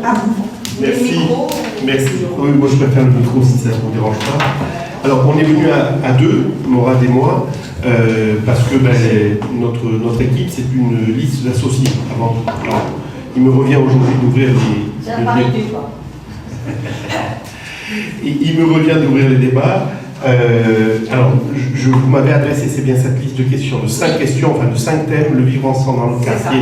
à vous. Merci. Merci. Oui, moi je préfère le micro si ça ne vous dérange pas. Alors on est venu à deux, Morad et moi, parce que notre équipe c'est une liste d'associés avant tout. Alors, il me revient aujourd'hui d'ouvrir il me revient d'ouvrir les débats. Alors, vous m'avez adressé, c'est bien cette liste de questions, de 5 questions, enfin de 5 thèmes, le vivre ensemble dans le quartier.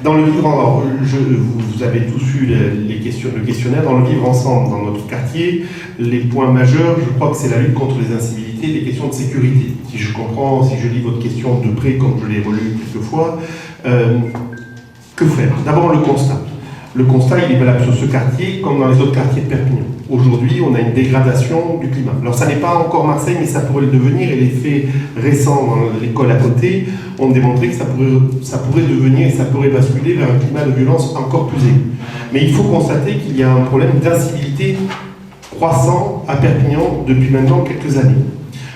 Dans le vivre ensemble, vous avez tous eu le questionnaire, dans le vivre ensemble dans notre quartier, les points majeurs, je crois que c'est la lutte contre les incivilités, les questions de sécurité. Si je comprends, si je lis votre question de près, comme je l'ai relu quelques fois, que faire? D'abord le constat. Le constat, il est valable sur ce quartier comme dans les autres quartiers de Perpignan. Aujourd'hui, on a une dégradation du climat. Alors, ça n'est pas encore Marseille, mais ça pourrait le devenir, et les faits récents dans l'école à côté ont démontré que ça pourrait devenir et ça pourrait basculer vers un climat de violence encore plus aigu. Mais il faut constater qu'il y a un problème d'incivilité croissant à Perpignan depuis maintenant quelques années.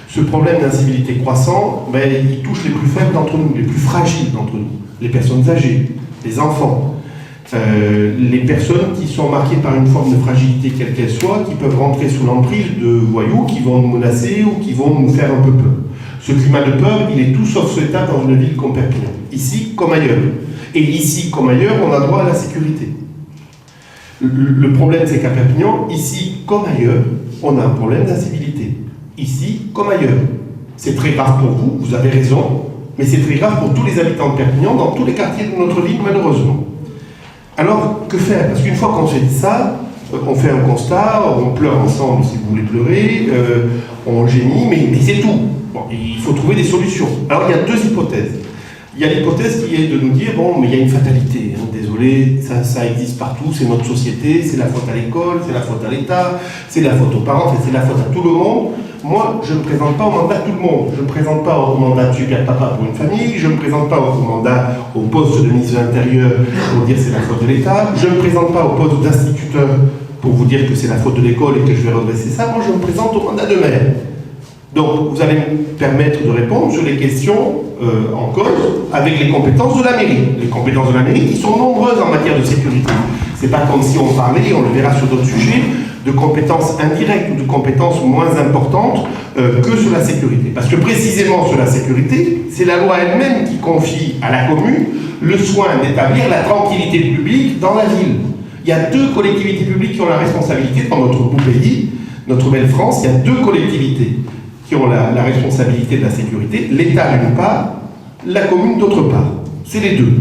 Ce problème d'incivilité croissant, il touche les plus faibles d'entre nous, les plus fragiles d'entre nous, les personnes âgées, les enfants, les personnes qui sont marquées par une forme de fragilité quelle qu'elle soit, qui peuvent rentrer sous l'emprise de voyous qui vont nous menacer ou qui vont nous faire un peu peur. Ce climat de peur, il est tout sauf souhaitable dans une ville comme Perpignan, ici comme ailleurs. Et ici comme ailleurs, on a droit à la sécurité. Le problème, c'est qu'à Perpignan, ici comme ailleurs, on a un problème d'incivilité. Ici comme ailleurs. C'est très grave pour vous, vous avez raison, mais c'est très grave pour tous les habitants de Perpignan, dans tous les quartiers de notre ville, malheureusement. Alors, que faire? Parce qu'une fois qu'on s'est dit ça, on fait un constat, on pleure ensemble si vous voulez pleurer, on gémit, mais c'est tout. Bon, il faut trouver des solutions. Alors, il y a deux hypothèses. Il y a l'hypothèse qui est de nous dire, bon, mais il y a une fatalité, hein, désolé, ça existe partout, c'est notre société, c'est la faute à l'école, c'est la faute à l'État, c'est la faute aux parents, c'est la faute à tout le monde. Moi, je ne me présente pas au mandat de tout le monde. Je ne me présente pas au mandat de super papa pour une famille, je ne me présente pas au mandat au poste de ministre de l'Intérieur pour dire c'est la faute de l'État, je ne me présente pas au poste d'instituteur pour vous dire que c'est la faute de l'école et que je vais redresser ça. Moi, je me présente au mandat de maire. Donc, vous allez me permettre de répondre sur les questions en cause avec les compétences de la mairie. Les compétences de la mairie qui sont nombreuses en matière de sécurité. C'est pas comme si on parlait, on le verra sur d'autres sujets, de compétences indirectes ou de compétences moins importantes que sur la sécurité. Parce que précisément sur la sécurité, c'est la loi elle-même qui confie à la commune le soin d'établir la tranquillité publique dans la ville. Il y a deux collectivités publiques qui ont la responsabilité dans notre beau pays, notre belle France, il y a deux collectivités qui ont la responsabilité de la sécurité, l'État d'une part, la commune d'autre part. C'est les deux.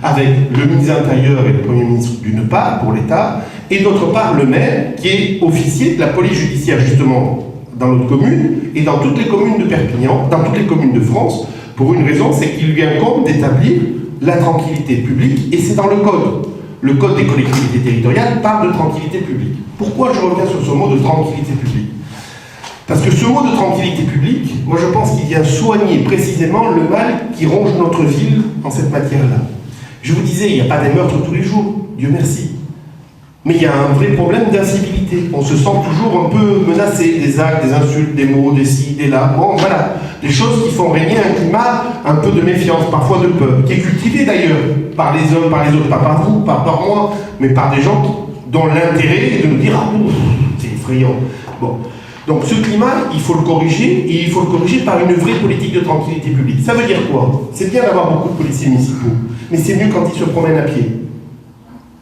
Avec le ministre de l'Intérieur et le Premier ministre d'une part, pour l'État, et d'autre part le maire, qui est officier de la police judiciaire, justement, dans notre commune, et dans toutes les communes de Perpignan, dans toutes les communes de France, pour une raison, c'est qu'il lui incombe d'établir la tranquillité publique, et c'est dans le code. Le code des collectivités territoriales parle de tranquillité publique. Pourquoi je reviens sur ce mot de tranquillité publique? Parce que ce mot de tranquillité publique, moi je pense qu'il vient soigner précisément le mal qui ronge notre ville en cette matière-là. Je vous disais, il n'y a pas des meurtres tous les jours, Dieu merci. Mais il y a un vrai problème d'incivilité. On se sent toujours un peu menacé, des actes, des insultes, des mots, des ci, des là. Bon, voilà. Des choses qui font régner un climat un peu de méfiance, parfois de peur, qui est cultivé d'ailleurs par les uns, par les autres, pas par vous, pas par moi, mais par des gens dont l'intérêt est de nous dire « Ah, c'est effrayant ». Bon. Donc ce climat, il faut le corriger, et il faut le corriger par une vraie politique de tranquillité publique. Ça veut dire quoi? C'est bien d'avoir beaucoup de policiers municipaux, mais c'est mieux quand ils se promènent à pied,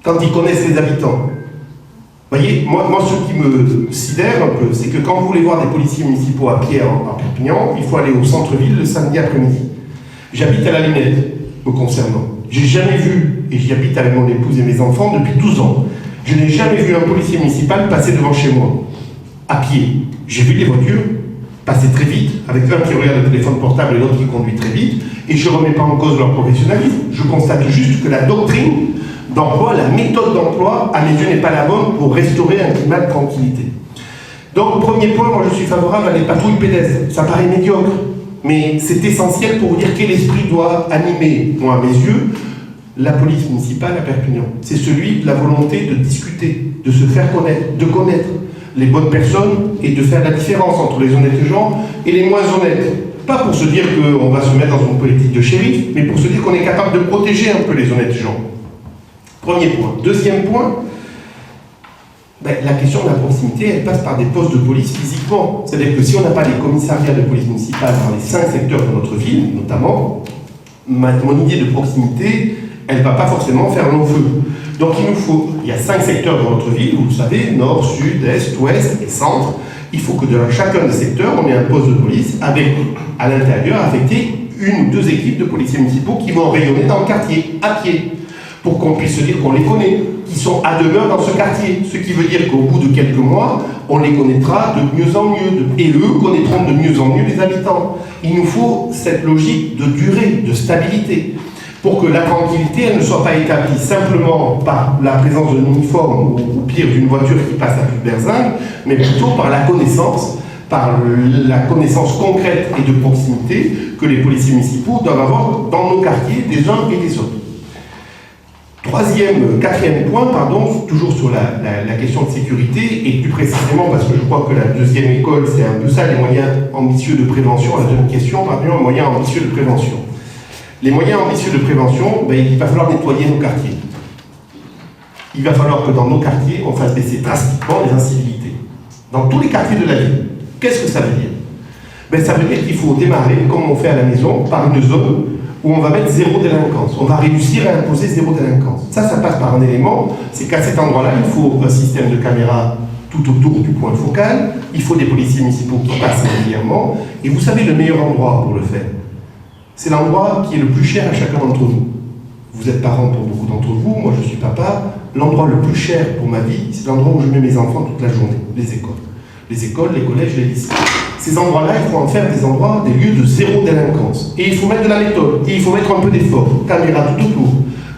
quand ils connaissent les habitants. Vous voyez, moi ce qui me sidère un peu, c'est que quand vous voulez voir des policiers municipaux à pied à Perpignan, il faut aller au centre-ville le samedi après-midi. J'habite à la Linette, me concernant. J'ai jamais vu, et j'y habite avec mon épouse et mes enfants depuis 12 ans, je n'ai jamais vu un policier municipal passer devant chez moi, à pied. J'ai vu les voitures passer très vite, avec un qui regarde le téléphone portable et l'autre qui conduit très vite, et je ne remets pas en cause leur professionnalisme, je constate juste que la doctrine d'emploi, la méthode d'emploi, à mes yeux, n'est pas la bonne pour restaurer un climat de tranquillité. Donc, premier point, moi je suis favorable à des patrouilles pédestres. Ça paraît médiocre, mais c'est essentiel pour vous dire quel esprit doit animer, moi à mes yeux, la police municipale à Perpignan. C'est celui de la volonté de discuter, de se faire connaître, de connaître les bonnes personnes et de faire la différence entre les honnêtes gens et les moins honnêtes. Pas pour se dire qu'on va se mettre dans une politique de shérif, mais pour se dire qu'on est capable de protéger un peu les honnêtes gens. Premier point. Deuxième point, la question de la proximité, elle passe par des postes de police physiquement. C'est-à-dire que si on n'a pas les commissariats de police municipale dans les 5 secteurs de notre ville, notamment, mon idée de proximité, elle ne va pas forcément faire long feu. Donc il y a 5 secteurs dans notre ville, vous le savez, nord, sud, est, ouest et centre. Il faut que dans chacun des secteurs, on ait un poste de police avec, à l'intérieur, affecté 1 ou 2 équipes de policiers municipaux qui vont rayonner dans le quartier, à pied, pour qu'on puisse se dire qu'on les connaît, qui sont à demeure dans ce quartier. Ce qui veut dire qu'au bout de quelques mois, on les connaîtra de mieux en mieux, et eux connaîtront de mieux en mieux les habitants. Il nous faut cette logique de durée, de stabilité, pour que la tranquillité elle ne soit pas établie simplement par la présence d'un uniforme ou pire d'une voiture qui passe à plus de berzingue, mais plutôt par la connaissance concrète et de proximité que les policiers municipaux doivent avoir dans nos quartiers des uns et des autres. Quatrième point, toujours sur la question de sécurité, et plus précisément parce que je crois que la deuxième école, c'est un peu ça, les moyens ambitieux de prévention. La deuxième question, les moyens ambitieux de prévention. Les moyens ambitieux de prévention, il va falloir nettoyer nos quartiers. Il va falloir que dans nos quartiers, on fasse baisser drastiquement les incivilités. Dans tous les quartiers de la ville. Qu'est-ce que ça veut dire? Ça veut dire qu'il faut démarrer, comme on fait à la maison, par une zone où on va mettre 0 délinquance. On va réussir à imposer 0 délinquance. Ça passe par un élément, c'est qu'à cet endroit-là, il faut un système de caméras tout autour du point focal, il faut des policiers municipaux qui passent régulièrement, et vous savez le meilleur endroit pour le faire, c'est l'endroit qui est le plus cher à chacun d'entre nous. Vous êtes parents pour beaucoup d'entre vous, moi je suis papa, l'endroit le plus cher pour ma vie, c'est l'endroit où je mets mes enfants toute la journée, les écoles. Les écoles, les collèges, les lycées. Ces endroits-là, il faut en faire des endroits, des lieux de 0 délinquance. Et il faut mettre de la méthode, et il faut mettre un peu d'effort. Caméras tout autour.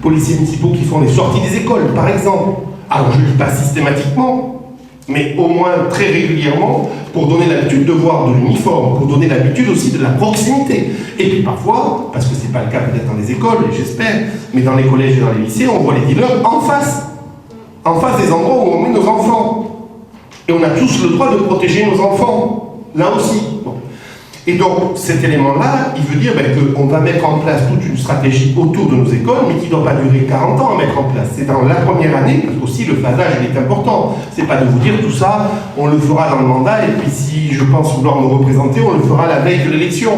Policiers municipaux qui font les sorties des écoles, par exemple. Alors je ne dis pas systématiquement, mais au moins très régulièrement, pour donner l'habitude de voir de l'uniforme, pour donner l'habitude aussi de la proximité. Et puis parfois, parce que ce n'est pas le cas peut-être dans les écoles, j'espère, mais dans les collèges et dans les lycées, on voit les dealers en face des endroits où on met nos enfants. Et on a tous le droit de protéger nos enfants, là aussi. Bon. Et donc, cet élément-là, il veut dire qu'on va mettre en place toute une stratégie autour de nos écoles, mais qui ne doit pas durer 40 ans à mettre en place. C'est dans la première année, parce qu'aussi le phasage il est important. C'est pas de vous dire tout ça, on le fera dans le mandat, et puis si je pense vouloir me représenter, on le fera la veille de l'élection.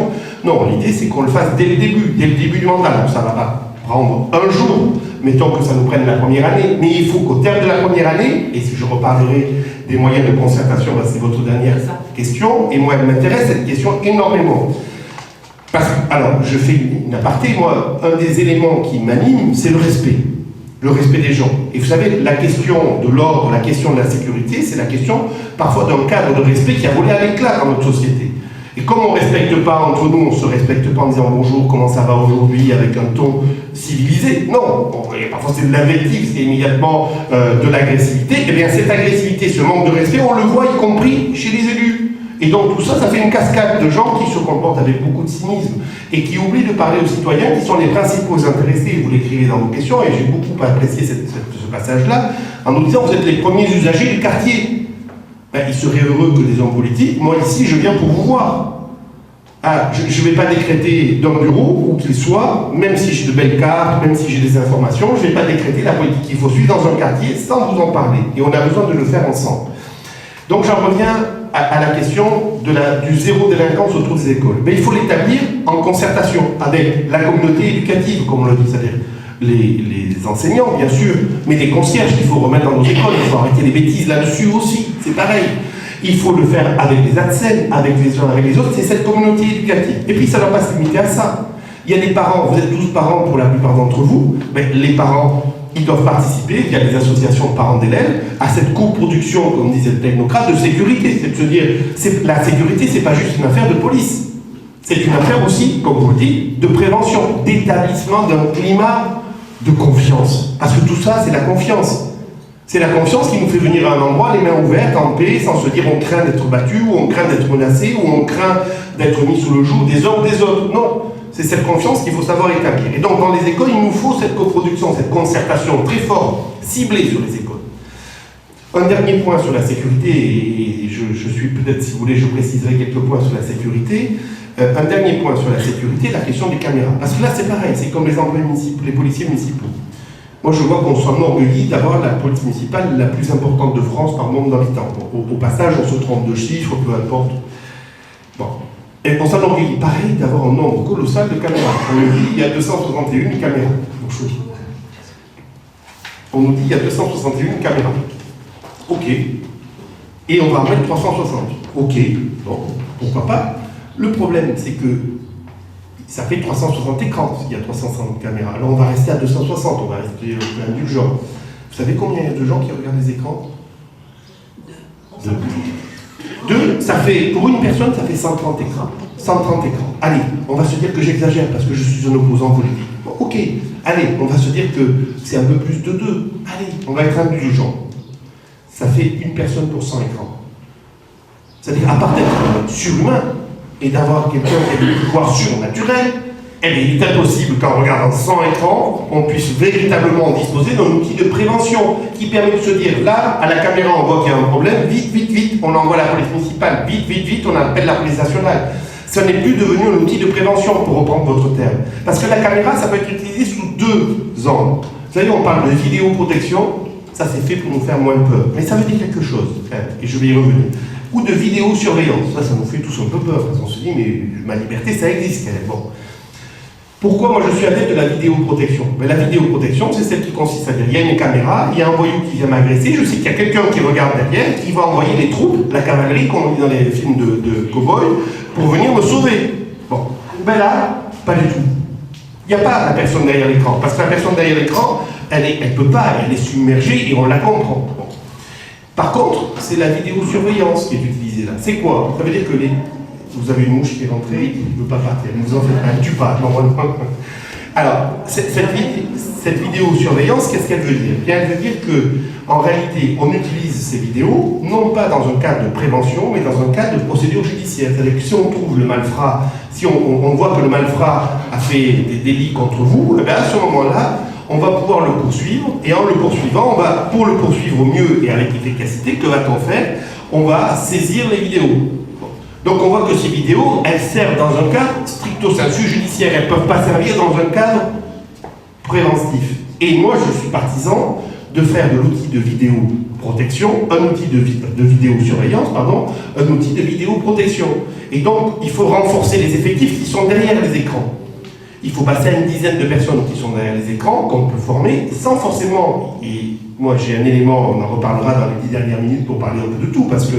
Non, l'idée c'est qu'on le fasse dès le début du mandat. Donc ça ne va pas prendre un jour, mettons que ça nous prenne la première année, mais il faut qu'au terme de la première année, et si je reparlerai des moyens de concertation, c'est votre dernière question, et moi elle m'intéresse cette question énormément. Parce que, alors, je fais une aparté, moi, un des éléments qui m'anime, c'est le respect des gens. Et vous savez, la question de l'ordre, la question de la sécurité, c'est la question parfois d'un cadre de respect qui a volé à l'éclat dans notre société. Et comme on ne respecte pas entre nous, on ne se respecte pas en disant bonjour, comment ça va aujourd'hui, avec un ton civilisé. Non, parfois c'est de l'invective, c'est immédiatement de l'agressivité. Et bien cette agressivité, ce manque de respect, on le voit y compris chez les élus. Et donc tout ça, ça fait une cascade de gens qui se comportent avec beaucoup de cynisme et qui oublient de parler aux citoyens qui sont les principaux intéressés. Vous l'écrivez dans vos questions et j'ai beaucoup apprécié ce passage-là en nous disant vous êtes les premiers usagers du quartier. Il serait heureux que des hommes politiques, moi ici je viens pour vous voir. Je ne vais pas décréter d'un bureau où qu'il soit, même si j'ai de belles cartes, même si j'ai des informations, je ne vais pas décréter la politique qu'il faut suivre dans un quartier sans vous en parler. Et on a besoin de le faire ensemble. Donc j'en reviens à la question du 0 délinquance autour des écoles. Mais il faut l'établir en concertation avec la communauté éducative, comme on le dit, c'est-à-dire les enseignants, bien sûr, mais les concierges qu'il faut remettre dans nos écoles, il faut arrêter les bêtises là-dessus aussi, c'est pareil. Il faut le faire avec les ADSEN, avec les uns, avec les autres, c'est cette communauté éducative. Et puis ça ne va pas se limiter à ça. Il y a des parents, vous êtes tous parents pour la plupart d'entre vous, mais les parents, ils doivent participer, via les associations de parents d'élèves, à cette coproduction, comme disait le technocrate, de sécurité. C'est de se dire, la sécurité, c'est pas juste une affaire de police. C'est une affaire aussi, comme vous le dites, de prévention, d'établissement d'un climat de confiance. Parce que tout ça, c'est la confiance. C'est la confiance qui nous fait venir à un endroit, les mains ouvertes, en paix, sans se dire on craint d'être battu, ou on craint d'être menacé, ou on craint d'être mis sous le joug des uns ou des autres. Non, c'est cette confiance qu'il faut savoir établir. Et donc dans les écoles, il nous faut cette coproduction, cette concertation très forte, ciblée sur les écoles. Un dernier point sur la sécurité, et je suis peut-être, si vous voulez, je préciserai quelques points sur la sécurité. Un dernier point sur la sécurité, la question des caméras. Parce que là, c'est pareil, c'est comme les employés municipaux, les policiers municipaux. Moi, je vois qu'on s'enorgueillit d'avoir la police municipale la plus importante de France par nombre d'habitants. Au passage, on se trompe de chiffres, peu importe. Bon. Et on s'enorgueillit, pareil, d'avoir un nombre colossal de caméras. On nous dit qu'il y a 261 caméras. On nous dit qu'il y a 261 caméras. Ok. Et on va en mettre 360. Ok. Bon, pourquoi pas. Le problème, c'est que ça fait 360 écrans s'il y a 360 caméras. Alors on va rester à 260, on va rester indulgent. Vous savez combien il y a de gens qui regardent les écrans? Deux, ça fait, pour une personne, ça fait 130 écrans. 130 écrans. Allez, on va se dire que j'exagère parce que je suis un opposant politique. Bon, ok, allez, on va se dire que c'est un peu plus de 2. Allez, on va être indulgent. Ça fait une personne pour 100 écrans. C'est-à-dire, à part d'être surhumain, et d'avoir quelqu'un qui a des pouvoirs surnaturels, il est impossible qu'en regardant 100 écrans, on puisse véritablement disposer d'un outil de prévention qui permet de se dire, là, à la caméra, on voit qu'il y a un problème, vite, vite, vite, on envoie la police municipale, vite, vite, vite, on appelle la police nationale. Ça n'est plus devenu un outil de prévention, pour reprendre votre terme. Parce que la caméra, ça peut être utilisé sous 2 angles. Vous savez, on parle de vidéoprotection, ça c'est fait pour nous faire moins peur. Mais ça veut dire quelque chose, et je vais y revenir. Ou de vidéosurveillance. Ça nous fait tous un peu peur, parce qu'on se dit, mais ma liberté, ça existe. Bon. Pourquoi moi je suis adepte de la vidéoprotection? Ben, la vidéoprotection, c'est celle qui consiste à dire, il y a une caméra, il y a un voyou qui vient m'agresser, je sais qu'il y a quelqu'un qui regarde derrière, qui va envoyer les troupes, la cavalerie, comme on dit dans les films de cow-boys, pour venir me sauver. Bon. Ben là, pas du tout. Il n'y a pas la personne derrière l'écran, parce que la personne derrière l'écran, elle peut pas, elle est submergée et on la comprend. Bon. Par contre, c'est la vidéosurveillance qui est utilisée là. C'est quoi? Ça veut dire que vous avez une mouche qui est rentrée et qui ne veut pas partir. Vous en faites un, tue pas, normalement. Alors, cette vidéosurveillance, qu'est-ce qu'elle veut dire? Bien, elle veut dire qu'en réalité, on utilise ces vidéos, non pas dans un cadre de prévention, mais dans un cadre de procédure judiciaire. C'est-à-dire que si on trouve le malfrat, si on voit que le malfrat a fait des délits contre vous, eh bien à ce moment-là, on va pouvoir le poursuivre, et en le poursuivant, pour le poursuivre au mieux et avec efficacité, que va-t-on faire? On va saisir les vidéos. Donc on voit que ces vidéos, elles servent dans un cadre stricto sensu judiciaire, elles ne peuvent pas servir dans un cadre préventif. Et moi je suis partisan de faire de l'outil de vidéoprotection, un outil de vidéosurveillance, pardon, un outil de vidéoprotection. Et donc il faut renforcer les effectifs qui sont derrière les écrans. Il faut passer à une dizaine de personnes qui sont derrière les écrans, qu'on peut former, sans forcément, et moi j'ai un élément, on en reparlera dans les 10 dernières minutes pour parler un peu de tout, parce que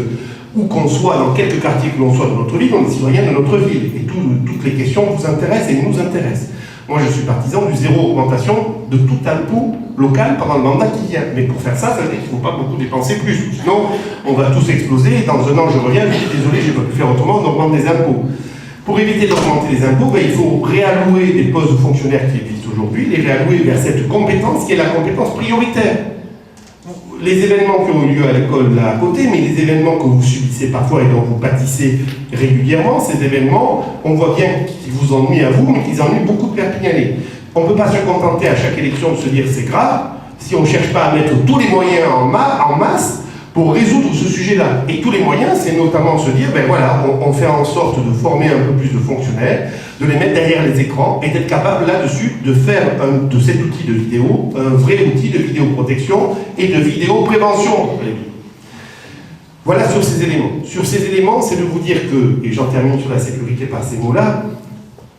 où qu'on soit, dans quelques quartiers que l'on soit de notre ville, on est citoyen de notre ville, et toutes les questions vous intéressent et nous intéressent. Moi je suis partisan du zéro augmentation de tout impôt local pendant le mandat qui vient. Mais pour faire ça, ça veut dire qu'il ne faut pas beaucoup dépenser plus, sinon on va tous exploser, et dans un an je reviens, je dis désolé, je ne vais pas pu faire autrement, on augmente les impôts. Pour éviter d'augmenter les impôts, ben, il faut réallouer des postes de fonctionnaires qui existent aujourd'hui, les réallouer vers cette compétence qui est la compétence prioritaire. Les événements qui ont eu lieu à l'école là à côté, mais les événements que vous subissez parfois et dont vous pâtissez régulièrement, ces événements, on voit bien qu'ils vous ennuient à vous, mais qu'ils ennuient beaucoup de Perpignanais. On ne peut pas se contenter à chaque élection de se dire c'est grave, si on ne cherche pas à mettre tous les moyens en masse pour résoudre ce sujet-là. Et tous les moyens, c'est notamment se dire, ben voilà, on fait en sorte de former un peu plus de fonctionnaires, de les mettre derrière les écrans et d'être capable là-dessus de faire de cet outil de vidéo un vrai outil de vidéoprotection et de vidéoprévention. Voilà sur ces éléments. Sur ces éléments, c'est de vous dire que, et j'en termine sur la sécurité par ces mots-là,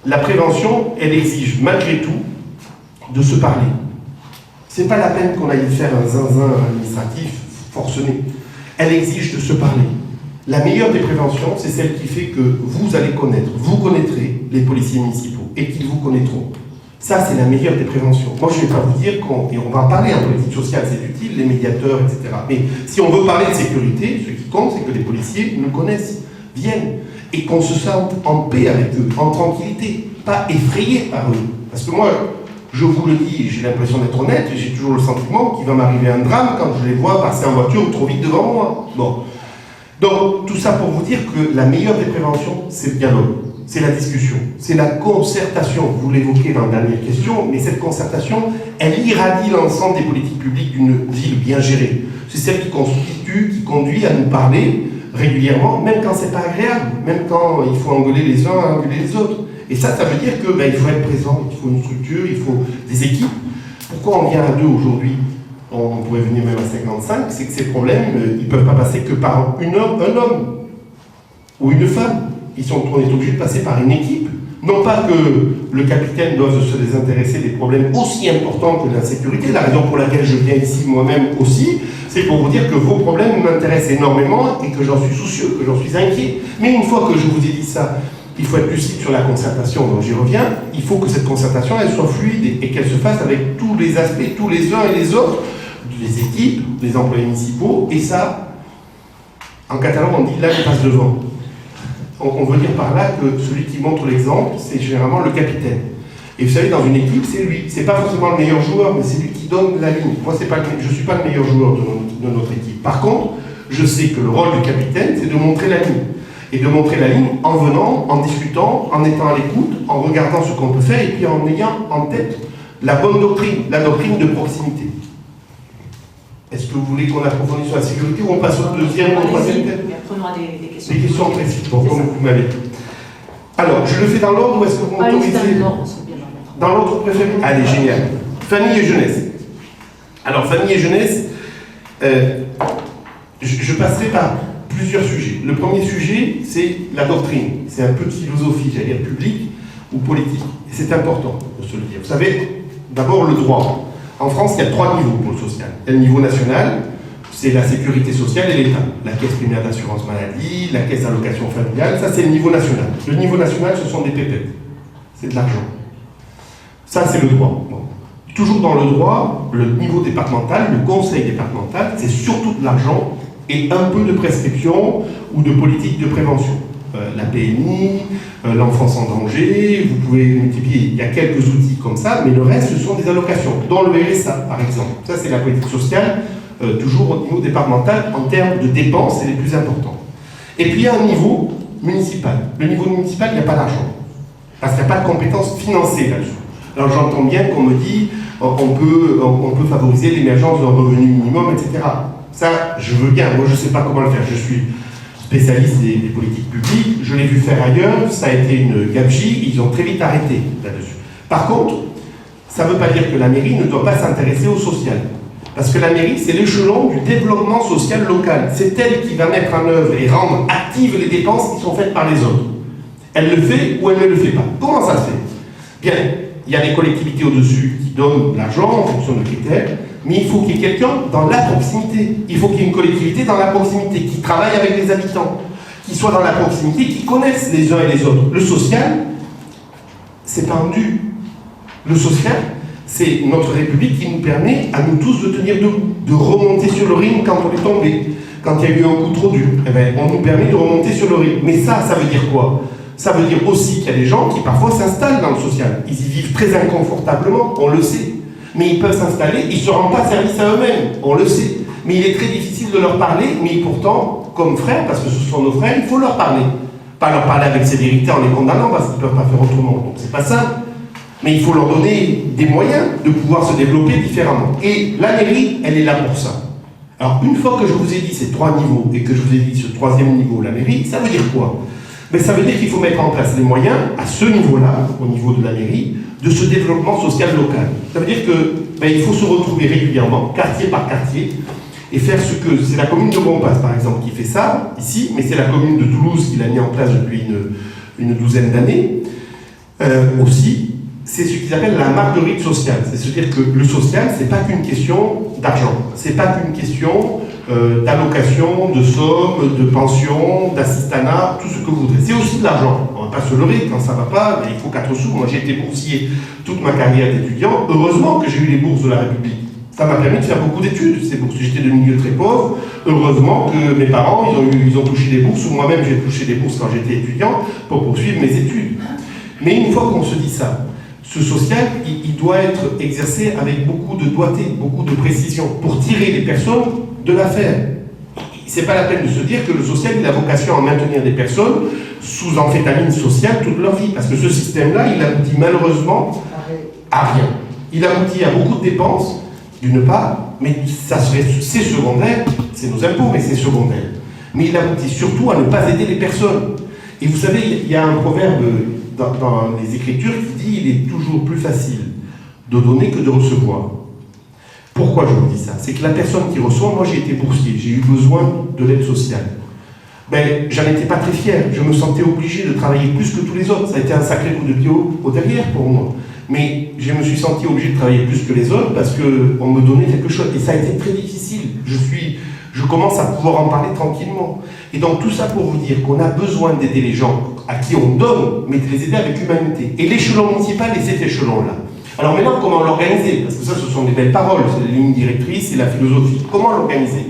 la prévention, elle exige malgré tout de se parler. C'est pas la peine qu'on aille faire un zinzin administratif forcené. Elle exige de se parler. La meilleure des préventions, c'est celle qui fait que vous allez connaître, vous connaîtrez les policiers municipaux et qu'ils vous connaîtront. Ça, c'est la meilleure des préventions. Moi, je ne vais pas vous dire et on va en parler en politique sociale, c'est utile, les médiateurs, etc. Mais si on veut parler de sécurité, ce qui compte, c'est que les policiers nous connaissent, viennent, et qu'on se sente en paix avec eux, en tranquillité, pas effrayé par eux. Parce que moi, je vous le dis, j'ai l'impression d'être honnête, et j'ai toujours le sentiment qu'il va m'arriver un drame quand je les vois passer en voiture trop vite devant moi. Bon. Donc, tout ça pour vous dire que la meilleure des préventions, c'est le dialogue, c'est la discussion, c'est la concertation. Vous l'évoquez dans la dernière question, mais cette concertation, elle irradie l'ensemble des politiques publiques d'une ville bien gérée. C'est celle qui constitue, qui conduit à nous parler régulièrement, même quand c'est pas agréable, même quand il faut engueuler les uns, engueuler les autres. Et ça veut dire que il faut être présent, il faut une structure, il faut des équipes. Pourquoi on vient à 2 aujourd'hui? On pourrait venir même à 55, c'est que ces problèmes, ils ne peuvent pas passer que par un homme ou une femme. On est obligé de passer par une équipe. Non pas que le capitaine doive se désintéresser des problèmes aussi importants que l'insécurité. La raison pour laquelle je viens ici moi-même aussi, c'est pour vous dire que vos problèmes m'intéressent énormément et que j'en suis soucieux, que j'en suis inquiet. Mais une fois que je vous ai dit ça, il faut être lucide sur la concertation, donc j'y reviens. Il faut que cette concertation, elle soit fluide et qu'elle se fasse avec tous les aspects, tous les uns et les autres, les équipes, les employés municipaux, et ça, en catalan, on dit « là, je passe devant ». On veut dire par là que celui qui montre l'exemple, c'est généralement le capitaine. Et vous savez, dans une équipe, c'est lui. C'est pas forcément le meilleur joueur, mais c'est lui qui donne la ligne. Moi, je ne suis pas le meilleur joueur de notre équipe. Par contre, je sais que le rôle du capitaine, c'est de montrer la ligne. Et de montrer la ligne en venant, en discutant, en étant à l'écoute, en regardant ce qu'on peut faire, et puis en ayant en tête la bonne doctrine, la doctrine de proximité. Est-ce que vous voulez qu'on approfondisse sur la sécurité ou on passe au deuxième ou au troisième thème? Prenons des questions. Des questions précises, comme vous m'avez dit. Alors, je le fais dans l'ordre ou est-ce que vous m'autorisez? Dans l'ordre préféré? Allez, génial. Famille et jeunesse. Alors, famille et jeunesse, je passerai par plusieurs sujets. Le premier sujet, c'est la doctrine. C'est un peu de philosophie, j'allais dire publique ou politique. Et c'est important de se le dire. Vous savez, d'abord le droit. En France, il y a 3 niveaux pour le social. Il y a le niveau national, c'est la sécurité sociale et l'État. La caisse primaire d'assurance maladie, la caisse d'allocation familiale, ça c'est le niveau national. Le niveau national, ce sont des pépettes. C'est de l'argent. Ça, c'est le droit. Bon. Toujours dans le droit, le niveau départemental, le conseil départemental, c'est surtout de l'argent et un peu de prescription ou de politique de prévention. La PMI, l'enfance en danger, vous pouvez multiplier, il y a quelques outils comme ça, mais le reste, ce sont des allocations, dont le RSA, par exemple. Ça, c'est la politique sociale, toujours au niveau départemental, en termes de dépenses, c'est les plus importants. Et puis, il y a un niveau municipal. Le niveau municipal, il n'y a pas d'argent, parce qu'il n'y a pas de compétences financées là-dessus. Alors, j'entends bien qu'on me dit, on peut favoriser l'émergence d'un revenu minimum, etc. Ça, je veux bien. Moi, je ne sais pas comment le faire. Je suis spécialiste des politiques publiques, je l'ai vu faire ailleurs, ça a été une gabegie, ils ont très vite arrêté là-dessus. Par contre, ça ne veut pas dire que la mairie ne doit pas s'intéresser au social. Parce que la mairie, c'est l'échelon du développement social local. C'est elle qui va mettre en œuvre et rendre actives les dépenses qui sont faites par les autres. Elle le fait ou elle ne le fait pas. Comment ça se fait? Bien, il y a des collectivités au-dessus qui donnent de l'argent en fonction de critères, mais il faut qu'il y ait quelqu'un dans la proximité. Il faut qu'il y ait une collectivité dans la proximité, qui travaille avec les habitants, qui soit dans la proximité, qui connaissent les uns et les autres. Le social, c'est pas un dû. Le social, c'est notre République qui nous permet à nous tous de tenir debout, de remonter sur le ring quand on est tombé, quand il y a eu un coup trop dur. Eh bien, on nous permet de remonter sur le ring. Mais ça veut dire quoi? Ça veut dire aussi qu'il y a des gens qui parfois s'installent dans le social. Ils y vivent très inconfortablement, on le sait. Mais ils peuvent s'installer, ils ne se rendent pas service à eux-mêmes, on le sait. Mais il est très difficile de leur parler, mais pourtant, comme frères, parce que ce sont nos frères, il faut leur parler. Pas leur parler avec sévérité en les condamnant, parce qu'ils ne peuvent pas faire autrement. Donc c'est pas ça. Mais il faut leur donner des moyens de pouvoir se développer différemment. Et la mairie, elle est là pour ça. Alors une fois que je vous ai dit ces 3 niveaux, et que je vous ai dit ce 3e niveau, la mairie, ça veut dire quoi? Mais ça veut dire qu'il faut mettre en place les moyens, à ce niveau-là, au niveau de la mairie, de ce développement social local. Ça veut dire qu'il faut se retrouver régulièrement, quartier par quartier, et faire ce que... C'est la commune de Bompas, par exemple, qui fait ça, ici, mais c'est la commune de Toulouse qui l'a mis en place depuis une douzaine d'années. Aussi, c'est ce qu'ils appellent la marguerite sociale. C'est-à-dire que le social, c'est pas qu'une question d'argent. C'est pas qu'une question d'allocation, de somme, de pension, d'assistanat, tout ce que vous voudrez. C'est aussi de l'argent. On ne va pas se leurrer, quand ça ne va pas, il faut 4 sous. Moi j'ai été boursier toute ma carrière d'étudiant. Heureusement que j'ai eu les bourses de la République. Ça m'a permis de faire beaucoup d'études, ces bourses. J'étais de milieu très pauvre. Heureusement que mes parents, ils ont touché des bourses, ou moi-même j'ai touché des bourses quand j'étais étudiant, pour poursuivre mes études. Mais une fois qu'on se dit ça, ce social, il doit être exercé avec beaucoup de doigté, beaucoup de précision, pour tirer les personnes de l'affaire. C'est pas la peine de se dire que le social, il a vocation à maintenir des personnes sous amphétamine sociale toute leur vie, parce que ce système-là, il aboutit malheureusement à rien. Il aboutit à beaucoup de dépenses, d'une part, mais c'est secondaire, c'est nos impôts, mais c'est secondaire. Mais il aboutit surtout à ne pas aider les personnes. Et vous savez, il y a un proverbe dans les Écritures qui dit « il est toujours plus facile de donner que de recevoir ». Pourquoi je vous dis ça? C'est que la personne qui reçoit, moi j'ai été boursier, j'ai eu besoin de l'aide sociale. Ben, j'en étais pas très fier, je me sentais obligé de travailler plus que tous les autres. Ça a été un sacré coup de pied au derrière pour moi. Mais je me suis senti obligé de travailler plus que les autres parce qu'on me donnait quelque chose. Et ça a été très difficile. Je commence à pouvoir en parler tranquillement. Et donc tout ça pour vous dire qu'on a besoin d'aider les gens à qui on donne, mais de les aider avec humanité. Et l'échelon municipal est cet échelon-là. Alors maintenant, comment l'organiser? Parce que ça, ce sont des belles paroles, c'est les lignes directrices, c'est la philosophie. Comment l'organiser?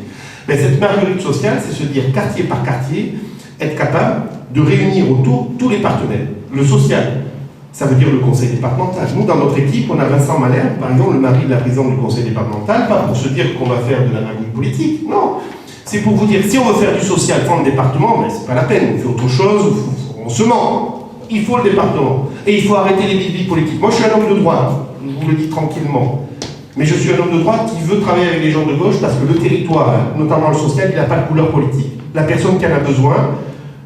Ben, cette marguerite sociale, c'est se dire quartier par quartier, être capable de réunir autour tous les partenaires. Le social, ça veut dire le conseil départemental. Nous, dans notre équipe, on a Vincent Malherbe, par exemple, le mari de la présidente du conseil départemental, pas pour se dire qu'on va faire de la magouille politique, non. C'est pour vous dire, si on veut faire du social dans le département, ben, c'est pas la peine, on fait autre chose, on se ment. Il faut le département. Et il faut arrêter les bibilles politiques. Moi, je suis un homme de droite, je vous le dis tranquillement. Mais je suis un homme de droite qui veut travailler avec les gens de gauche parce que le territoire, notamment le social, il n'a pas de couleur politique. La personne qui en a besoin,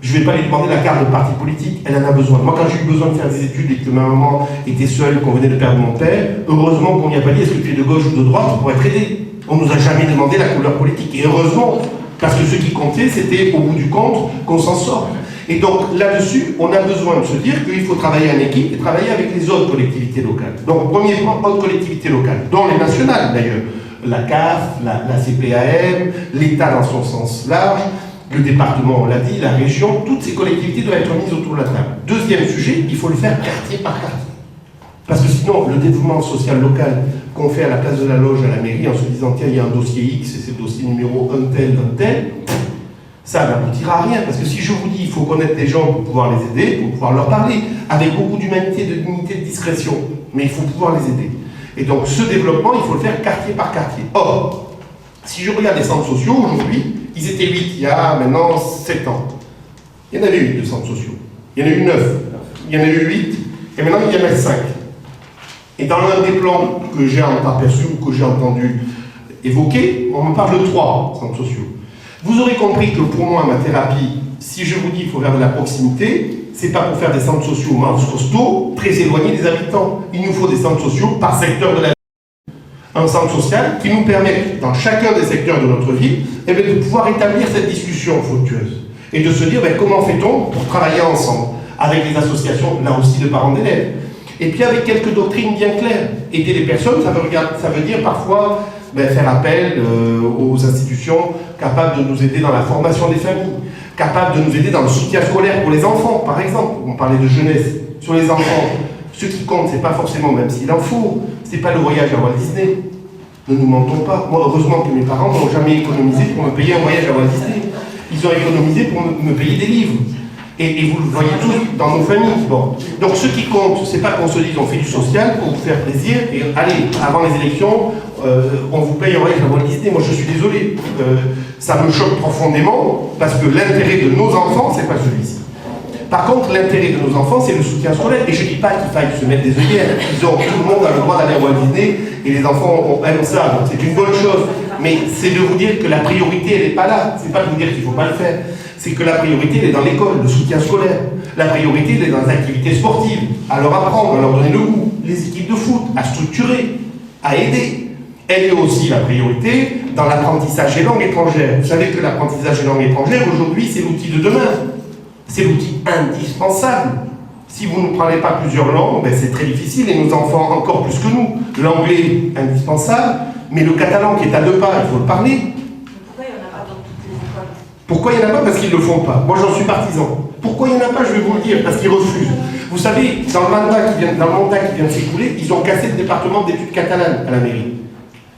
je ne vais pas lui demander la carte de parti politique, elle en a besoin. Moi, quand j'ai eu besoin de faire des études et que ma maman était seule, qu'on venait de perdre mon père, heureusement qu'on n'y a pas dit est-ce que tu es de gauche ou de droite pour être aidé. On ne nous a jamais demandé la couleur politique. Et heureusement, parce que ce qui comptait, c'était au bout du compte qu'on s'en sort. Et donc là-dessus, on a besoin de se dire qu'il faut travailler en équipe et travailler avec les autres collectivités locales. Donc, premier point, autres collectivités locales, dont les nationales d'ailleurs. La CAF, la CPAM, l'État dans son sens large, le département, on l'a dit, la région, toutes ces collectivités doivent être mises autour de la table. Deuxième sujet, il faut le faire quartier par quartier. Parce que sinon, le développement social local qu'on fait à la place de la loge à la mairie en se disant tiens, il y a un dossier X et c'est le dossier numéro un tel, ça n'aboutira à rien. Parce que si je vous dis il faut connaître les gens pour pouvoir les aider, pour pouvoir leur parler, avec beaucoup d'humanité, de dignité, de discrétion, mais il faut pouvoir les aider. Et donc ce développement, il faut le faire quartier par quartier. Or, si je regarde les centres sociaux aujourd'hui, ils étaient 8 il y a maintenant 7 ans. Il y en avait 8 de centres sociaux. Il y en a eu 9. Il y en a eu 8. Et maintenant, il y en a 5. Et dans l'un des plans que j'ai aperçu ou que j'ai entendu évoquer, on me parle de 3 centres sociaux. Vous aurez compris que pour moi, ma thérapie, si je vous dis qu'il faut faire de la proximité, c'est pas pour faire des centres sociaux minces costauds, très éloignés des habitants. Il nous faut des centres sociaux par secteur de la vie. Un centre social qui nous permet, dans chacun des secteurs de notre vie, eh bien, de pouvoir établir cette discussion fructueuse. Et de se dire, ben, comment fait-on pour travailler ensemble, avec les associations, là aussi, de parents d'élèves. Et puis avec quelques doctrines bien claires. Aider les personnes, ça veut dire parfois faire appel aux institutions capables de nous aider dans la formation des familles, capables de nous aider dans le soutien scolaire pour les enfants, par exemple. On parlait de jeunesse. Sur les enfants, ce qui compte, c'est pas forcément, même s'il en faut, c'est pas le voyage à Walt Disney. Ne nous mentons pas. Moi, heureusement que mes parents n'ont jamais économisé pour me payer un voyage à Walt Disney. Ils ont économisé pour me payer des livres. Et vous le voyez tous dans nos familles. Bon. Donc ce qui compte, c'est pas qu'on se dise on fait du social pour vous faire plaisir et allez, avant les élections, on vous paye un voyage à Walt Disney. Moi je suis désolé, ça me choque profondément parce que l'intérêt de nos enfants, c'est pas celui-ci. Par contre, l'intérêt de nos enfants, c'est le soutien scolaire. Et je dis pas qu'il faille se mettre des œillères. Tout le monde a le droit d'aller à Walt Disney et les enfants aiment ça. Donc c'est une bonne chose. Mais c'est de vous dire que la priorité, elle n'est pas là. C'est pas de vous dire qu'il ne faut pas le faire. C'est que la priorité, elle est dans l'école, le soutien scolaire. La priorité, elle est dans les activités sportives, à leur apprendre, à leur donner le goût. Les équipes de foot, à structurer, à aider. Elle est aussi la priorité dans l'apprentissage des langues étrangères. Vous savez que l'apprentissage des langues étrangères, aujourd'hui, c'est l'outil de demain. C'est l'outil indispensable. Si vous ne parlez pas plusieurs langues, ben c'est très difficile, et nos enfants encore plus que nous. L'anglais, indispensable, mais le catalan qui est à 2 pas, il faut le parler. Pourquoi il n'y en a pas dans toutes les écoles? Pourquoi il n'y en a pas? Parce qu'ils ne le font pas. Moi, j'en suis partisan. Pourquoi il n'y en a pas? Je vais vous le dire. Parce qu'ils refusent. Vous savez, dans le mandat qui vient de s'écouler, ils ont cassé le département d'études catalanes à la mairie.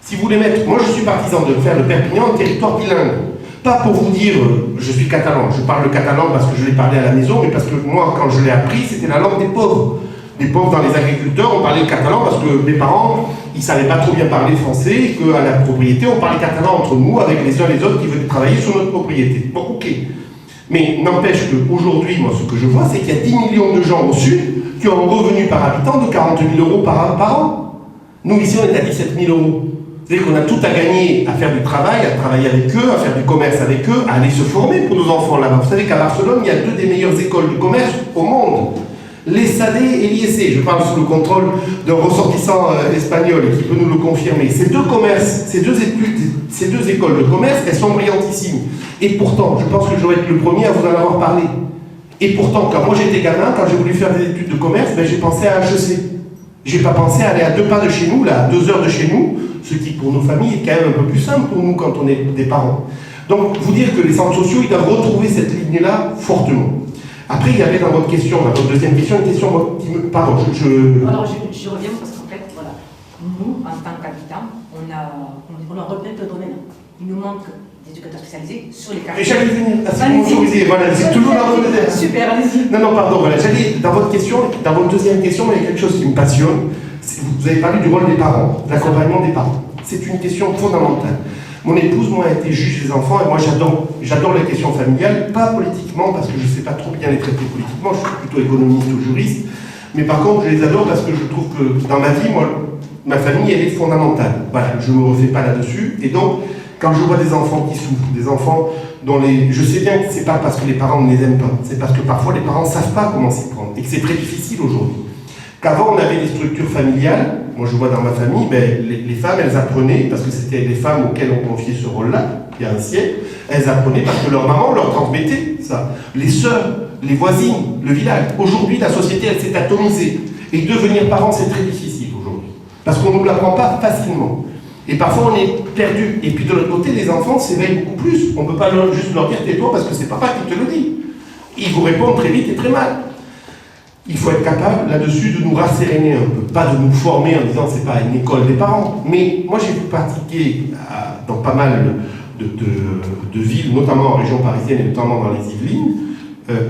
Si vous voulez mettre... Moi, je suis partisan de faire de Perpignan un territoire bilingue. Pas pour vous dire, je suis catalan. Je parle le catalan parce que je l'ai parlé à la maison, mais parce que moi, quand je l'ai appris, c'était la langue des pauvres. Les pauvres dans les agriculteurs, on parlait le catalan parce que mes parents, ils ne savaient pas trop bien parler français, et qu'à la propriété, on parlait catalan entre nous, avec les uns et les autres qui venaient travailler sur notre propriété. Bon, ok. Mais n'empêche qu'aujourd'hui, moi, ce que je vois, c'est qu'il y a 10 millions de gens au sud qui ont un revenu par habitant de 40 000 euros par an. Nous, ici, on est à 17 000 euros. C'est-à-dire qu'on a tout à gagner à faire du travail, à travailler avec eux, à faire du commerce avec eux, à aller se former pour nos enfants là-bas. Vous savez qu'à Barcelone, il y a 2 des meilleures écoles de commerce au monde. l'ESADE et l'IEC. Je parle sous le contrôle d'un ressortissant espagnol et qui peut nous le confirmer. Ces deux commerces, ces deux écoles de commerce, elles sont brillantissimes. Et pourtant, je pense que je dois être le premier à vous en avoir parlé. Et pourtant, quand moi j'étais gamin, quand j'ai voulu faire des études de commerce, ben, j'ai pensé à HEC. J'ai pas pensé à aller à 2 pas de chez nous, là, à 2 heures de chez nous, ce qui pour nos familles est quand même un peu plus simple pour nous quand on est des parents. Donc, vous dire que les centres sociaux, ils doivent retrouver cette ligne-là fortement. Après, il y avait dans votre question, dans votre deuxième question, une question qui me... Pardon, Alors, je reviens parce qu'en fait, voilà, nous, en tant qu'habitants, on a repris le domaine. Il nous manque d'éducateurs spécialisés sur les quartiers. Et j'allais venir à ce que voilà, c'est toujours dans votre deuxième. Super, allez-y. Non, pardon, voilà, j'allais, dans votre question, dans votre deuxième question, il y a quelque chose qui me passionne. Vous avez parlé du rôle des parents, de l'accompagnement des parents. C'est une question fondamentale. Mon épouse, moi, a été juge des enfants, et moi, j'adore les questions familiales, pas politiquement, parce que je ne sais pas trop bien les traiter politiquement, je suis plutôt économiste ou juriste, mais par contre, je les adore parce que je trouve que dans ma vie, moi, ma famille, elle est fondamentale. Voilà, je ne me refais pas là-dessus, et donc, quand je vois des enfants qui souffrent, des enfants dont les... Je sais bien que ce n'est pas parce que les parents ne les aiment pas, c'est parce que parfois les parents ne savent pas comment s'y prendre, et que c'est très difficile aujourd'hui. Qu'avant on avait des structures familiales, moi je vois dans ma famille, ben, les femmes elles apprenaient, parce que c'était les femmes auxquelles on confiait ce rôle-là, il y a un siècle, elles apprenaient parce que leur maman leur transmettait ça. Les sœurs, les voisines, le village. Aujourd'hui la société elle s'est atomisée, et devenir parent c'est très difficile aujourd'hui, parce qu'on ne nous l'apprend pas facilement. Et parfois on est perdu. Et puis de l'autre côté, les enfants s'éveillent beaucoup plus. On ne peut pas juste leur dire tais-toi parce que c'est papa qui te le dit. Ils vous répondent très vite et très mal. Il faut être capable là-dessus de nous rasséréner un peu, pas de nous former en disant c'est pas une école des parents. Mais moi j'ai pu pratiquer dans pas mal de villes, notamment en région parisienne et notamment dans les Yvelines,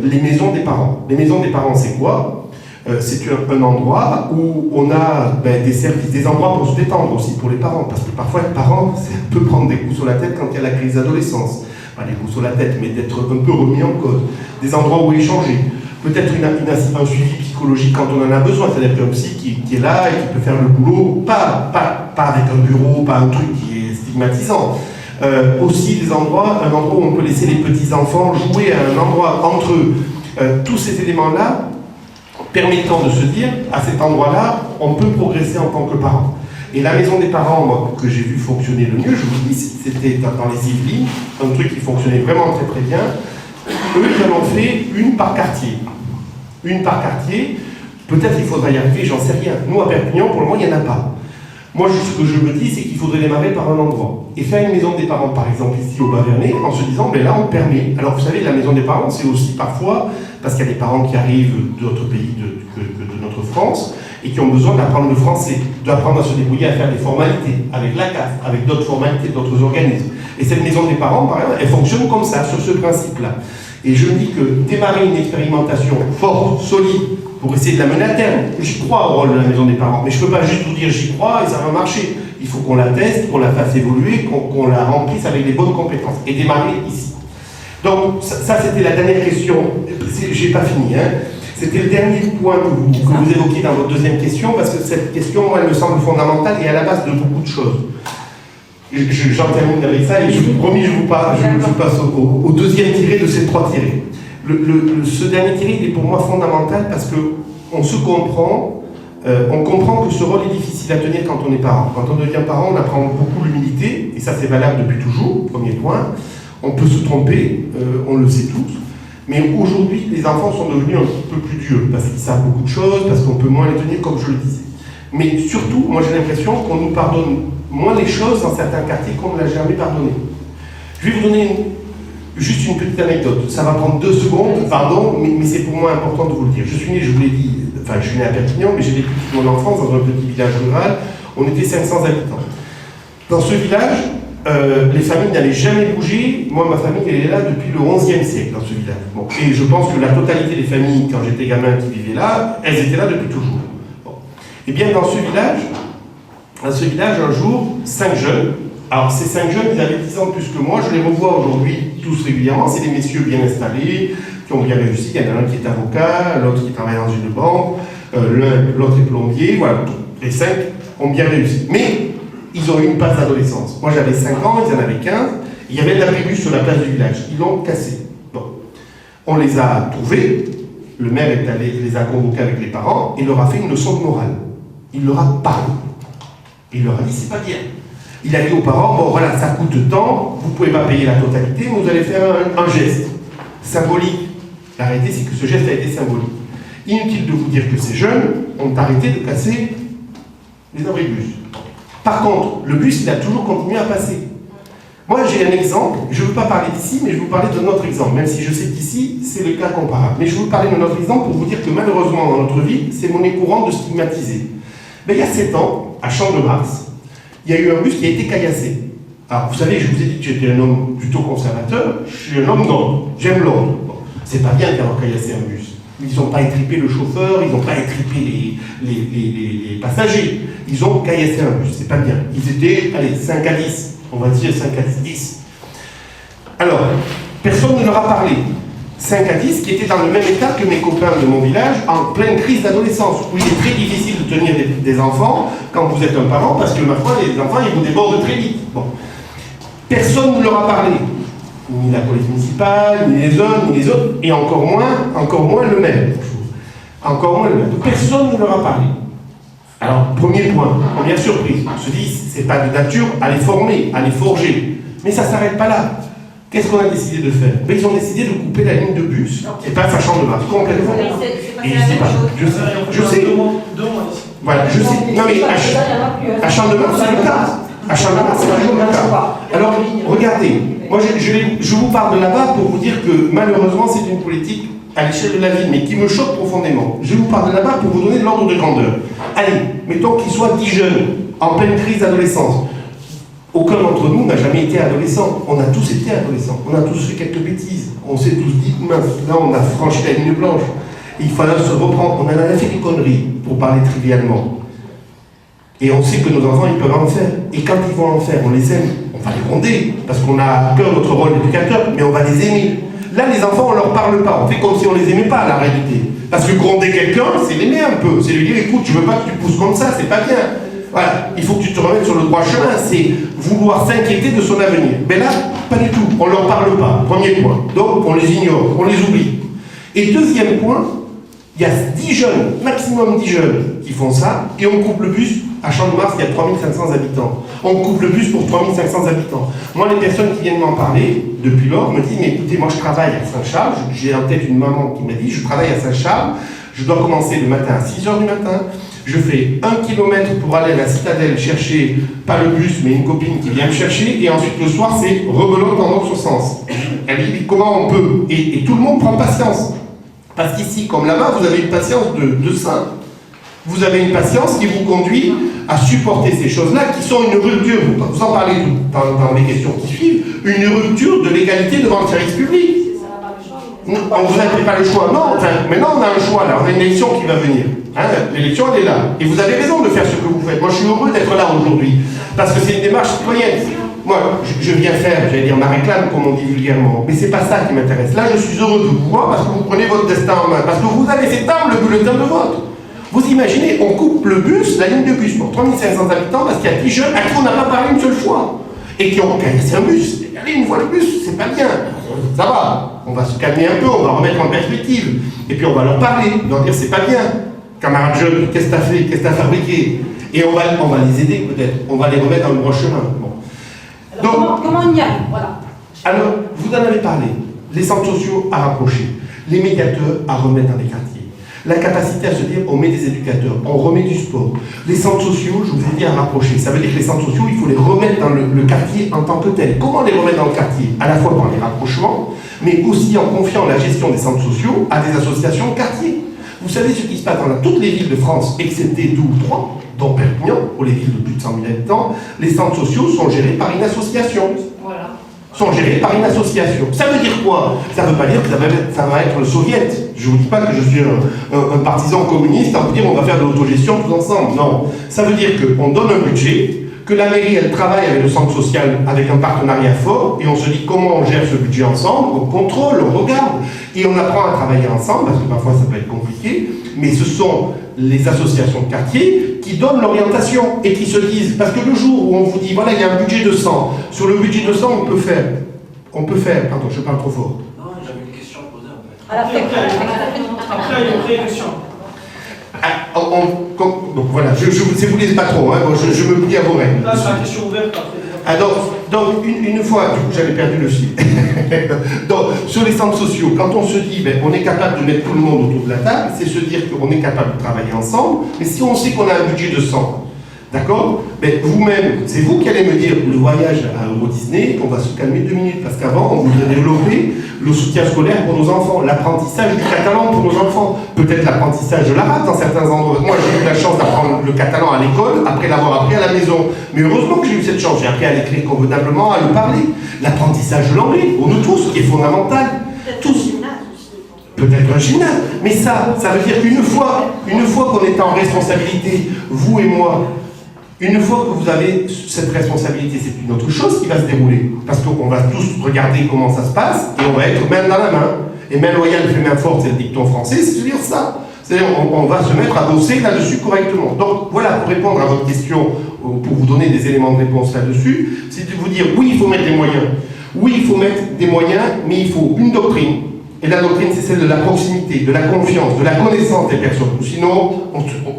les maisons des parents. Les maisons des parents c'est quoi ? C'est un endroit où on a des services, des endroits pour se détendre aussi pour les parents, parce que parfois les parents peut prendre des coups sur la tête quand il y a la crise d'adolescence, pas des coups sur la tête, mais d'être un peu remis en cause, des endroits où échanger, peut-être un suivi psychologique quand on en a besoin, c'est-à-dire qu'un psy qui est là et qui peut faire le boulot, pas avec un bureau, pas un truc qui est stigmatisant. Aussi des endroits, un endroit où on peut laisser les petits enfants jouer à un endroit entre eux. Tous ces éléments-là permettant de se dire, à cet endroit-là, on peut progresser en tant que parent. Et la maison des parents, moi, que j'ai vu fonctionner le mieux, je vous dis, c'était dans les Yvelines, un truc qui fonctionnait vraiment très très bien. Eux, ils en ont fait une par quartier. Une par quartier, peut-être il faudra y arriver, j'en sais rien. Nous, à Perpignan, pour le moment, il n'y en a pas. Moi, ce que je me dis, c'est qu'il faudrait démarrer par un endroit. Et faire une maison des parents, par exemple, ici au Bas-Vernay, en se disant, ben là, on permet. Alors, vous savez, la maison des parents, c'est aussi parfois, parce qu'il y a des parents qui arrivent d'autres pays que de notre France, et qui ont besoin d'apprendre le français, d'apprendre à se débrouiller, à faire des formalités, avec la CAF, avec d'autres formalités, d'autres organismes. Et cette maison des parents, par exemple, elle fonctionne comme ça, sur ce principe-là. Et je me dis que démarrer une expérimentation forte, solide, pour essayer de la mener à terme. J'y crois au rôle de la maison des parents, mais je ne peux pas juste vous dire j'y crois et ça va marcher. Il faut qu'on la teste, qu'on la fasse évoluer, qu'on la remplisse avec les bonnes compétences et démarrer ici. Donc ça c'était la dernière question, j'ai pas fini, hein. C'était le dernier point que vous évoquiez dans votre deuxième question, parce que cette question, moi, elle me semble fondamentale et à la base de beaucoup de choses. J'en termine avec ça et je vous promets, je vous passe au deuxième tiré de ces 3 tirés. Ce dernier tiré, il est pour moi fondamental parce qu'on se comprend, on comprend que ce rôle est difficile à tenir quand on est parent. Quand on devient parent, on apprend beaucoup l'humilité, et ça c'est valable depuis toujours, premier point. On peut se tromper, on le sait tous, mais aujourd'hui les enfants sont devenus un peu plus durs, parce qu'ils savent beaucoup de choses, parce qu'on peut moins les tenir comme je le disais. Mais surtout, moi j'ai l'impression qu'on nous pardonne moins les choses dans certains quartiers qu'on ne l'a jamais pardonné. Je vais vous donner juste une petite anecdote, ça va prendre 2 secondes, pardon, mais c'est pour moi important de vous le dire. Je suis né, je vous l'ai dit, je suis né à Perpignan, mais j'ai vécu toute mon enfance dans un petit village rural, on était 500 habitants. Dans ce village, les familles n'avaient jamais bougé, moi ma famille elle est là depuis le 11e siècle dans ce village. Bon. Et je pense que la totalité des familles, quand j'étais gamin qui vivaient là, elles étaient là depuis toujours. Bon. Et bien dans ce village, un jour, 5 jeunes, alors ces 5 jeunes, ils avaient 10 ans de plus que moi, je les revois aujourd'hui tous régulièrement, c'est des messieurs bien installés, qui ont bien réussi, il y en a un qui est avocat, l'autre qui travaille dans une banque, l'autre est plombier, voilà, les 5 ont bien réussi. Mais ils ont eu une passe d'adolescence. Moi j'avais 5 ans, ils en avaient 15, il y avait de l'abribus sur la place du village, ils l'ont cassé. Bon. On les a trouvés, le maire est allé, les a convoqués avec les parents, et leur a fait une leçon de morale. Il leur a parlé. Il leur a dit, c'est pas bien. Il a dit aux parents, bon voilà, ça coûte tant, vous ne pouvez pas payer la totalité, mais vous allez faire un geste symbolique. La réalité, c'est que ce geste a été symbolique. Inutile de vous dire que ces jeunes ont arrêté de casser les abris de bus. Par contre, le bus, il a toujours continué à passer. Moi, j'ai un exemple, je ne veux pas parler d'ici, mais je vais vous parler de notre exemple, même si je sais qu'ici, c'est le cas comparable. Mais je vais vous parler de notre exemple pour vous dire que malheureusement, dans notre vie, c'est monnaie courante de stigmatiser. Mais il y a 7 ans, à Champ-de-Mars, il y a eu un bus qui a été caillassé. Alors, vous savez, je vous ai dit que j'étais un homme plutôt conservateur, je suis un homme d'ordre, j'aime l'ordre. Bon, c'est pas bien d'avoir caillassé un bus. Ils n'ont pas étripé le chauffeur, ils n'ont pas étripé les passagers. Ils ont caillassé un bus, c'est pas bien. Ils étaient, allez, 5 à 10. On va dire 5 à 10. Alors, personne ne leur a parlé. 5 à 10 qui étaient dans le même état que mes copains de mon village, en pleine crise d'adolescence, où il est très difficile de tenir des enfants quand vous êtes un parent, parce que ma foi, les enfants, ils vous débordent très vite. Bon. Personne ne leur a parlé. Ni la police municipale, ni les uns, ni les autres, et encore moins le maire. Encore moins le maire. Donc personne ne leur a parlé. Alors, premier point, première surprise, on se dit, c'est pas de nature à les former, à les forger. Mais ça ne s'arrête pas là. Qu'est-ce qu'on a décidé de faire? Ben, ils ont décidé de couper la ligne de bus, et pas sachant de base, complètement. Et je sais pas, je sais. Voilà, je sais. Non mais, à Champ-de-Mars, c'est le cas. À Champ-de-Mars, c'est toujours le cas. Alors, regardez, moi je vous parle de là-bas pour vous dire que malheureusement, c'est une politique à l'échelle de la ville, mais qui me choque profondément. Je vous parle de là-bas pour vous donner de l'ordre de grandeur. Allez, mettons qu'ils soient 10 jeunes, en pleine crise d'adolescence. Aucun d'entre nous n'a jamais été adolescent. On a tous été adolescents. On a tous fait quelques bêtises. On s'est tous dit, mince, là on a franchi la ligne blanche. Il fallait se reprendre. On en a fait des conneries, pour parler trivialement. Et on sait que nos enfants, ils peuvent en faire. Et quand ils vont en faire, on les aime. On va les gronder, parce qu'on a à cœur notre rôle d'éducateur, mais on va les aimer. Là, les enfants, on ne leur parle pas. On fait comme si on ne les aimait pas, la réalité. Parce que gronder quelqu'un, c'est l'aimer un peu. C'est lui dire, écoute, je ne veux pas que tu pousses comme ça, c'est pas bien. Voilà, il faut que tu te remettes sur le droit chemin. C'est vouloir s'inquiéter de son avenir. Mais là, pas du tout. On ne leur parle pas. Premier point. Donc, on les ignore, on les oublie. Et deuxième point, il y a 10 jeunes, maximum 10 jeunes, qui font ça, et on coupe le bus. À Champ-de-Mars, il y a 3500 habitants. On coupe le bus pour 3500 habitants. Moi, les personnes qui viennent m'en parler, depuis lors, me disent, mais écoutez, moi je travaille à Saint-Charles, j'ai en tête une maman qui m'a dit, je travaille à Saint-Charles, je dois commencer le matin à 6h du matin, je fais 1 kilomètre pour aller à la citadelle chercher, pas le bus, mais une copine qui vient me chercher, et ensuite le soir, c'est rebelote dans l'autre sens. Elle dit, comment on peut et tout le monde prend patience. Parce qu'ici, comme là-bas, vous avez une patience de saint. Vous avez une patience qui vous conduit à supporter ces choses-là, qui sont une rupture, vous en parlez dans les questions qui suivent, une rupture de l'égalité devant le service public. On ne vous a pas le choix. Non, enfin, maintenant on a un choix là, on a une élection qui va venir. Hein, l'élection elle est là. Et vous avez raison de faire ce que vous faites. Moi je suis heureux d'être là aujourd'hui, parce que c'est une démarche citoyenne. Moi, je viens faire, j'allais dire, ma réclame, comme on dit vulgairement, mais c'est pas ça qui m'intéresse. Là, je suis heureux de vous voir parce que vous prenez votre destin en main, parce que vous avez fait table le bulletin de vote. Vous imaginez, on coupe le bus, la ligne de bus pour 3500 habitants parce qu'il y a 10 jeunes à qui on n'a pas parlé une seule fois et qui ont caillassé un bus. Allez, une fois le bus, c'est pas bien. Ça va, on va se calmer un peu, on va remettre en perspective. Et puis on va leur parler, leur dire c'est pas bien. Camarade jeune, qu'est-ce que t'as fait, qu'est-ce que t'as fabriqué? Et on va les aider peut-être, on va les remettre dans le droit chemin. Bon. Alors, donc, comment on y arrive? Voilà. Alors, vous en avez parlé, les centres sociaux à rapprocher, les médiateurs à remettre dans les quartiers. La capacité à se dire, on met des éducateurs, on remet du sport. Les centres sociaux, je vous ai dit à rapprocher. Ça veut dire que les centres sociaux, il faut les remettre dans le quartier en tant que tel. Comment les remettre dans le quartier? À la fois par les rapprochements, mais aussi en confiant la gestion des centres sociaux à des associations de quartier. Vous savez ce qui se passe dans toutes les villes de France, excepté 2 ou 3, dont Perpignan, pour les villes de plus de 100 000 habitants, les centres sociaux sont gérés par une association. Voilà. Sont gérés par une association. Ça veut dire quoi? Ça ne veut pas dire que ça va être le soviet. Je ne vous dis pas que je suis un partisan communiste à vous dire on va faire de l'autogestion tous ensemble. Non. Ça veut dire qu'on donne un budget, que la mairie elle travaille avec le centre social avec un partenariat fort, et on se dit comment on gère ce budget ensemble, on contrôle, on regarde, et on apprend à travailler ensemble, parce que parfois ça peut être compliqué, mais ce sont les associations de quartier qui donnent l'orientation et qui se disent, parce que le jour où on vous dit, voilà, il y a un budget de 100, sur le budget de 100, on peut faire, pardon, je parle trop fort. Non, j'avais une question à poser en fait. Après, il y a une vraie question. Donc voilà, je vous laisse pas trop, hein, bon, je me plie à vos règles. Là, c'est la question ouverte après. Donc une fois, du coup j'avais perdu le fil. Donc, sur les centres sociaux, quand on se dit on est capable de mettre tout le monde autour de la table, c'est se dire qu'on est capable de travailler ensemble, mais si on sait qu'on a un budget de 100, d'accord, vous-même, c'est vous qui allez me dire le voyage à Euro Disney, on va se calmer 2 minutes, parce qu'avant on voudrait développer le soutien scolaire pour nos enfants, l'apprentissage du catalan pour nos enfants, peut-être l'apprentissage de l'arabe dans certains endroits. Moi j'ai eu la chance d'apprendre le catalan à l'école, après l'avoir appris à la maison. Mais heureusement que j'ai eu cette chance, j'ai appris à l'écrire convenablement, à le parler. L'apprentissage de l'anglais, pour nous tous, qui est fondamental. Tous. Peut-être un gymnase. Mais ça veut dire qu'une fois qu'on est en responsabilité, vous et moi, une fois que vous avez cette responsabilité, c'est une autre chose qui va se dérouler. Parce qu'on va tous regarder comment ça se passe et on va être main dans la main. Et main loyale fait main forte, c'est le dicton français, c'est dire ça. C'est-à-dire on va se mettre à bosser là-dessus correctement. Donc voilà, pour répondre à votre question, pour vous donner des éléments de réponse là-dessus, c'est de vous dire oui, il faut mettre des moyens. Oui, il faut mettre des moyens, mais il faut une doctrine. Et la doctrine, c'est celle de la proximité, de la confiance, de la connaissance des personnes. Sinon,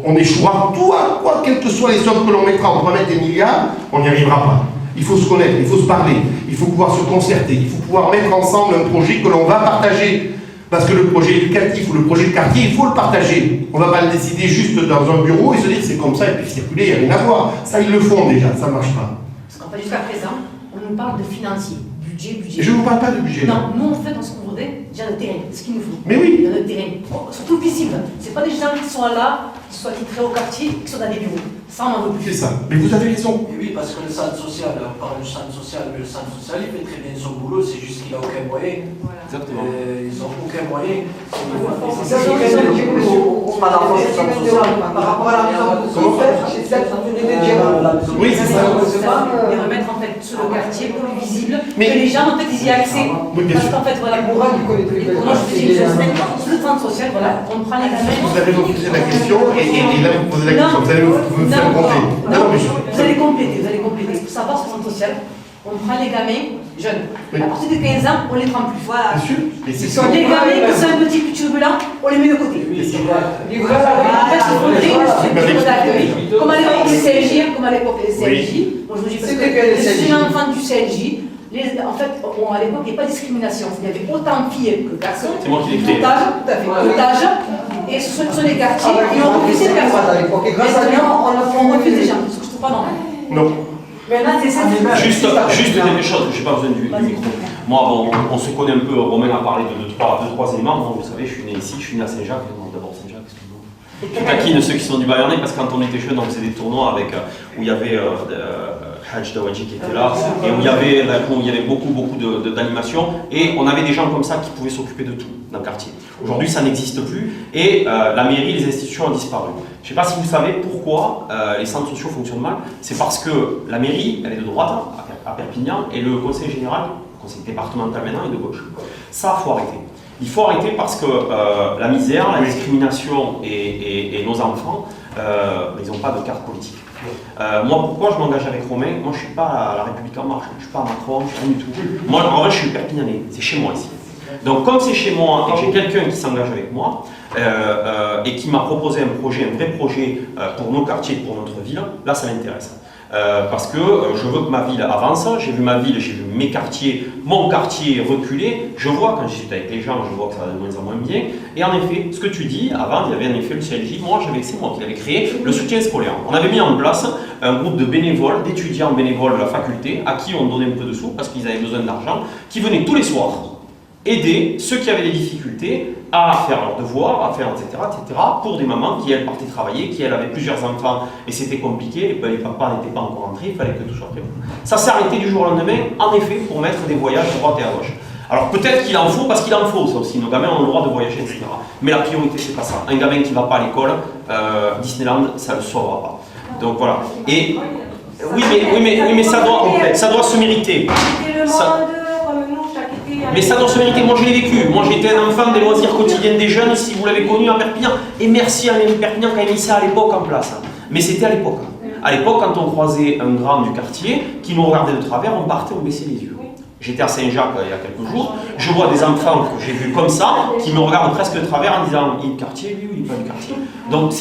on échouera tout à quoi, quelles que soient les sommes que l'on mettra, on pourra mettre des milliards, on n'y arrivera pas. Il faut se connaître, il faut se parler, il faut pouvoir se concerter, il faut pouvoir mettre ensemble un projet que l'on va partager. Parce que le projet éducatif ou le projet de quartier, il faut le partager. On ne va pas le décider juste dans un bureau et se dire c'est comme ça et puis circuler, il n'y a rien à voir. Ça, ils le font déjà, ça ne marche pas. Parce qu'en fait, jusqu'à présent, on nous parle de financier. Budget. Et je ne vous parle pas de budget. Non, nous, en fait, dans ce qu'on voudrait, déjà le terrain, ce qu'il nous faut. Mais oui. Le terrain. Surtout visible. Ce n'est pas des gens qui sont là, qui soient titrés au quartier, qui sont dans des bureaux. Ça, on n'en veut plus. C'est ça. Mais vous avez raison. Et oui, parce que le centre social, on parle du centre social, mais le centre social, il fait très bien son boulot, c'est juste qu'il n'a aucun moyen. Voilà. Exactement. Ils n'ont aucun moyen. C'est ça qui est par rapport à la maison de son frère, c'est ça qui venait de dire. Oui, c'est ça. Et remettre en fait sur le quartier plus visible, Mais- que les gens en fait ils y aient accès. Oui, bien Parce sûr. qu'en fait voilà, Mourad, il connaît très bien. moi je fais des sur le centre social, voilà, on prend les gamins. Vous avez refusé la question et là vous posez la question. Vous allez me faire compter. Non, mais Vous allez compléter. Pour savoir ce centre social, on prend les gamins jeunes. Oui. À partir de 15 ans, on les prend plus. Voilà. Bien sûr. Mais c'est ça. Les gamins qui sont un petit turbulent, on les met de côté. Oui, c'est vrai. En fait, il faudrait une structure d'accueil. Comme à l'époque des CLJ, comme à l'époque des CLJ. Bon, je vous dis parce C'était bien les que je suis CLJ. un enfant du CLJ. En fait, bon, à l'époque, il n'y avait pas de discrimination. Il y avait autant de filles que de garçons. C'est moi qui l'ai créé. Tout âge, tout à fait. Tout âge. Et ce sont les quartiers qui ont refusé de personnes. Maintenant, on refuse des gens. Ce que je ne trouve pas normal. Non. Maintenant, c'est ça. Juste quelque chose, je n'ai pas besoin du micro. Moi, bon, on se connaît un peu, Romain a parlé de deux, trois éléments. Moi, vous savez, je suis né ici, je suis né à Saint-Jacques. D'abord Saint-Jacques, excusez-moi. Je taquine ceux qui sont du Bayernais parce que quand on était jeunes, on faisait des tournois avec, où il y avait Haj Dawadji qui était là, et où il y avait beaucoup d'animation, et on avait des gens comme ça qui pouvaient s'occuper de tout dans le quartier. Aujourd'hui, ça n'existe plus, et la mairie, les institutions ont disparu. Je ne sais pas si vous savez pourquoi les centres sociaux fonctionnent mal. C'est parce que la mairie, elle est de droite à Perpignan, et le conseil général, le conseil départemental maintenant, est de gauche. Ça, il faut arrêter. Il faut arrêter parce que la misère, la discrimination et nos enfants, ils n'ont pas de carte politique. Moi, pourquoi je m'engage avec Romain? Moi, je ne suis pas à la République en marche, je ne suis pas à Macron, je ne suis rien du tout. Moi, en vrai, je suis perpignanais, c'est chez moi ici. Donc, comme c'est chez moi et que j'ai quelqu'un qui s'engage avec moi et qui m'a proposé un projet, un vrai projet pour nos quartiers, pour notre ville, là, ça m'intéresse. Parce que je veux que ma ville avance, j'ai vu ma ville, j'ai vu mes quartiers, mon quartier reculer, je vois quand je suis avec les gens, je vois que ça va de moins en moins bien, et en effet, ce que tu dis, avant il y avait en effet le CLJ, c'est moi qui l'avais créé, le soutien scolaire. On avait mis en place un groupe de bénévoles, d'étudiants bénévoles de la faculté, à qui on donnait un peu de sous, parce qu'ils avaient besoin d'argent, qui venaient tous les soirs aider ceux qui avaient des difficultés à faire leurs devoirs, à faire etc., pour des mamans qui elles partaient travailler, qui elles avaient plusieurs enfants et c'était compliqué, les papas n'étaient pas encore rentrés, il fallait que tout soit prévu. Ça s'est arrêté du jour au lendemain, en effet, pour mettre des voyages à droite et à gauche. Alors peut-être qu'il en faut, parce qu'il en faut ça aussi, nos gamins ont le droit de voyager, etc. Mais la priorité c'est pas ça. Un gamin qui ne va pas à l'école, Disneyland, ça ne le sauvera pas. Donc voilà. Et oui mais ça doit se mériter. Mais ça doit se mériter, moi je l'ai vécu. Moi j'étais un enfant des loisirs quotidiens des jeunes, si vous l'avez connu à Perpignan. Et merci à Mairie Perpignan qui a mis ça à l'époque en place. Mais c'était à l'époque. À l'époque, quand on croisait un grand du quartier qui nous regardait de travers, on partait, on baissait les yeux. J'étais à Saint-Jacques il y a quelques jours, je vois des enfants que j'ai vus comme ça, qui me regardent presque de travers en disant il est du quartier, lui, ou il n'est pas du quartier. Donc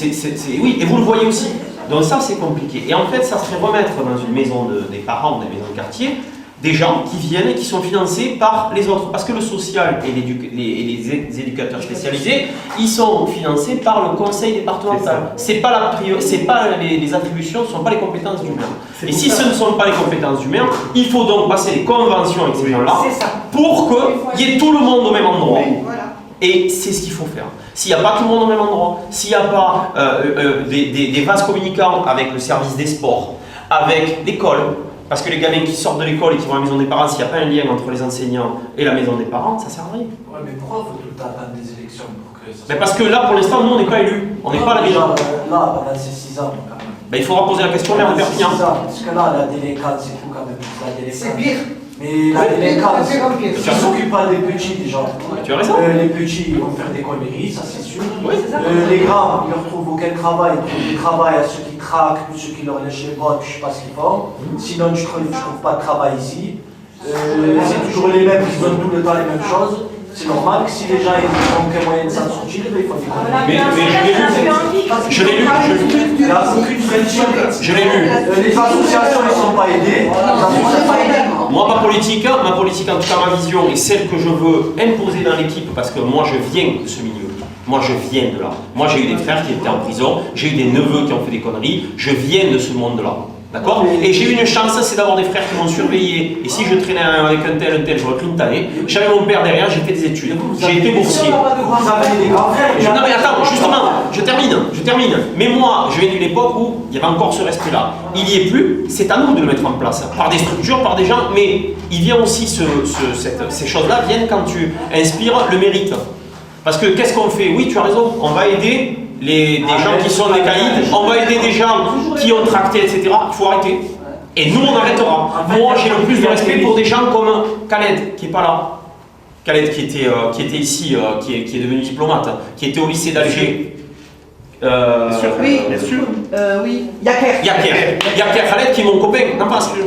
oui, et vous le voyez aussi. Donc ça c'est compliqué. Et en fait ça serait remettre dans une maison des parents, des maisons de quartier, des gens qui viennent et qui sont financés par les autres. Parce que le social et les éducateurs spécialisés, ils sont financés par le conseil départemental. C'est pas les attributions ne sont pas les compétences du maire. Et si ce ne sont pas les compétences du maire, il faut donc passer des conventions avec ces gens-là pour qu'il y ait tout le monde au même endroit. Et c'est ce qu'il faut faire. S'il n'y a pas tout le monde au même endroit, s'il n'y a pas des vases communicants avec le service des sports, avec l'école, parce que les gamins qui sortent de l'école et qui vont à la maison des parents, s'il n'y a pas un lien entre les enseignants et la maison des parents, ça ne sert à rien. Ouais, mais pourquoi il faut tout le temps attendre des élections pour que ça... Mais parce que là, pour l'instant, nous, on n'est pas élus. On n'est pas à la maison. Là, pendant ces 6 ans, quand même. Ben, il faudra poser la question au maire de Perpignan. Parce que là, la délécate, c'est tout quand même. C'est pire. Mais la délécate, c'est pire. ils ne s'occupent pas des petits déjà. Tu as raison. Les petits, ils vont faire des conneries, ça c'est sûr. Oui, les grands, ils ne retrouvent aucun travail. Ils trouvent du travail à ceux qui craquent, ceux qui leur lèchent les bottes, je ne sais pas ce qu'ils font. Sinon, tu ne trouves pas de travail ici. C'est toujours les mêmes qui donnent tout le temps les mêmes choses. C'est normal que si les gens n'ont aucun moyen de s'en sortir, il faut des conneries. Mais je l'ai lu. Il n'y a aucune solution. Je l'ai lu. Les associations ne sont pas aidées. Moi, ma politique, en tout cas ma vision, et celle que je veux imposer dans l'équipe, parce que moi je viens de ce milieu. Moi je viens de là. Moi j'ai eu des frères qui étaient en prison, j'ai eu des neveux qui ont fait des conneries, je viens de ce monde-là. D'accord? Et j'ai eu une chance, c'est d'avoir des frères qui m'ont surveillé. Et si je traînais avec un tel, j'aurais pris une tannée. J'avais mon père derrière, j'ai fait des études. J'ai été boursier. Non mais attends, justement, je termine. Mais moi, je viens d'une époque où il y avait encore ce respect-là. Il n'y est plus, c'est à nous de le mettre en place. Par des structures, par des gens, mais il vient aussi, ces choses-là viennent quand tu inspires le mérite. Parce que qu'est-ce qu'on fait? Oui, tu as raison, on va aider des gens qui sont des caïds, on va aider des gens qui ont tracté, etc. Il faut arrêter. Et nous, on arrêtera. Moi, j'ai le plus de respect pour des gens comme Khaled, qui n'est pas là. Khaled, qui était ici, qui est devenu diplomate, qui était au lycée d'Alger. Bien sûr. Oui. Yaker Khaled, qui est mon copain.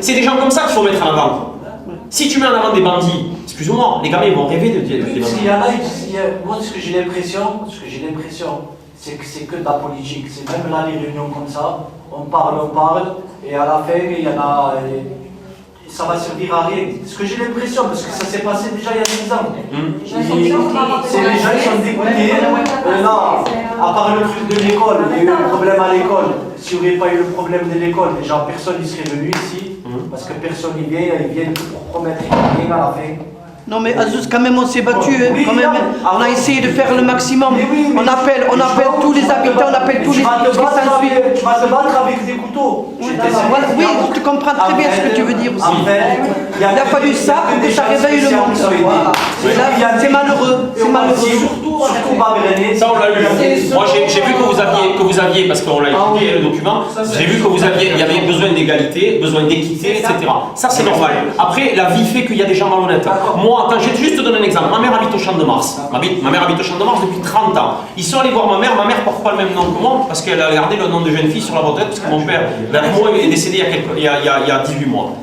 C'est des gens comme ça qu'il faut mettre en avant. Si tu mets en avant des bandits, excuse-moi, les gamins vont rêver de des bandits. Moi, ce que j'ai l'impression, c'est que c'est que de la politique. C'est même là les réunions comme ça, on parle, et à la fin, il y en a. Ça va servir à rien. Ce que j'ai l'impression, parce que ça s'est passé déjà il y a 10 ans. C'est les gens qui sont dégoûtés. Là, à part le truc de l'école, il y a eu un problème à l'école. S'il n'y avait pas eu le problème de l'école, déjà personne n'y serait venu ici. Parce que personne n'y vient, ils viennent pour promettre rien à la fin. Non mais Azouz, quand même on s'est battu, Oui, quand même, on a essayé de faire le maximum. On appelle tous les habitants, on appelle tous les Tu vas te battre avec des couteaux. Voilà, oui, je comprends très bien ce que tu veux dire aussi. Il a fallu ça pour que ça réveille le monde. C'est malheureux, c'est malheureux. Surtout pas Bérénice. Ça on l'a lu. Moi j'ai vu que vous aviez, parce qu'on l'a étudié le document, j'ai vu que il y avait besoin d'égalité, besoin d'équité, etc. Ça c'est normal. Après la vie fait qu'il y a des gens malhonnêtes. Moi, attends, je vais juste te donner un exemple. Ma mère habite au Champ de Mars. Ma mère habite au Champ de Mars depuis 30 ans. Ils sont allés voir ma mère porte pas le même nom que moi, parce qu'elle a gardé le nom de jeune fille sur la retraite, parce que mon père, moi, est décédé il y a 18 mois.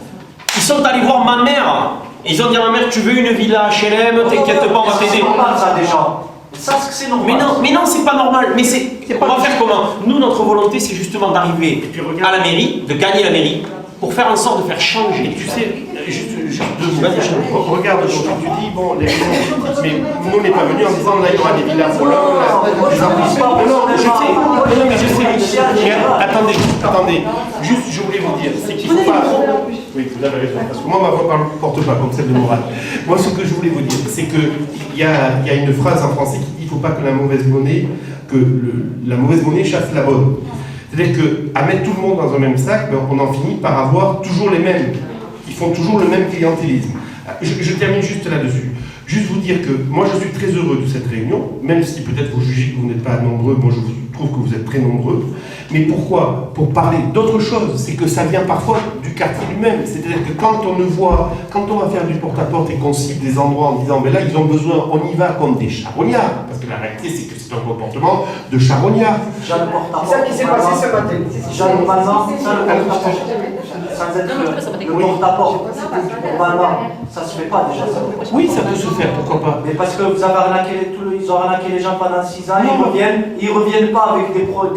Ils sont allés voir ma mère. Ils ont dit à ma mère, tu veux une villa HLM, t'inquiète pas, on va t'aider. C'est normal ça déjà. Ça, c'est normal. Mais non, c'est pas normal. Mais on va faire comment? Nous, notre volonté, c'est justement d'arriver à la mairie, de gagner la mairie, pour faire en sorte de faire changer. Tu sais, juste 2 mots. Regarde, donc, tu dis, bon, les gens, mais nous, on n'est pas venus en disant, là, il y aura des villas pour l'un, des arrondissements. Non, mais je sais. Attendez. Juste, je voulais vous dire, c'est qu'il ne faut pas... Oui, vous avez raison, parce que moi, ma voix ne porte pas comme celle de Morad. Moi, ce que je voulais vous dire, c'est qu'il y a une phrase en français qui dit, il ne faut pas que la mauvaise monnaie chasse la bonne. C'est-à-dire qu'à mettre tout le monde dans un même sac, on en finit par avoir toujours les mêmes. Ils font toujours le même clientélisme. Je termine juste là-dessus. Juste vous dire que moi je suis très heureux de cette réunion, même si peut-être vous jugez que vous n'êtes pas nombreux, moi je trouve que vous êtes très nombreux. Mais pourquoi? Pour parler d'autre chose, c'est que ça vient parfois du quartier lui-même. C'est-à-dire que quand on va faire du porte-à-porte et qu'on cible des endroits en disant, mais là ils ont besoin, on y va comme des charognards. Parce que la réalité c'est que c'est un comportement de charognard. C'est ça qui s'est passé ce matin. Normalement, le porte-à-porte, Ça se fait pas déjà. Ça. Oui, ça peut se faire, pourquoi pas. Mais parce que vous avez arnaqué ils ont arnaqué les gens pendant 6 ans, ils reviennent pas avec des trucs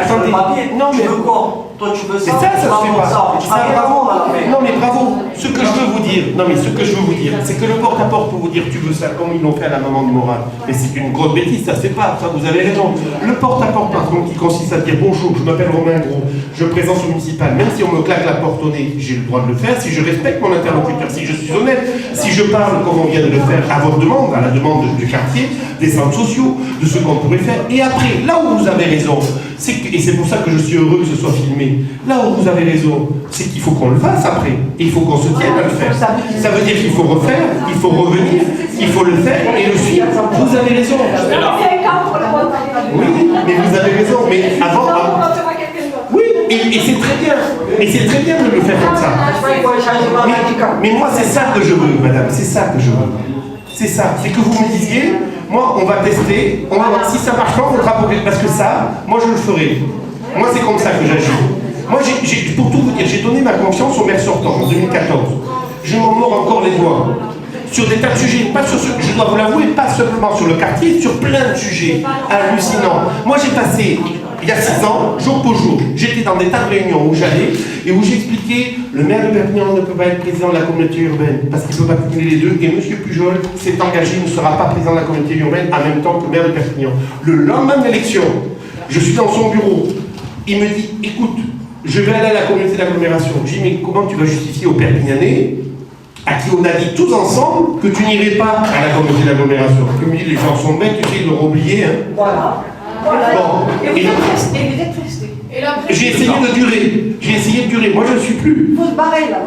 sur le papier. Non, mais tu veux quoi? Toi tu veux ça? ça se fait pas. Ça, bravo à la fin. Non mais bravo. Ce que je veux vous dire, c'est que le porte-à-porte pour vous dire tu veux ça, comme ils l'ont fait à la maman de Morale. Mais c'est une grosse bêtise, ça se fait pas. Ça, vous avez raison. Le porte-à-porte, par contre, qui consiste à dire bonjour, je m'appelle Romain Gros, je présence au municipal, même si on me claque la porte au nez, j'ai le droit de le faire, si je respecte mon interlocuteur, si je suis honnête, si je parle comme on vient de le faire à votre demande, à la demande du quartier, des centres sociaux, de ce qu'on pourrait faire. Et après, là où vous avez raison, et c'est pour ça que je suis heureux que ce soit filmé, là où vous avez raison, c'est qu'il faut qu'on le fasse après, et il faut qu'on se tienne à le faire. Ça veut dire qu'il faut refaire, il faut revenir, il faut le faire et le suivre. Vous avez raison. Oui, mais vous avez raison, mais avant... Oui, et c'est très bien, et c'est très bien de le faire comme ça. Mais moi, c'est ça que je veux, madame, c'est ça que je veux. C'est ça, c'est que vous me disiez, moi, on va tester, on va voir si ça marche pas, on va rapporter, parce que ça, moi, je le ferai. Moi, c'est comme ça que j'agis. Moi, pour tout vous dire, j'ai donné ma confiance au maire sortant en 2014. Je m'en mords encore les doigts. Sur des tas de sujets, pas sur je dois vous l'avouer, pas seulement sur le quartier, sur plein de sujets hallucinants. Moi, j'ai passé, il y a 6 ans, jour pour jour, j'étais dans des tas de réunions où j'allais et où j'expliquais le maire de Perpignan ne peut pas être président de la communauté urbaine parce qu'il ne peut pas cumuler les deux et M. Pujol s'est engagé, ne sera pas président de la communauté urbaine en même temps que le maire de Perpignan. Le lendemain de l'élection, je suis dans son bureau, il me dit, écoute, je vais aller à la communauté d'agglomération. Je dis, mais comment tu vas justifier aux Perpignanais à qui on a dit tous ensemble que tu n'irais pas à la communauté d'agglomération? Tu me dis, les gens sont bêtes, tu sais, ils l'auront oublié. Hein. Voilà. Bon. Et vous êtes resté. J'ai essayé de durer. Moi, je ne suis plus. Il faut se barrer là.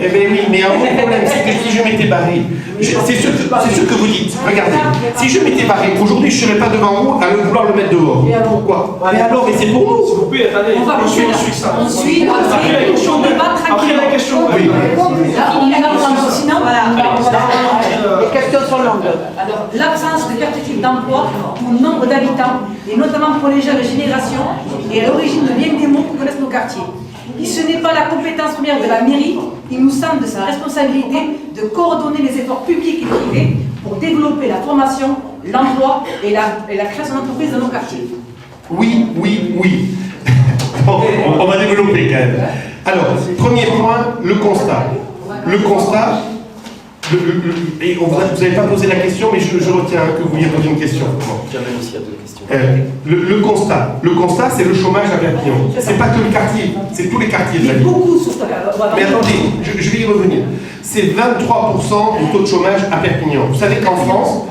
Eh bien oui, mais un gros problème, c'est que si je m'étais barré, c'est ce que vous dites. Regardez, si je m'étais barré, aujourd'hui, je ne serais pas devant vous à vouloir le mettre dehors. Pourquoi? Mais alors, mais c'est pour nous. S'il vous plaît, attendez, On va suit ça. On suit, Après la question, on débat tranquille. après la question, Oui. Sinon, voilà. Les questions sont longues. Alors, l'absence de perspective d'emploi pour nombre d'habitants, et notamment pour les jeunes générations, est à l'origine de bien des maux que connaissent nos quartiers. Et ce n'est pas la compétence première de la mairie, il nous semble de sa responsabilité de coordonner les efforts publics et privés pour développer la formation, l'emploi et la création d'entreprises dans nos quartiers. Oui. Bon, on va développer quand même. Alors, premier point, le constat. Et vous n'avez pas posé la question, mais je retiens que vous vouliez poser une question. J'avais aussi à 2 questions. Le constat, c'est le chômage à Perpignan. C'est pas que le quartier, c'est tous les quartiers de la Mais ville. beaucoup souffrent. Mais attendez, je vais y revenir. C'est 23% du taux de chômage à Perpignan. Vous savez qu'en France,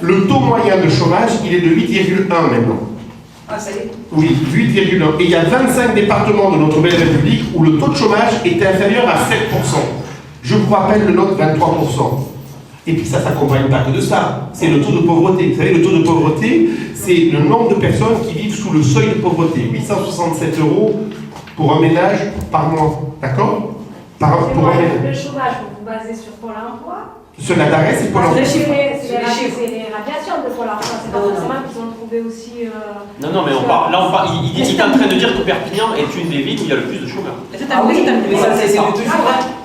le taux moyen de chômage, il est de 8,1 maintenant. Ah, ça y est. Oui, 8,1. Et il y a 25 départements de notre belle République où le taux de chômage est inférieur à 7%. Je vous rappelle le nôtre, 23%. Et puis ça ne s'accompagne pas que de ça. C'est le taux de pauvreté. Vous savez, le taux de pauvreté, c'est le nombre de personnes qui vivent sous le seuil de pauvreté. 867 € pour un ménage par mois. D'accord? Pour un ménage. Le chômage, vous vous basez sur Pôle emploi. Sur la DARES, c'est pour l'emploi. C'est les radiations de Pôle emploi. C'est pas forcément qu'ils ont trouvé aussi. Non, mais on parle, là, il est en train de dire que Perpignan est une des villes où il y a le plus de chômeurs.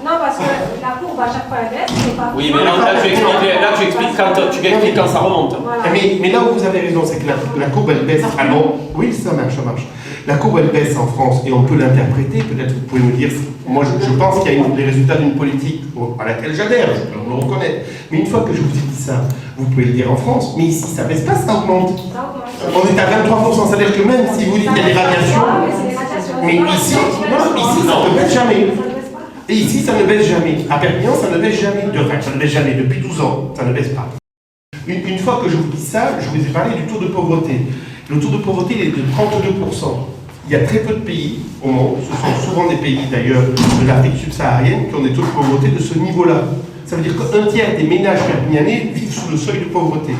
Non, parce que la courbe à chaque fois elle baisse, c'est pas. Oui, mais là, tu expliques quand ça remonte. Voilà. Mais là où vous avez raison, c'est que la courbe, elle baisse. Ah non, oui, ça marche. La courbe, elle baisse en France et on peut l'interpréter. Peut-être vous pouvez me dire, moi je pense qu'il y a les résultats d'une politique à laquelle j'adhère, je peux le reconnaître. Mais une fois que je vous ai dit ça, vous pouvez le dire en France, mais ici ça baisse pas, ça augmente. On est à 23%, c'est-à-dire que même si vous dites qu'il y a des radiations, mais ici, ça ne baisse jamais. Et ici, ça ne baisse jamais. À Perpignan, ça ne baisse jamais. Ça ne baisse jamais. Depuis 12 ans, ça ne baisse pas. Une fois que je vous dis ça, je vous ai parlé du taux de pauvreté. Le taux de pauvreté il est de 32%. Il y a très peu de pays au monde, ce sont souvent des pays d'ailleurs de l'Afrique subsaharienne, qui ont des taux de pauvreté de ce niveau-là. Ça veut dire qu'un tiers des ménages perpignanais vivent sous le seuil de pauvreté.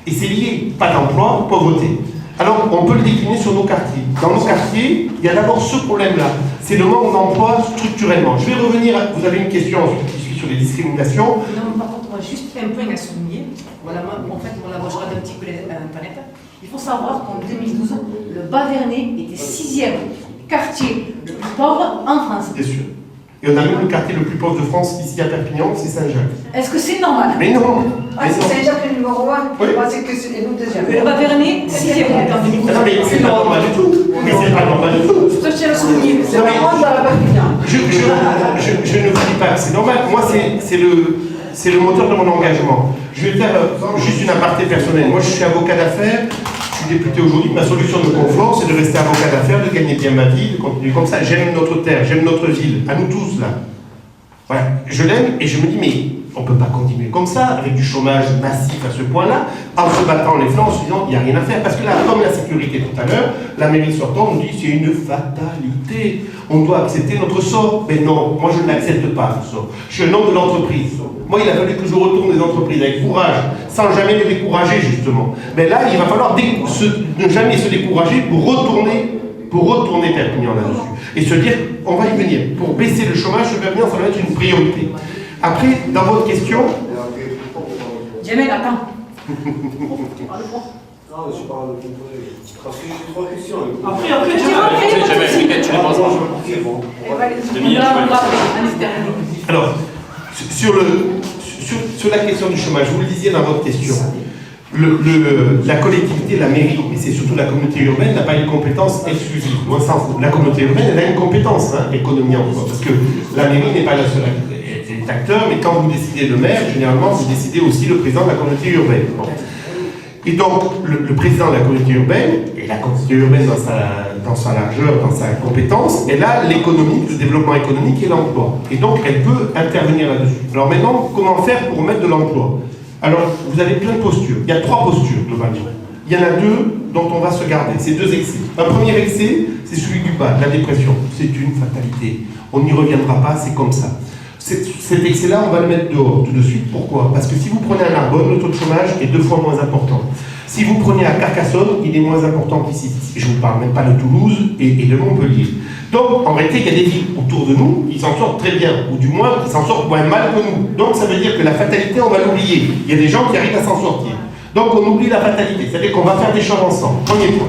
Et c'est lié, pas d'emploi, pauvreté. Alors, on peut le décliner sur nos quartiers. Dans nos quartiers, il y a d'abord ce problème-là. C'est le manque d'emploi structurellement. Je vais revenir, vous avez une question ensuite qui suit sur les discriminations. Non, par contre, moi, juste un point à souligner. Voilà, moi, en fait, je regarde un petit peu Internet. Il faut savoir qu'en 2012, le Bas-Vernay était 6e quartier le plus pauvre en France. Bien sûr. Et on a même le quartier le plus pauvre de France, ici à Perpignan, c'est Saint-Jacques. Est-ce que c'est normal? Mais non. Ah, c'est Saint-Jacques le numéro 1. Oui. Moi, c'est que c'est nous deuxième. Le Bas-Pyrénées, 6e. Non, mais c'est pas normal du tout. Mais c'est pas normal du tout. Ça, je tiens à le souligner. C'est vraiment dans la Perpignan. Je ne vous dis pas que c'est normal. Moi, c'est le moteur de mon engagement. Je vais faire juste une aparté personnelle. Moi, je suis avocat d'affaires. Je suis député aujourd'hui. Ma solution de confort, c'est de rester avocat d'affaires, de gagner bien ma vie, de continuer comme ça. J'aime notre terre, j'aime notre ville. À nous tous, là. Voilà. Je l'aime et je me dis, mais on ne peut pas continuer comme ça, avec du chômage massif à ce point-là, en se battant les flancs, en se disant, il n'y a rien à faire. Parce que là, comme la sécurité tout à l'heure, la mairie sortante nous dit, c'est une fatalité. On doit accepter notre sort. Mais non, moi je ne l'accepte pas, ce sort. Je suis un homme de l'entreprise. Moi, il a fallu que je retourne des entreprises avec courage, sans jamais me décourager, justement. Mais là, il va falloir ne jamais se décourager pour retourner Perpignan là-dessus. Et se dire, on va y venir. Pour baisser le chômage sur Perpignan, ça doit être une priorité. Après, dans votre question... Jamel, attends. Non, je parle de contrôler. Parce que j'ai 3 questions. Après, Alors, sur la question du chômage, vous le disiez dans votre question, la collectivité, la mairie, mais c'est surtout la communauté urbaine, n'a pas une compétence exclusive. Moi, ça, la communauté urbaine, elle a une compétence, économie emploi, parce que la mairie n'est pas la seule acteur, mais quand vous décidez le maire, généralement, vous décidez aussi le président de la communauté urbaine. Bon. Et donc, le président de la communauté urbaine, et la communauté urbaine dans sa largeur, dans sa compétence, elle a l'économie, le développement économique et l'emploi. Et donc, elle peut intervenir là-dessus. Alors maintenant, comment faire pour mettre de l'emploi? Alors, vous avez plein de postures. Il y a 3 postures, globalement. Il y en a 2 dont on va se garder. C'est 2 excès. Un premier excès, c'est celui du bas, de la dépression. C'est une fatalité. On n'y reviendra pas, c'est comme ça. Cet excès-là, on va le mettre dehors tout de suite. Pourquoi? Parce que si vous prenez à Narbonne, le taux de chômage est 2 fois moins important. Si vous prenez à Carcassonne, il est moins important qu'ici. Je ne vous parle même pas de Toulouse et de Montpellier. Donc, en réalité, il y a des villes autour de nous qui s'en sortent très bien, ou du moins qui s'en sortent moins mal que nous. Donc, ça veut dire que la fatalité, on va l'oublier. Il y a des gens qui arrivent à s'en sortir. Donc, on oublie la fatalité. C'est-à-dire qu'on va faire des choses ensemble. Premier point.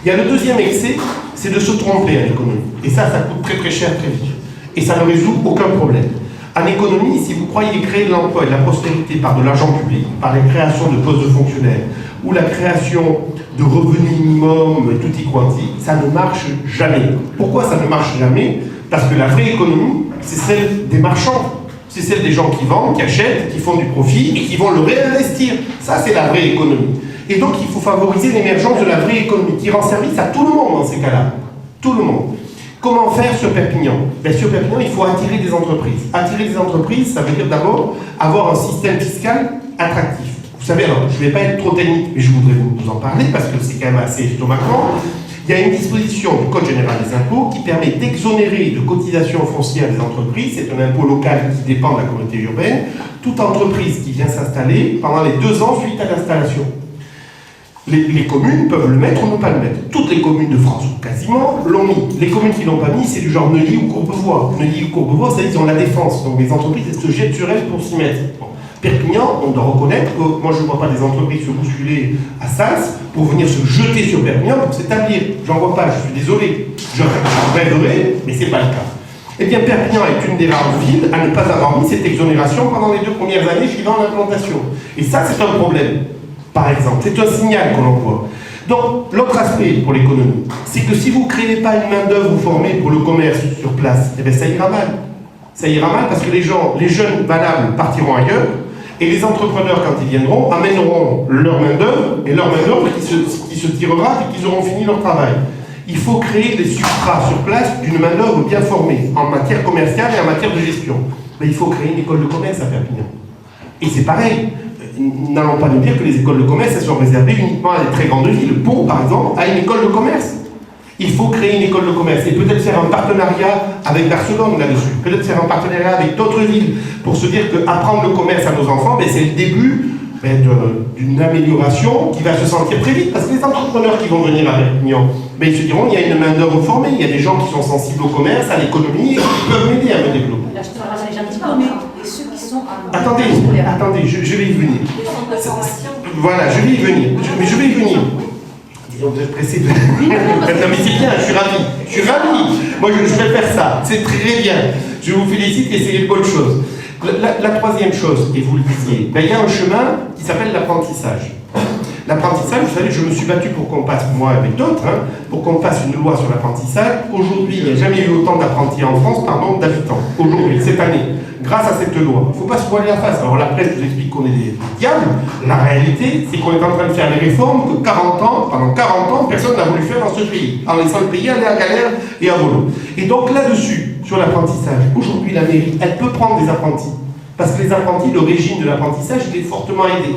Il y a le deuxième excès, c'est de se tromper à l'économie. Et ça coûte très très cher très vite. Et ça ne résout aucun problème. En économie, si vous croyez créer de l'emploi et de la prospérité par de l'argent public, par la création de postes de fonctionnaires, ou la création de revenus minimum, tutti quanti, ça ne marche jamais. Pourquoi ça ne marche jamais? Parce que la vraie économie, c'est celle des marchands. C'est celle des gens qui vendent, qui achètent, qui font du profit et qui vont le réinvestir. Ça, c'est la vraie économie. Et donc, il faut favoriser l'émergence de la vraie économie, qui rend service à tout le monde dans ces cas-là. Tout le monde. Comment faire sur Perpignan? Sur Perpignan, il faut attirer des entreprises. Attirer des entreprises, ça veut dire d'abord avoir un système fiscal attractif. Vous savez, alors, je ne vais pas être trop technique, mais je voudrais vous en parler parce que c'est quand même assez estomacant. Il y a une disposition du Code général des impôts qui permet d'exonérer de cotisations foncières des entreprises. C'est un impôt local qui dépend de la communauté urbaine. Toute entreprise qui vient s'installer pendant les 2 ans suite à l'installation. Les communes peuvent le mettre ou ne pas le mettre. Toutes les communes de France, quasiment, l'ont mis. Les communes qui ne l'ont pas mis, c'est du genre Neuilly ou Courbevoie. Neuilly ou Courbevoie, ça, ils ont la défense. Donc les entreprises, elles se jettent sur elles pour s'y mettre. Bon. Perpignan, on doit reconnaître que moi je ne vois pas des entreprises se bousculer à Sals pour venir se jeter sur Perpignan pour s'établir. J'en vois pas, je suis désolé. Je rêverais, mais ce n'est pas le cas. Eh bien, Perpignan est une des rares villes à ne pas avoir mis cette exonération pendant les 2 premières années suivant l'implantation. Et ça, c'est un problème. Par exemple, c'est un signal qu'on envoie. Donc, l'autre aspect pour l'économie, c'est que si vous ne créez pas une main-d'œuvre formée pour le commerce sur place, eh bien ça ira mal. Ça ira mal parce que les jeunes valables partiront ailleurs et les entrepreneurs, quand ils viendront, amèneront leur main-d'œuvre et leur main-d'œuvre qui se tirera et qu'ils auront fini leur travail. Il faut créer des substrats sur place d'une main-d'œuvre bien formée en matière commerciale et en matière de gestion. Mais il faut créer une école de commerce à Perpignan. Et c'est pareil. N'allons pas nous dire que les écoles de commerce, elles sont réservées uniquement à des très grandes villes. Pau, par exemple, a une école de commerce. Il faut créer une école de commerce et peut-être faire un partenariat avec Barcelone là-dessus. Peut-être faire un partenariat avec d'autres villes pour se dire qu'apprendre le commerce à nos enfants, c'est le début d'une amélioration qui va se sentir très vite. Parce que les entrepreneurs qui vont venir à Perpignan, ils se diront il y a une main-d'œuvre formée, il y a des gens qui sont sensibles au commerce, à l'économie et qui peuvent m'aider à me développer. Là, je te rassure, j'ai un petit peu, mais ceux qui sont en... Attendez, je vais y venir. Voilà, je vais y venir. Mais je vais y venir. Vous êtes pressé de... Non mais c'est bien, je suis ravi. Je suis ravi. Moi je vais faire ça. C'est très bien. Je vous félicite et c'est une bonne chose. La troisième chose, et vous le disiez, ben, il y a un chemin qui s'appelle l'apprentissage. L'apprentissage, vous savez, je me suis battu pour qu'on passe, moi avec d'autres, pour qu'on fasse une loi sur l'apprentissage. Aujourd'hui, il n'y a jamais eu autant d'apprentis en France par nombre d'habitants. Aujourd'hui, cette année, grâce à cette loi. Il ne faut pas se voiler la face. Alors la presse vous explique qu'on est des diables. La réalité, c'est qu'on est en train de faire les réformes que pendant 40 ans, personne n'a voulu faire dans ce pays, en laissant le pays aller à galère et à volo. Et donc là-dessus, sur l'apprentissage, aujourd'hui la mairie, elle peut prendre des apprentis. Parce que les apprentis, le régime de l'apprentissage, il est fortement aidé.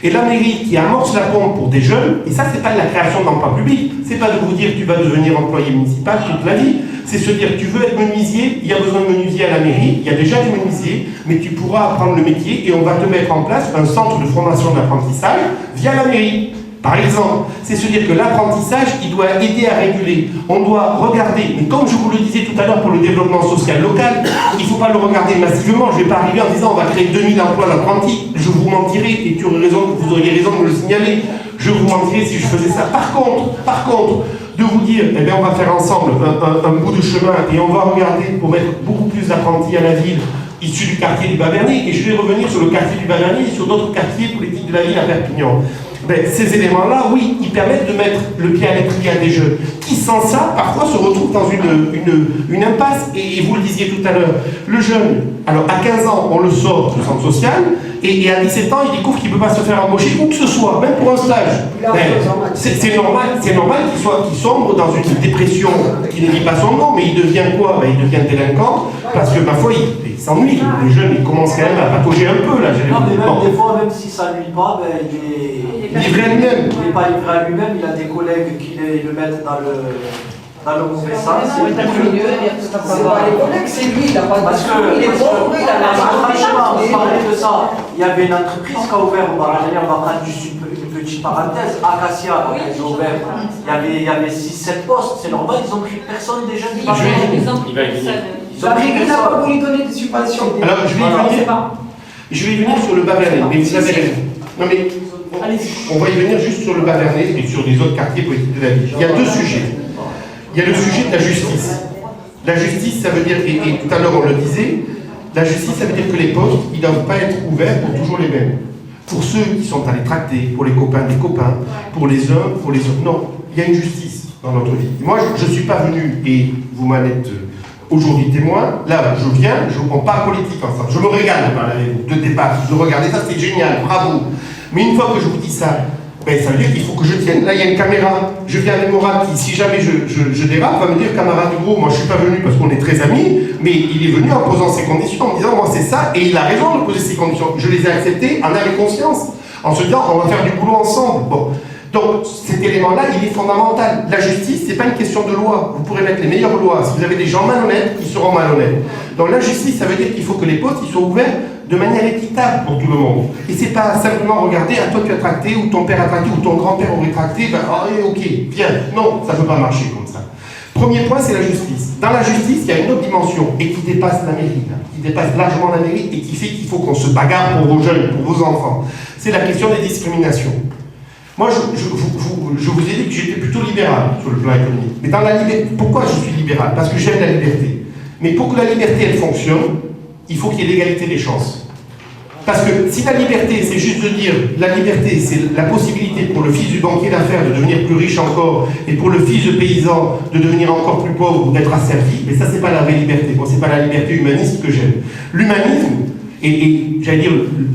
Et la mairie qui amorce la pompe pour des jeunes, et ça c'est pas de la création d'emplois publics, c'est pas de vous dire tu vas devenir employé municipal toute la vie, c'est se dire tu veux être menuisier, il y a besoin de menuisiers à la mairie, il y a déjà des menuisiers, mais tu pourras apprendre le métier et on va te mettre en place un centre de formation d'apprentissage via la mairie. Par exemple, c'est se dire que l'apprentissage, il doit aider à réguler. On doit regarder, mais comme je vous le disais tout à l'heure pour le développement social local, il ne faut pas le regarder massivement. Je ne vais pas arriver en disant on va créer 2000 emplois d'apprentis. Je vous mentirais, et vous auriez raison de me le signaler. Je vous mentirais si je faisais ça. Par contre, de vous dire, eh bien, on va faire ensemble un bout de chemin et on va regarder pour mettre beaucoup plus d'apprentis à la ville issus du quartier du Bas-Vernet. Et je vais revenir sur le quartier du Bas-Vernet et sur d'autres quartiers politiques de la ville à Perpignan. Ben, ces éléments-là, oui, ils permettent de mettre le pied à l'étrier à des jeunes qui, sans ça, parfois se retrouvent dans une impasse. Et vous le disiez tout à l'heure, le jeune, alors à 15 ans, on le sort du centre social, et à 17 ans, il découvre qu'il ne peut pas se faire embaucher où que ce soit, même pour un stage. C'est normal qu'il sombre dans une dépression qui ne dit pas son nom, mais il devient quoi? Ben, il devient délinquant, parce que, ma foi, il s'ennuie. Les jeunes, ils commencent quand même à patauger un peu, là. Non, mais même des fois, même si ça ne lui pas, ben, il est livré à lui-même. Il n'est pas livré à lui-même, il a des collègues qui le mettent dans le mauvais sens. C'est pas les collègues, c'est lui, il a pas de parce que, il est pauvre, il a franchement, on parlait de ça. Il y avait une entreprise qui a ouvert au Barangay, on va prendre juste une petite parenthèse. Acacia, quand ils ont ouvert, il y avait 6-7 postes, c'est normal, ils ont pris personne des jeunes du Barangay. La mairie n'a pas voulu donner des subventions. Alors, je vais y venir sur le Bas-Vernet, mais vous avez raison. Non mais, on va y venir juste sur le Bas-Vernet et sur les autres quartiers politiques de la ville. Il y a deux sujets. Il y a le sujet de la justice. La justice, ça veut dire, et tout à l'heure on le disait, la justice, ça veut dire que les postes, ils ne doivent pas être ouverts pour toujours les mêmes. Pour ceux qui sont allés tracter, pour les copains des copains, pour les uns, pour les autres. Non, il y a une justice dans notre vie. Moi, je ne suis pas venu, et vous m'en êtes aujourd'hui témoin, là, on parle politique ensemble, je me régale de parler avec vous, de débat, je regardais ça, c'est génial, bravo. Mais une fois que je vous dis ça, ben, ça veut dire qu'il faut que je tienne. Là, il y a une caméra, je viens avec Mourad qui, si jamais je dérape, va me dire, camarade Hugo, moi je ne suis pas venu parce qu'on est très amis, mais il est venu en posant ses conditions, en me disant, moi c'est ça, et il a raison de poser ses conditions. Je les ai acceptées en âme et conscience, en se disant, on va faire du boulot ensemble. Bon. Donc, cet élément-là, il est fondamental. La justice, ce n'est pas une question de loi. Vous pourrez mettre les meilleures lois. Si vous avez des gens malhonnêtes, ils seront malhonnêtes. Donc, la justice, ça veut dire qu'il faut que les postes ils soient ouverts de manière équitable pour tout le monde. Et c'est pas simplement regarder, à toi tu as tracté, ou ton père a tracté, ou ton grand-père aurait tracté, ben, ok, viens. Non, ça ne peut pas marcher comme ça. Premier point, c'est la justice. Dans la justice, il y a une autre dimension, et qui dépasse la mairie, là, qui dépasse largement la mairie, et qui fait qu'il faut qu'on se bagarre pour vos jeunes, pour vos enfants. C'est la question des discriminations. Moi, je vous ai dit que j'étais plutôt libéral sur le plan économique. Mais dans la liberté, pourquoi je suis libéral? Parce que j'aime la liberté. Mais pour que la liberté, elle fonctionne, il faut qu'il y ait l'égalité des chances. Parce que si la liberté, c'est juste de dire, la liberté, c'est la possibilité pour le fils du banquier d'affaires de devenir plus riche encore, et pour le fils de paysan de devenir encore plus pauvre ou d'être asservi, mais ça, c'est pas la vraie liberté. Bon, c'est pas la liberté humaniste que j'aime. L'humanisme, et j'allais dire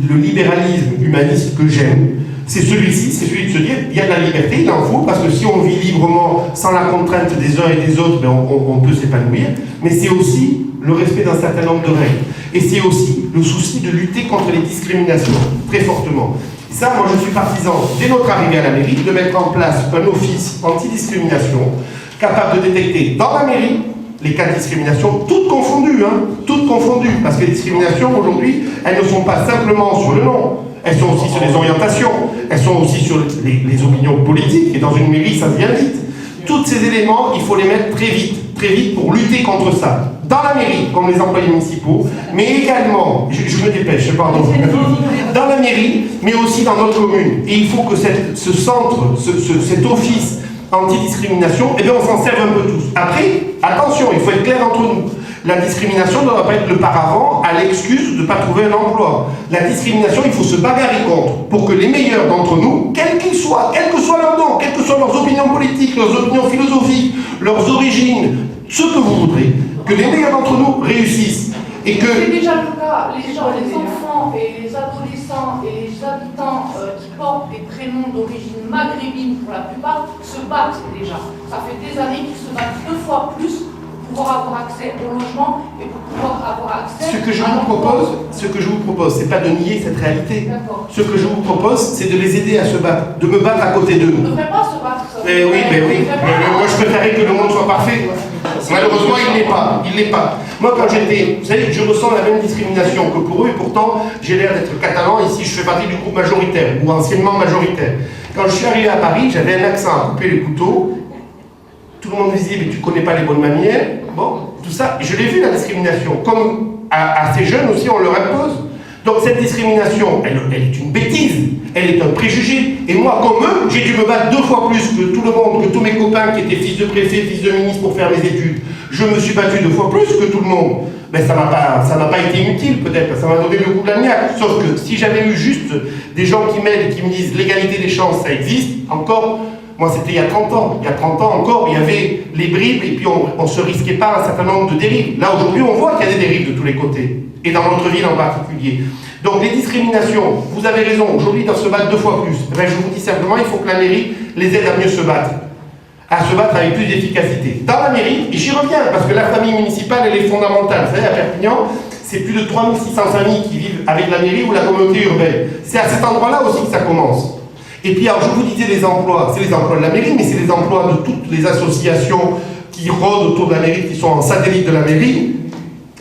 le libéralisme humaniste que j'aime, c'est celui-ci, c'est celui de se dire, il y a de la liberté, il en faut, parce que si on vit librement, sans la contrainte des uns et des autres, ben on peut s'épanouir, mais c'est aussi le respect d'un certain nombre de règles. Et c'est aussi le souci de lutter contre les discriminations, très fortement. Et ça, moi je suis partisan, dès notre arrivée à la mairie, de mettre en place un office anti-discrimination, capable de détecter dans la mairie les cas de discrimination, toutes confondues, parce que les discriminations, aujourd'hui, elles ne sont pas simplement sur le nom, elles sont aussi sur les orientations, elles sont aussi sur les opinions politiques, et dans une mairie, ça vient vite. Tous ces éléments, il faut les mettre très vite pour lutter contre ça. dans la mairie, comme les employés municipaux, mais également, je me dépêche, pardon, dans la mairie, mais aussi dans notre commune. Et il faut que ce centre, cet office anti-discrimination, eh bien on s'en serve un peu tous. Après, attention, il faut être clair entre nous. La discrimination ne doit pas être le paravent à l'excuse de ne pas trouver un emploi. La discrimination, il faut se bagarrer contre pour que les meilleurs d'entre nous, quels qu'ils soient, quel que soit leur nom, quelles que soient leurs opinions politiques, leurs opinions philosophiques, leurs origines, ce que vous voudrez, que les meilleurs d'entre nous réussissent. Et que... C'est déjà le cas, les enfants et les adolescents et les habitants qui portent des prénoms d'origine maghrébine pour la plupart se battent déjà. Ça fait des années qu'ils se battent 2 fois plus pour pouvoir avoir accès au logement et pour pouvoir avoir accès Ce que je vous propose, c'est pas de nier cette réalité. Ce que je vous propose, c'est de les aider à se battre, de me battre à côté d'eux. On ne devrait pas se battre. Mais oui. Moi, je préférais que le monde soit parfait. Malheureusement, il n'est pas. Moi, quand j'étais, vous savez, je ressens la même discrimination que pour eux, et pourtant, j'ai l'air d'être catalan. Ici, je fais partie du groupe majoritaire, ou anciennement majoritaire. Quand je suis arrivé à Paris, j'avais un accent à couper les couteaux. Tout le monde me disait, mais tu ne connais pas les bonnes manières. Bon, tout ça, je l'ai vu, la discrimination. Comme à ces jeunes aussi, on leur impose. Donc cette discrimination, elle est une bêtise, elle est un préjugé. Et moi, comme eux, j'ai dû me battre 2 fois plus que tout le monde, que tous mes copains qui étaient fils de préfet, fils de ministre pour faire mes études. Je me suis battu 2 fois plus que tout le monde. Mais ça n'a pas été inutile peut-être, ça m'a donné le goût de l'amiable. Sauf que si j'avais eu juste des gens qui m'aident et qui me disent l'égalité des chances, ça existe, encore, moi c'était il y a 30 ans. Il y a 30 ans encore, il y avait les bribes et puis on ne se risquait pas un certain nombre de dérives. Là aujourd'hui, on voit qu'il y a des dérives de tous les côtés. Et dans notre ville en particulier. Donc les discriminations, vous avez raison, aujourd'hui ils doivent se battre 2 fois plus. Ben, je vous dis simplement, il faut que la mairie les aide à mieux se battre. À se battre avec plus d'efficacité. Dans la mairie, et j'y reviens, parce que la famille municipale, elle est fondamentale. Vous savez, à Perpignan, c'est plus de 3600 familles qui vivent avec la mairie ou la communauté urbaine. C'est à cet endroit-là aussi que ça commence. Et puis, alors, je vous disais les emplois, c'est les emplois de la mairie, mais c'est les emplois de toutes les associations qui rôdent autour de la mairie, qui sont en satellite de la mairie.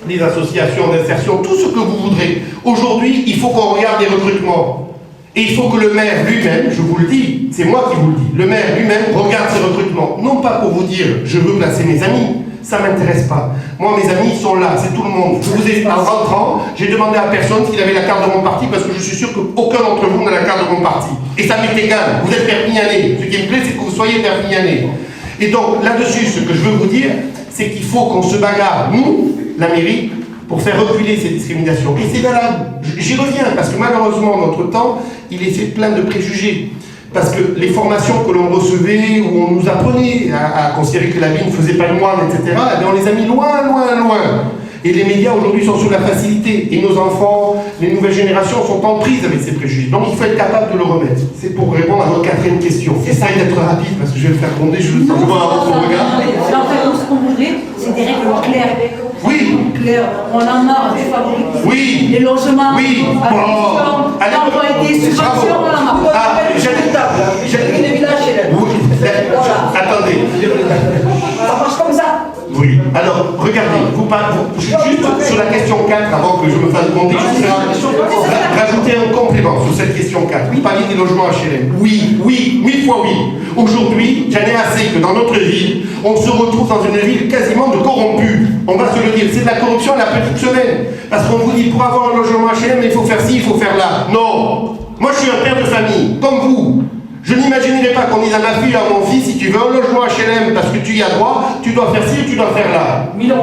Les associations d'insertion, tout ce que vous voudrez. Aujourd'hui, il faut qu'on regarde les recrutements. Et il faut que le maire lui-même, je vous le dis, c'est moi qui vous le dis, le maire lui-même regarde ses recrutements. Non pas pour vous dire, je veux placer mes amis, ça ne m'intéresse pas. Moi, mes amis sont là, c'est tout le monde. Je vous ai, en rentrant, j'ai demandé à personne s'il avait la carte de mon parti parce que je suis sûr qu'aucun d'entre vous n'a la carte de mon parti. Et ça m'est égal, vous êtes Perpignanais. Ce qui me plaît, c'est que vous soyez Perpignanais. Et donc, là-dessus, ce que je veux vous dire, c'est qu'il faut qu'on se bagarre, nous, la mairie, pour faire reculer ces discriminations. Et c'est valable. J'y reviens, parce que malheureusement, notre temps, il est fait plein de préjugés. Parce que les formations que l'on recevait, où on nous apprenait à considérer que la vie ne faisait pas le moine, etc., eh bien, on les a mis loin, loin, loin. Et les médias aujourd'hui sont sous la facilité. Et nos enfants, les nouvelles générations sont en prise avec ces préjugés. Donc il faut être capable de le remettre. C'est pour répondre à votre 4e question. Essaye d'être rapide, parce que je vais me faire gronder, je veux voir votre regard. En fait, nous, ce qu'on voudrait, c'est des règles claires. Oui. Claires. On en a des favoris. Oui. Les logements. Oui. L'emploi et des subventions, on en a. Attendez. Ça marche comme ça. Oui. Alors, regardez, juste sur la question 4, avant que je me fasse gronder, je voudrais rajouter un complément sur cette question 4. Vous parliez des logements HLM. Oui, 1000 fois oui. Aujourd'hui, j'en ai assez que dans notre ville, on se retrouve dans une ville quasiment de corrompus. On va se le dire, c'est de la corruption à la petite semaine. Parce qu'on vous dit, pour avoir un logement HLM, il faut faire ci, il faut faire là. Non. Moi, je suis un père de famille, comme vous. Je n'imaginerais pas qu'on dise à ma fille, à mon fils, si tu veux un logement HLM parce que tu y as droit, tu dois faire ci ou tu dois faire là. 1000 €.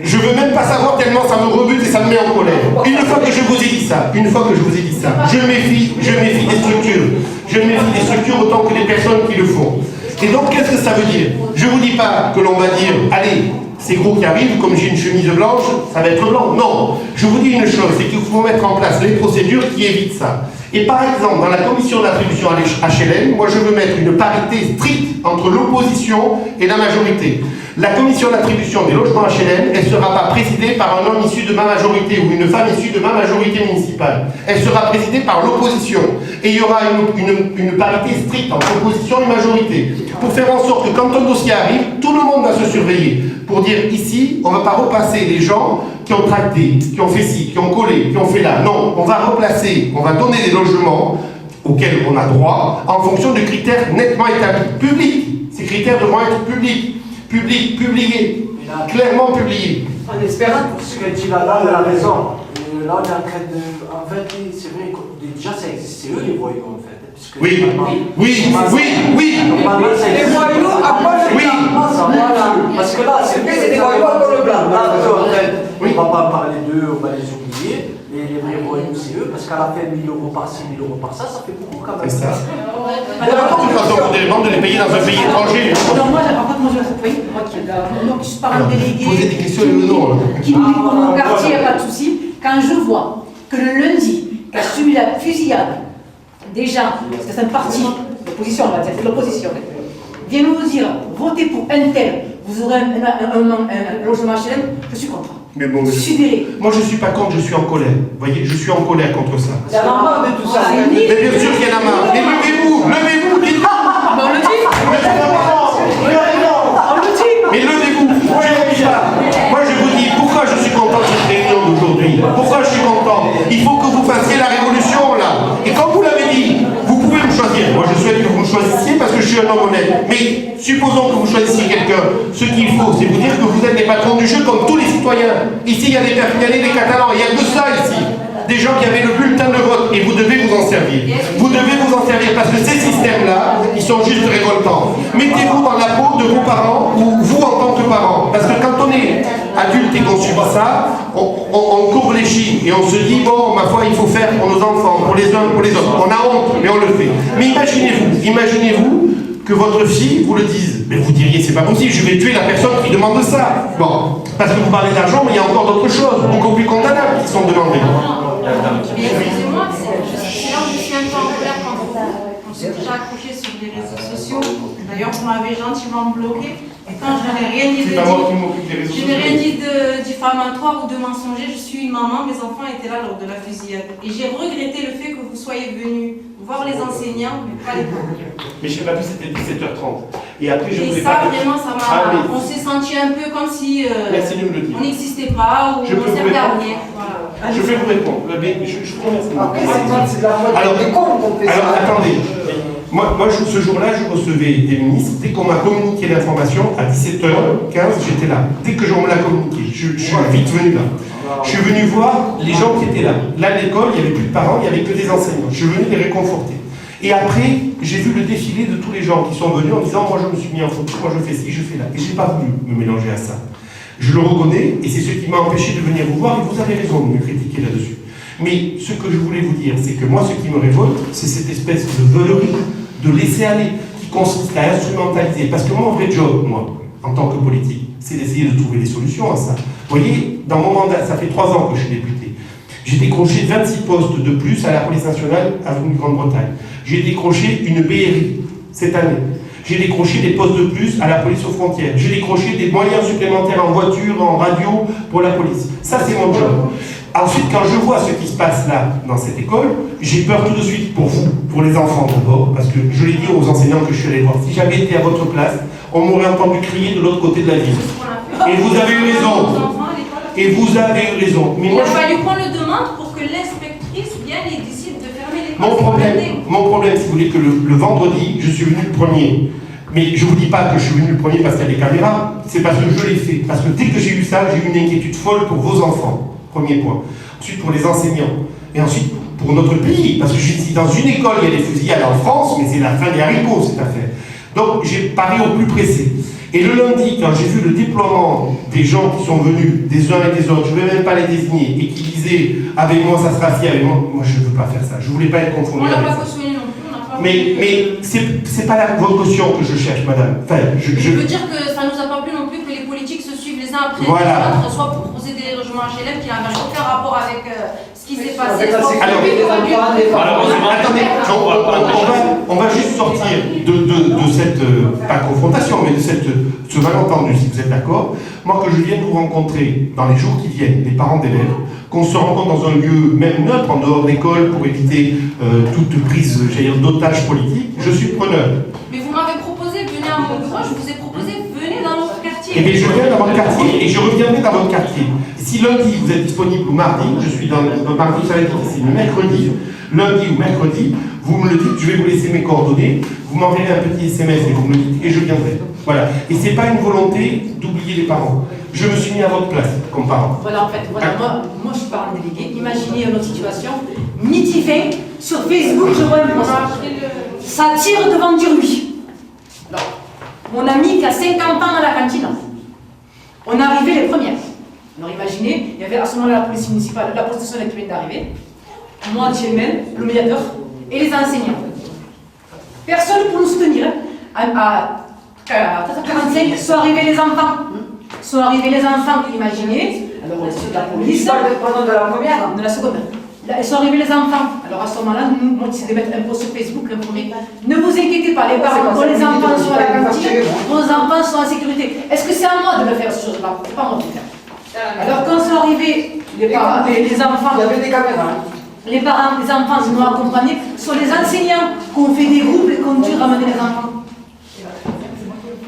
Je veux même pas savoir tellement ça me rebute et ça me met en colère. Une fois que je vous ai dit ça, je me méfie des structures. Je me méfie des structures autant que des personnes qui le font. Et donc, qu'est-ce que ça veut dire? Je vous dis pas que l'on va dire, allez, c'est gros qui arrive, comme j'ai une chemise blanche, ça va être blanc. Non, je vous dis une chose, c'est qu'il faut mettre en place les procédures qui évitent ça. Et par exemple, dans la commission d'attribution HLM, moi je veux mettre une parité stricte entre l'opposition et la majorité. La commission d'attribution des logements HLM, elle ne sera pas présidée par un homme issu de ma majorité ou une femme issue de ma majorité municipale. Elle sera présidée par l'opposition. Et il y aura une parité stricte entre opposition et majorité. Pour faire en sorte que quand un dossier arrive, tout le monde va se surveiller. Pour dire ici, on ne va pas repasser les gens qui ont tracté, qui ont fait ci, qui ont collé, qui ont fait là. Non, on va replacer, on va donner des logements auxquels on a droit en fonction de critères nettement établis. Publics. Ces critères devront être publics. Publiés. clairement publié. En espérant pour ce que dit là, elle a raison. Là, on est en train de. En fait, c'est vrai que déjà ça existe, c'est eux les voyous en fait. Oui. Les voyous à quoi le blanc. Parce que là, c'est des voyous à quoi le blanc. Là, en fait, on va pas parler d'eux, on va les oublier. Les vrais voyous, c'est eux, parce qu'à la fin, 1000 euros par ci, 1000 euros par ça fait beaucoup quand même. C'est ça. Quand on demande de les payer dans un pays étranger. Alors moi, en fait, moi je reste pays, moi qui suis parent délégué, posez des questions et le nom. qui me dit pour mon quartier, il n'y a pas de souci. Quand je vois que le lundi, qu'a suivi la fusillade des gens, parce que c'est un parti, l'opposition, on va dire, c'est l'opposition, vient nous dire, votez pour un tel, vous aurez un logement HLM, je suis contre. Mais bon, je suis sidéré. Moi je suis pas contre, je suis en colère. Vous voyez, je suis en colère contre ça. Il y en a marre de tout ça. Mais bien sûr qu'il y en a marre. Mais levez-vous, dites-le. On le dit. On le dit. Mais levez-vous. Moi je vous dis, pourquoi je suis content de cette réunion d'aujourd'hui? Pourquoi je suis content? Il faut que vous fassiez la révolution là. Et comme vous l'avez dit, vous pouvez me choisir. Moi je souhaite que vous me choisissiez parce que je suis un homme honnête. Mais supposons que vous choisissiez quelqu'un. Ce qu'il faut, c'est vous dire que vous êtes les patrons du jeu comme tous les citoyens. Ici, il y a des Perpignanais, des Catalans. Il y a que ça ici. Des gens qui avaient le bulletin de vote. Et vous devez vous en servir. Vous devez vous en servir parce que ces systèmes-là, ils sont juste révoltants. Mettez-vous dans la peau de vos parents ou vous en tant que parents. Parce que quand on est adulte et qu'on subit ça, on courbe les chines et on se dit, bon, ma foi, il faut faire pour nos enfants, pour les uns, pour les autres. On a honte, mais on le fait. Mais imaginez-vous que votre fille vous le dise. Mais vous diriez, c'est pas possible, je vais tuer la personne qui demande ça. Bon, parce que vous parlez d'argent, mais il y a encore d'autres choses, beaucoup plus condamnables qui sont demandées. Excusez-moi, c'est là où je suis un peu en colère quand on s'est déjà accroché sur les réseaux sociaux. D'ailleurs, vous m'avez gentiment bloqué. Et quand je n'ai rien dit de diffamatoire ou de mensonger, je suis une maman, mes enfants étaient là lors de la fusillade. Et j'ai regretté le fait que vous soyez venus voir les enseignants, mais pas les parents. Mais je n'ai pas vu, c'était 17h30. Et après, je voulais ça, pas... vraiment, ça m'a... On s'est senti un peu comme si on n'existait pas ou on servait à rien. Voilà. Je vais vous répondre. Mais je vous remercie. Après, c'est la faute des cons qu'on fait ça. Alors, attendez. Moi, ce jour-là, je recevais des ministres. Dès qu'on m'a communiqué l'information, à 17h15, j'étais là. Dès que on me l'a communiqué, je suis vite venu là. Je suis venu voir les gens qui étaient là. Là, à l'école, il n'y avait plus de parents, il n'y avait que des enseignants. Je suis venu les réconforter. Et après, j'ai vu le défilé de tous les gens qui sont venus en disant, moi, je me suis mis en photo, moi, je fais ci, je fais là. Et je n'ai pas voulu me mélanger à ça. Je le reconnais, et c'est ce qui m'a empêché de venir vous voir, et vous avez raison de me critiquer là-dessus. Mais ce que je voulais vous dire, c'est que moi, ce qui me révolte, c'est cette espèce de veulerie, de laisser aller, qui consiste à instrumentaliser. Parce que mon vrai job, moi, en tant que politique, c'est d'essayer de trouver des solutions à ça. Vous voyez, dans mon mandat, ça fait 3 ans que je suis député. J'ai décroché 26 postes de plus à la police nationale avenue de Grande-Bretagne. J'ai décroché une BRI cette année. J'ai décroché des postes de plus à la police aux frontières. J'ai décroché des moyens supplémentaires en voiture, en radio pour la police. Ça, c'est mon job. Ensuite, quand je vois ce qui se passe là, dans cette école, j'ai peur tout de suite pour vous, pour les enfants d'abord, parce que je l'ai dit aux enseignants que je suis allé voir, si j'avais été à votre place, on m'aurait entendu crier de l'autre côté de la ville. Et vous avez eu raison. Et vous avez eu raison. Mais il a fallu qu'on le demande pour que l'inspectrice vienne et décide de fermer les mon problème, si vous voulez, que le vendredi, je suis venu le premier. Mais je ne vous dis pas que je suis venu le premier parce qu'il y a des caméras, c'est parce que je l'ai fait. Parce que dès que j'ai eu ça, j'ai eu une inquiétude folle pour vos enfants. Premier point. Ensuite pour les enseignants. Et ensuite pour notre pays. Parce que je suis dans une école, il y a des fusillades en France, mais c'est la fin des haricots cette affaire. Donc j'ai paré au plus pressé. Et le lundi, quand j'ai vu le déploiement des gens qui sont venus, des uns et des autres, je ne vais même pas les désigner, et qui disaient « avec moi ça sera ci, avec moi », moi je ne veux pas faire ça. Je ne voulais pas être confondu avec ça. On n'a pas cautionné non plus, on n'a pas... Mais c'est pas votre caution que je cherche, madame. Enfin, je veux dire que ça ne nous a pas plu non plus que les politiques se suivent les uns après les autres, soit pour procéder des logements HLM qui n'avaient aucun rapport avec ce qui s'est passé. On va juste sortir de cette, pas confrontation, mais de ce malentendu, si vous êtes d'accord. Moi, que je vienne vous rencontrer dans les jours qui viennent, les parents d'élèves, qu'on se rencontre dans un lieu même neutre, en dehors d'école, pour éviter toute prise, d'otage politique, je suis preneur. Mais vous m'avez proposé, venez à mon bureau, je vous ai proposé, venez dans notre quartier. Eh bien, je viens dans votre quartier et je reviendrai dans votre quartier. Si lundi vous êtes disponible ou mardi, je suis dans mardi, ça va être difficile, mais mercredi, lundi ou mercredi, vous me le dites, je vais vous laisser mes coordonnées, vous m'enverrez un petit SMS et vous me le dites, et je viendrai. Voilà. Et c'est pas une volonté d'oublier les parents. Je me suis mis à votre place, comme parent. Voilà, en fait, voilà, moi je suis parent délégué. Imaginez une autre situation. Midi 20, sur Facebook, je vois un post. Ça tire devant Durbuy. Alors, mon ami qui a 50 ans dans la cantine, on est arrivé les premières. Alors imaginez, il y avait à ce moment-là la police municipale, la police nationale qui vient d'arriver, moi, Tchelmen, le médiateur, et les enseignants. Personne pour nous soutenir. À 45, sont arrivés les enfants. Sont arrivés les enfants, imaginez. Alors, la police. Pendant de la première. De la seconde. Là, sont arrivés les enfants. Alors à ce moment-là, nous, on décidé de mettre un post sur Facebook, informé. Ne vous inquiétez pas, les parents, quand les enfants sont à la cantine, vos enfants sont en sécurité. Est-ce que c'est à moi de le faire, ce chose-là? C'est pas à moi de le faire. Alors quand sont arrivés les parents, les enfants, il y avait des caméras. Les parents, les enfants, ils nous ont accompagnés, sont les enseignants qui ont fait des groupes et qui ont dû ramener les enfants.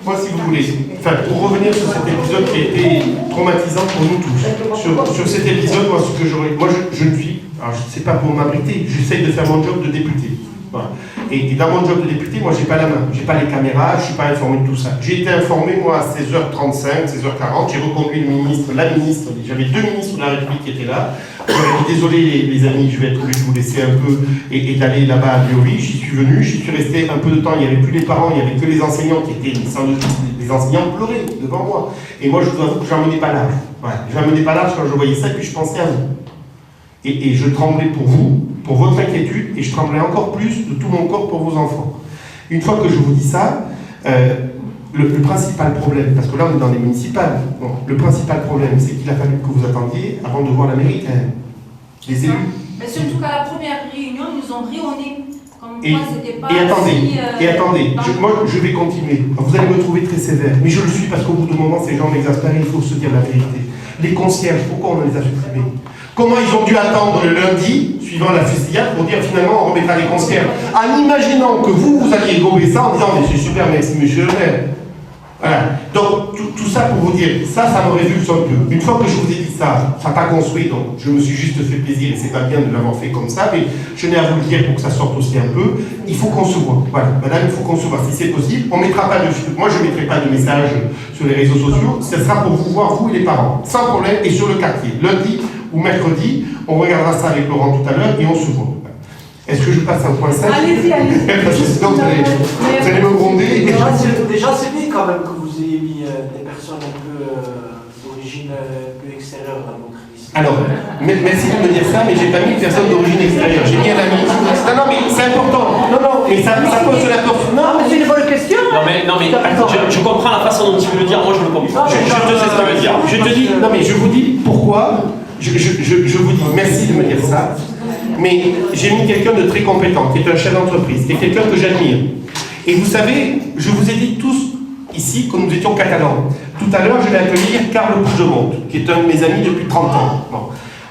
Moi, si vous voulez, enfin, pour revenir sur cet épisode qui a été traumatisant pour nous tous, sur cet épisode, moi, ce que j'aurais, moi, je ne suis, alors je ne sais pas pour m'abriter, j'essaye de faire mon job de député. Voilà. Et dans mon job de député, moi, j'ai pas la main, j'ai pas les caméras, je suis pas informé de tout ça. J'ai été informé, moi, à 16h35, 16h40, j'ai reconduit le ministre, la ministre, j'avais 2 ministres de la République qui étaient là. J'aurais dit, désolé les amis, je vais être obligé de vous laisser un peu et d'aller là-bas à Biori. J'y suis venu, j'y suis resté un peu de temps, il n'y avait plus les parents, il n'y avait que les enseignants qui étaient, les enseignants pleuraient devant moi. Et moi, je dois avouer que j'en menais pas large. Voilà. J'en menais pas large quand je voyais ça, et puis je pensais à vous. Et je tremblais pour vous, pour votre inquiétude, et je tremblais encore plus de tout mon corps pour vos enfants. Une fois que je vous dis ça, le principal problème, parce que là on est dans les municipales, bon, le principal problème c'est qu'il a fallu que vous attendiez avant de voir la mairie quand même, les élus. Mais surtout qu'à la première réunion, ils nous ont rionné. Comme Et, quoi, c'était pas et attendez, moi je vais continuer. Vous allez me trouver très sévère, mais je le suis parce qu'au bout d'un moment ces gens m'exaspèrent, il faut se dire la vérité. Les concierges, pourquoi on les a supprimés? Comment ils ont dû attendre le lundi, suivant la fusillade, pour dire finalement on remettra les concierges, en imaginant que vous alliez gober ça en disant mais c'est super, merci monsieur le maire. Voilà. Donc tout ça pour vous dire, ça me révulse un peu. Une fois que je vous ai dit ça n'a pas construit, donc je me suis juste fait plaisir et c'est pas bien de l'avoir fait comme ça, mais je tenais à vous le dire pour que ça sorte aussi un peu. Il faut qu'on se voit. Voilà, madame, il faut qu'on se voit. Si c'est possible, on mettra pas de. Moi je ne mettrai pas de message sur les réseaux sociaux, ce sera pour vous voir, vous et les parents, sans problème, et sur le quartier. Lundi ou mercredi, on regardera ça avec Laurent tout à l'heure et on se voit. Est-ce que je passe à un point 5? Allez-y, allez-y. Parce que sinon vous allez me gronder. Déjà, c'est bien quand même que vous ayez mis des personnes un peu d'origine un peu extérieure dans votre liste. Alors, merci de me dire ça, mais j'ai pas mis de personne d'origine extérieure. J'ai mis un ami. Non, mais c'est important. Non, mais ça pose la porte. Non, mais c'est une bonne question. Non, mais je comprends la façon dont tu veux le dire, moi je le comprends. Je te sais ce que ça veut dire. Je te dis, non, mais je vous dis pourquoi. Je vous dis merci de me dire ça. Mais j'ai mis quelqu'un de très compétent, qui est un chef d'entreprise, qui est quelqu'un que j'admire. Et vous savez, je vous ai dit tous ici que nous étions catalans. Tout à l'heure, je vais accueillir Carl Puigdemont, qui est un de mes amis depuis 30 ans. Bon.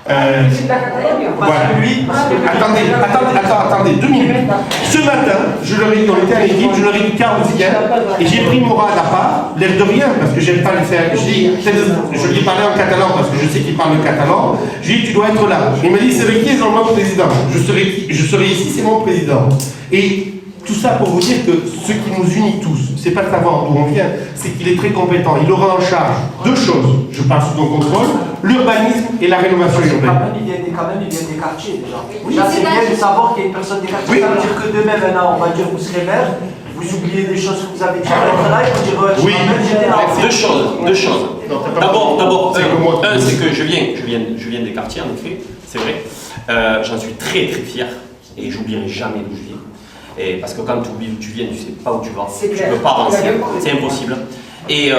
Voilà. Attendez, 2 minutes. Ce matin, je leur ai dit, on était à l'équipe, je leur ai dit Carl viens, et j'ai pris Mourad à part, l'air de rien, parce que j'aime pas le faire. Je lui ai parlé en catalan, parce que je sais qu'il parle le catalan. J'ai dit, tu dois être là. Il m'a dit, c'est qui est mon président? Je serai ici, c'est mon président. Et tout ça pour vous dire que ce qui nous unit tous, c'est pas de savoir d'où on vient, c'est qu'il est très compétent. Il aura en charge 2 choses, je parle sous mon contrôle, l'urbanisme et la rénovation urbaine. Il vient des quartiers déjà. Déjà, c'est bien de savoir qu'il y a une personne des quartiers. Ça veut dire que demain, maintenant, on va dire vous serez maire, vous oubliez des choses que vous avez dit là, et vous direz oui, deux choses. D'abord, c'est que je viens des quartiers, en effet, c'est vrai. J'en suis très très fier et j'oublierai jamais d'où je viens. Et parce que quand tu oublies d'où tu viens, tu ne sais pas où tu vas, tu ne peux pas avancer, c'est impossible. Et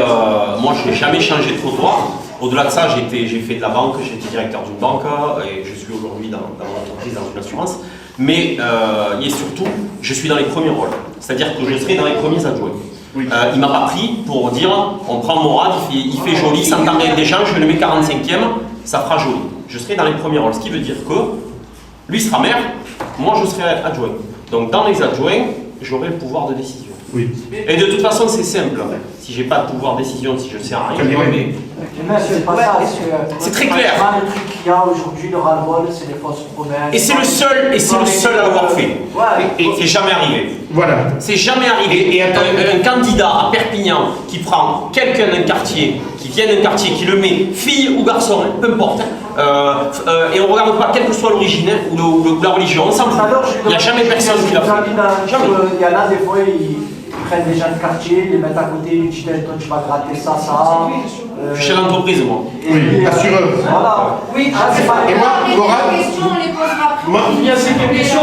moi, je n'ai jamais changé de trottoir. Au-delà de ça, j'ai fait de la banque, j'ai été directeur d'une banque et je suis aujourd'hui dans mon entreprise, dans une assurance. Mais et surtout, je suis dans les premiers rôles. C'est-à-dire que je serai dans les premiers adjoints. Oui. Il ne m'a pas pris pour dire on prend Mourad, il fait joli, ça me permet avec des gens, je le mets 45e, ça fera joli. Je serai dans les premiers rôles, ce qui veut dire que lui sera maire, moi je serai adjoint. Donc dans les adjoints, j'aurai le pouvoir de décision. Oui. Et de toute façon, c'est simple. Si j'ai pas de pouvoir de décision, si je ne sers à rien, mais... C'est pas ça, c'est très clair. Le truc qu'il y a aujourd'hui, le ras-le-bol, c'est les fausses promesses. Et c'est le seul à l'avoir fait. Et c'est jamais arrivé. Voilà. C'est jamais arrivé. Et un candidat à Perpignan qui prend quelqu'un d'un quartier, qui vient d'un quartier, qui le met fille ou garçon, peu importe, et on ne regarde pas quelle que soit l'origine ou la religion, on s'en fout. Il n'y a jamais personne qui l'a fait. Jamais. Il y en a des fois, ils prennent des gens de quartier, ils les mettent à côté, ils disent toi tu vas gratter ça. Je suis chez l'entreprise, moi. Oui, assureur. Voilà. Oui, et moi, Morad, Les questions, on les posera plus. Il y a ces questions.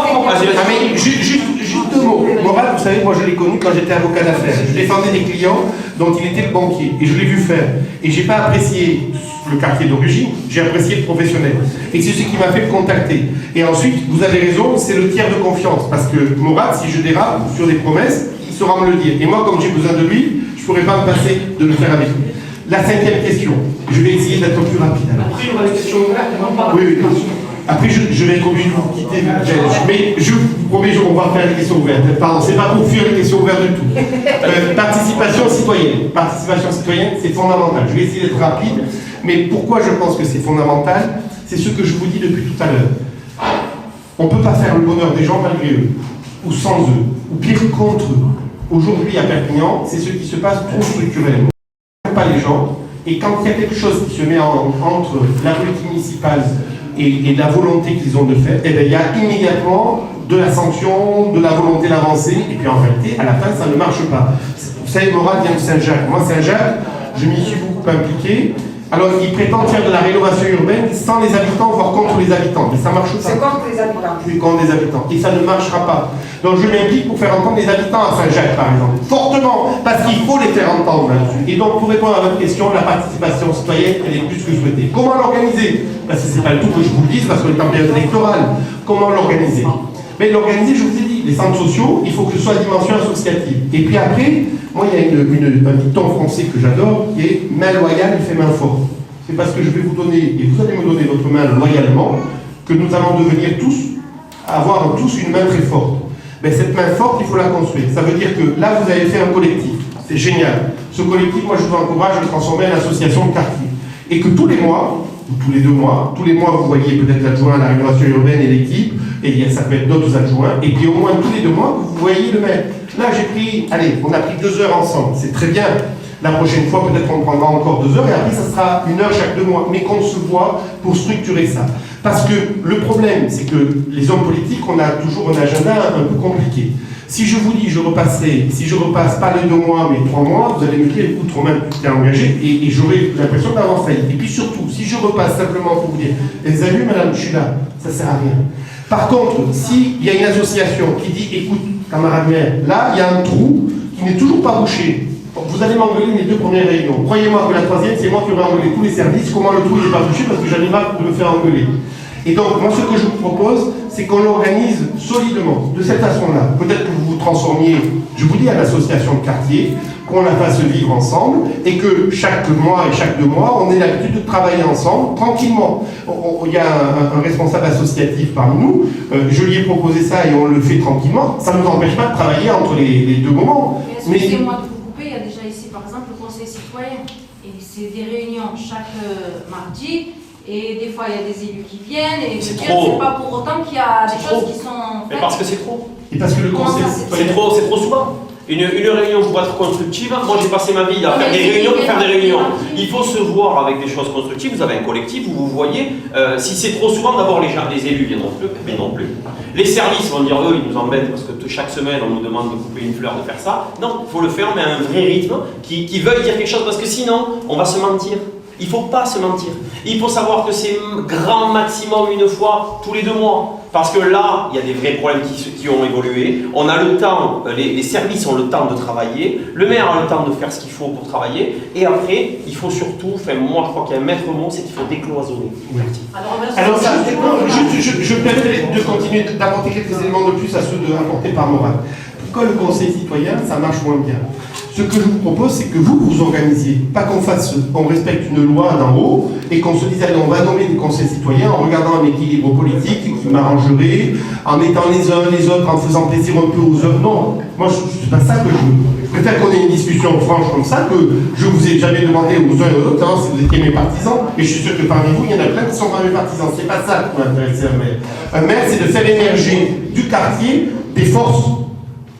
mais juste deux mots. Morad, vous savez, moi je l'ai connu quand j'étais avocat d'affaires. Je défendais des clients dont il était le banquier. Et je l'ai vu faire. Et j'ai pas apprécié le quartier d'origine, j'ai apprécié le professionnel. Et c'est ce qui m'a fait le contacter. Et ensuite, vous avez raison, c'est le tiers de confiance. Parce que Morad, si je dérape sur des promesses, il saura me le dire. Et moi, comme j'ai besoin de lui, je ne pourrais pas me passer de le faire avec lui. La 5e question, je vais essayer d'être plus rapide. Après, il y aura des questions ouvertes. Oui. Après, je vais être obligé de vous quitter. Mais je vous promets, on va faire les questions ouvertes. Pardon, c'est pas pour fuir les questions ouvertes du tout. Participation citoyenne. Participation citoyenne, c'est fondamental. Je vais essayer d'être rapide. Mais pourquoi je pense que c'est fondamental? C'est ce que je vous dis depuis tout à l'heure. On ne peut pas faire le bonheur des gens malgré eux, ou sans eux, ou pire contre eux. Aujourd'hui, à Perpignan, c'est ce qui se passe trop structurellement. Pas les gens, et quand il y a quelque chose qui se met entre la politique municipale et la volonté qu'ils ont de faire, eh bien, il y a immédiatement de la sanction, de la volonté d'avancer, et puis en réalité, à la fin, ça ne marche pas. Vous savez, Morad vient de Saint-Jacques. Moi, Saint-Jacques, je m'y suis beaucoup impliqué. Alors, ils prétendent faire de la rénovation urbaine sans les habitants, voire contre les habitants. Mais ça marche pas. C'est contre les habitants. Oui, contre les habitants. Et ça ne marchera pas. Donc, je m'implique pour faire entendre les habitants à Saint-Jacques, par exemple. Fortement, parce qu'il faut les faire entendre là-dessus. Et donc, pour répondre à votre question, la participation citoyenne, elle est plus que souhaitée. Comment l'organiser? Parce que c'est pas le tout que je vous le dise, parce qu'on est en période électorale. Comment l'organiser? Mais l'organiser, je vous ai dit, les centres sociaux, il faut que ce soit à dimension associative. Et puis après, moi, il y a un dicton français que j'adore, qui est main loyale fait main forte. C'est parce que je vais vous donner, et vous allez me donner votre main loyalement, que nous allons devenir tous, avoir tous une main très forte. Mais cette main forte, il faut la construire. Ça veut dire que là, vous avez fait un collectif. C'est génial. Ce collectif, moi, je vous encourage à le transformer en association de quartier. Et que tous les mois, ou tous les 2 mois, vous voyez peut-être l'adjoint à la rénovation urbaine et l'équipe, et ça peut être d'autres adjoints, et puis au moins tous les 2 mois, vous voyez le maire. Là, on a pris 2 heures ensemble, c'est très bien. La prochaine fois, peut-être qu'on prendra encore 2 heures, et après, ça sera 1 heure chaque 2 mois, mais qu'on se voit pour structurer ça. Parce que le problème, c'est que les hommes politiques, on a toujours un agenda un peu compliqué. Si je vous dis, si je repasse pas les 2 mois, mais 3 mois, vous allez me dire, écoute, Romain, tu t'es engagé, et j'aurai l'impression d'avoir failli. Et puis surtout, si je repasse simplement pour vous dire, les amis, madame, je suis là, ça sert à rien. Par contre, s'il y a une association qui dit, écoute, camarade maire, là, il y a un trou qui n'est toujours pas bouché. Vous allez m'engueuler les 2 premières réunions. Croyez-moi que la 3e, c'est moi qui aurai engueulé tous les services. Comment le trou n'est pas bouché? Parce que j'en ai marre de me faire engueuler. Et donc, moi, ce que je vous propose, c'est qu'on l'organise solidement, de cette façon-là. Peut-être que vous vous transformiez, je vous dis, à l'association de quartier, qu'on la fasse vivre ensemble, et que chaque mois et chaque 2 mois, on ait l'habitude de travailler ensemble, tranquillement. Il y a un responsable associatif parmi nous, je lui ai proposé ça et on le fait tranquillement. Ça ne nous empêche pas de travailler entre les 2 moments. Mais excusez-moi de vous couper, il y a déjà ici, par exemple, le conseil citoyen. Et c'est des réunions chaque mardi. Et des fois, il y a des élus qui viennent, et je veux dire, c'est pas pour autant qu'il y a des choses qui sont... Mais parce que c'est trop. Et parce que le conseil c'est trop souvent. Une réunion pour être constructive, moi j'ai passé ma vie à faire des réunions pour faire des réunions. Il faut se voir avec des choses constructives, vous avez un collectif, vous voyez, si c'est trop souvent, d'abord les élus viendront plus, mais non plus. Les services vont dire, eux, ils nous embêtent parce que chaque semaine on nous demande de couper une fleur, de faire ça. Non, il faut le faire, mais à un vrai rythme, qui veuille dire quelque chose, parce que sinon, on va se mentir. Il ne faut pas se mentir. Il faut savoir que c'est grand maximum 1 fois tous les 2 mois. Parce que là, il y a des vrais problèmes qui ont évolué. On a le temps, les services ont le temps de travailler. Le maire a le temps de faire ce qu'il faut pour travailler. Et après, il faut surtout, moi je crois qu'il y a un maître mot, c'est qu'il faut décloisonner. Oui. Alors je permets de continuer d'apporter quelques éléments de plus à ceux apportés par Morad. Pourquoi le conseil citoyen, ça marche moins bien? Ce que je vous propose, c'est que vous vous organisiez, pas qu'on respecte une loi d'en haut et qu'on se dise, allez, on va nommer des conseils citoyens en regardant un équilibre politique qui m'arrangerait, en mettant les uns les autres, en faisant plaisir un peu aux autres. Non, moi, c'est pas ça que je veux. Je préfère qu'on ait une discussion franche comme ça, que je vous ai jamais demandé aux uns et aux autres, savoir si vous étiez mes partisans. Et je suis sûr que parmi vous, il y en a plein qui sont pas mes partisans. C'est pas ça qui m'intéresse, un maire. Un maire, c'est de faire émerger du quartier des forces.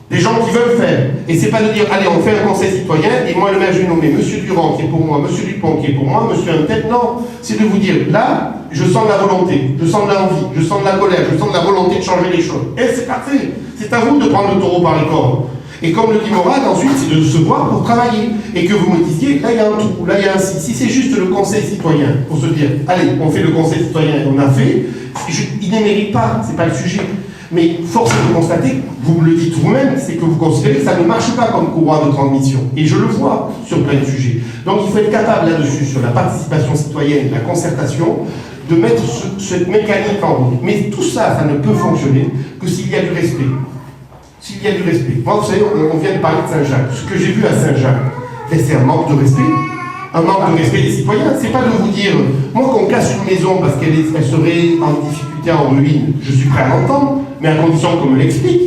Des gens qui veulent faire. Et c'est pas de dire, allez, on fait un conseil citoyen, et moi, le maire, je vais nommer Monsieur Durand, qui est pour moi, Monsieur Dupont, qui est pour moi, Monsieur Untel. Non, c'est de vous dire, là, je sens de la volonté, je sens de l'envie, je sens de la colère, je sens de la volonté de changer les choses. Et c'est parfait. C'est à vous de prendre le taureau par les cornes. Et comme le dit Morad, ensuite, c'est de se voir pour travailler. Et que vous me disiez, là, il y a un tout, là, il y a un si. Si c'est juste le conseil citoyen, pour se dire, allez, on fait le conseil citoyen, et on a fait, il ne mérite pas, c'est pas le sujet. Mais force est de constater, vous me le dites vous-même, c'est que vous considérez que ça ne marche pas comme courroie de transmission. Et je le vois sur plein de sujets. Donc il faut être capable là-dessus, sur la participation citoyenne, la concertation, de mettre cette mécanique en route. Mais tout ça, ça ne peut fonctionner que s'il y a du respect. S'il y a du respect. Moi, vous savez, on vient de parler de Saint-Jacques. Ce que j'ai vu à Saint-Jacques, c'est un manque de respect. Un manque de respect des citoyens. C'est pas de vous dire, moi qu'on casse une maison parce qu'elle serait en difficulté, en ruine, je suis prêt à l'entendre, mais à condition qu'on me l'explique.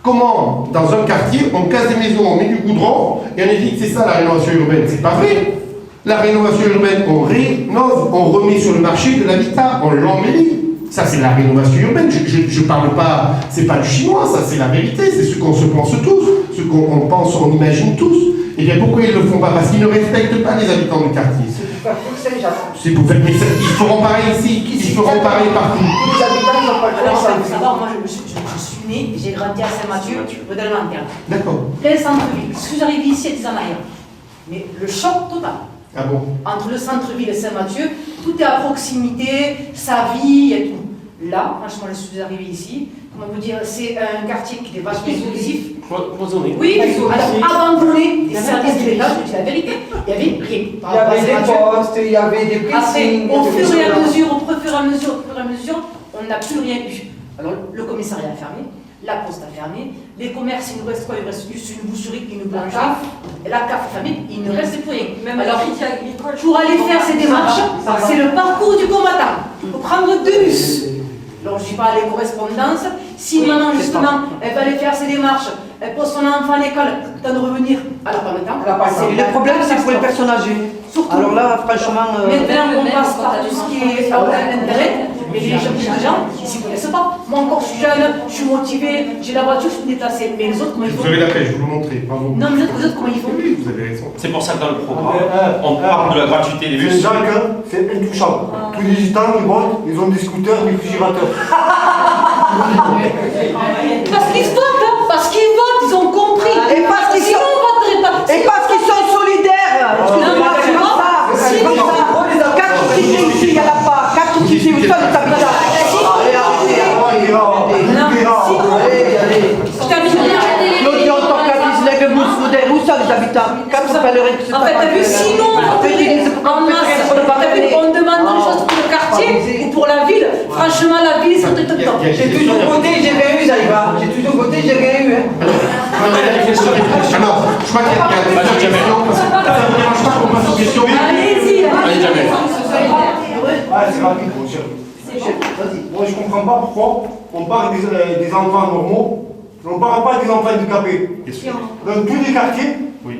Comment, dans un quartier, on casse des maisons, on met du goudron, et on dit que c'est ça la rénovation urbaine. C'est pas vrai. La rénovation urbaine, on rénove, on remet sur le marché de l'habitat, on l'embellit. Ça, c'est la rénovation urbaine. Je parle pas, c'est pas du chinois, ça, c'est la vérité. C'est ce qu'on se pense tous, ce qu'on pense, on imagine tous. Et bien pourquoi ils ne le font pas? Parce qu'ils ne respectent pas les habitants du quartier. C'est pour faire. Mais ils feront pareil ici, ils feront pareil partout. Les habitants n'ont pas le droit. Alors, il faut savoir, moi je suis né, j'ai grandi à Saint-Mathieu, rue de la Lanterne. D'accord. Plein centre-ville. Je suis arrivé ici à 10 ans en arrière. Mais le choc total. Ah bon? Entre le centre-ville et Saint-Mathieu, tout est à proximité, sa vie et tout. Là, franchement, je suis arrivé ici. Comment vous dire, c'est un quartier qui est vachement exclusif. Oui, alors abandonné des services de l'État, je dis la vérité. Il y avait rien. Il y avait des postes, il y avait des pressings. Après, au fur et à mesure, on n'a plus rien eu. Alors, le commissariat a fermé, la poste a fermé, les commerces, il nous reste quoi? Il reste juste une boucherie, une boulangerie, la CAF a fermé, il ne reste plus rien. Même alors, pour aller faire ces démarches, c'est le parcours du combattant. Il faut prendre 2 bus. Alors, je ne dis pas les correspondances. Si maman, justement, elle va aller faire ses démarches, elle pose son enfant à l'école, le temps de revenir, elle n'a pas le temps. Le problème, c'est pour les personnes âgées. Surtout. Alors là, franchement. Maintenant, on passe par tout ce qui est Internet, mais les gens ils ne s'y connaissent pas. Moi, encore, je suis jeune, je suis motivé, j'ai la voiture, je suis déplacée. Mais les autres, comment ils font? Vous avez la pêche, je vous le montrer. Bravo. Non, mais les autres, comment ils font? Vous avez raison. C'est pour ça que dans le programme, on parle de la gratuité des bus. Saint-Jacques, c'est intouchable. Tous les gitans, ils votent, ils ont des scooters, des réfrigérateurs. Parce qu'ils votent, hein, parce qu'ils votent, ils ont compris. Et parce qu'ils sinon, on voterait pas. Et parce qu'ils sont solidaires. Excusez-moi, c'est comme ça. C'est comme ça. 4 cités ici, il n'y en a pas. 4 cités, où sont les habitants? Allez, arrêtez. L'audience organise les mousses modèles. Où sont les habitants? Quand vous appellerez que c'est En fait, t'as vu, sinon, en masse, on demande des choses pour le quartier ou pour la ville. Franchement, la ville, c'est tout le temps. J'ai toujours voté, j'ai rien eu, Zaïba. J'ai toujours voté, j'ai rien eu. Alors, je crois qu'il y a des questions. Ça ne me dérange pas qu'on passe aux questions. Allez-y. C'est rapide, mon cher. Moi, je ne comprends pas pourquoi on parle des enfants normaux, on ne parle pas des enfants handicapés. Dans tous les quartiers, Oui.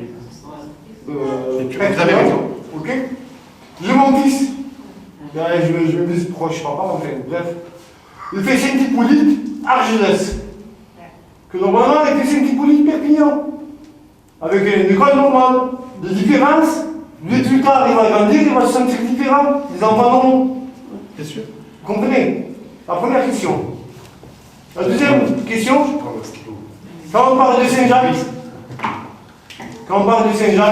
vous avez raison. Ok. J'ai mon fils, je me dis proche papa, enfin bref. Il fait Saint-Hippolyte, Argelès. Que normalement, il fait Saint-Hippolyte, Perpignan. Avec une école normale. De différence, lui plus tard, il va grandir, il va se sentir différent des enfants normaux. Bien sûr. Vous comprenez? La première question. La deuxième question, quand on parle de Saint-Jacques,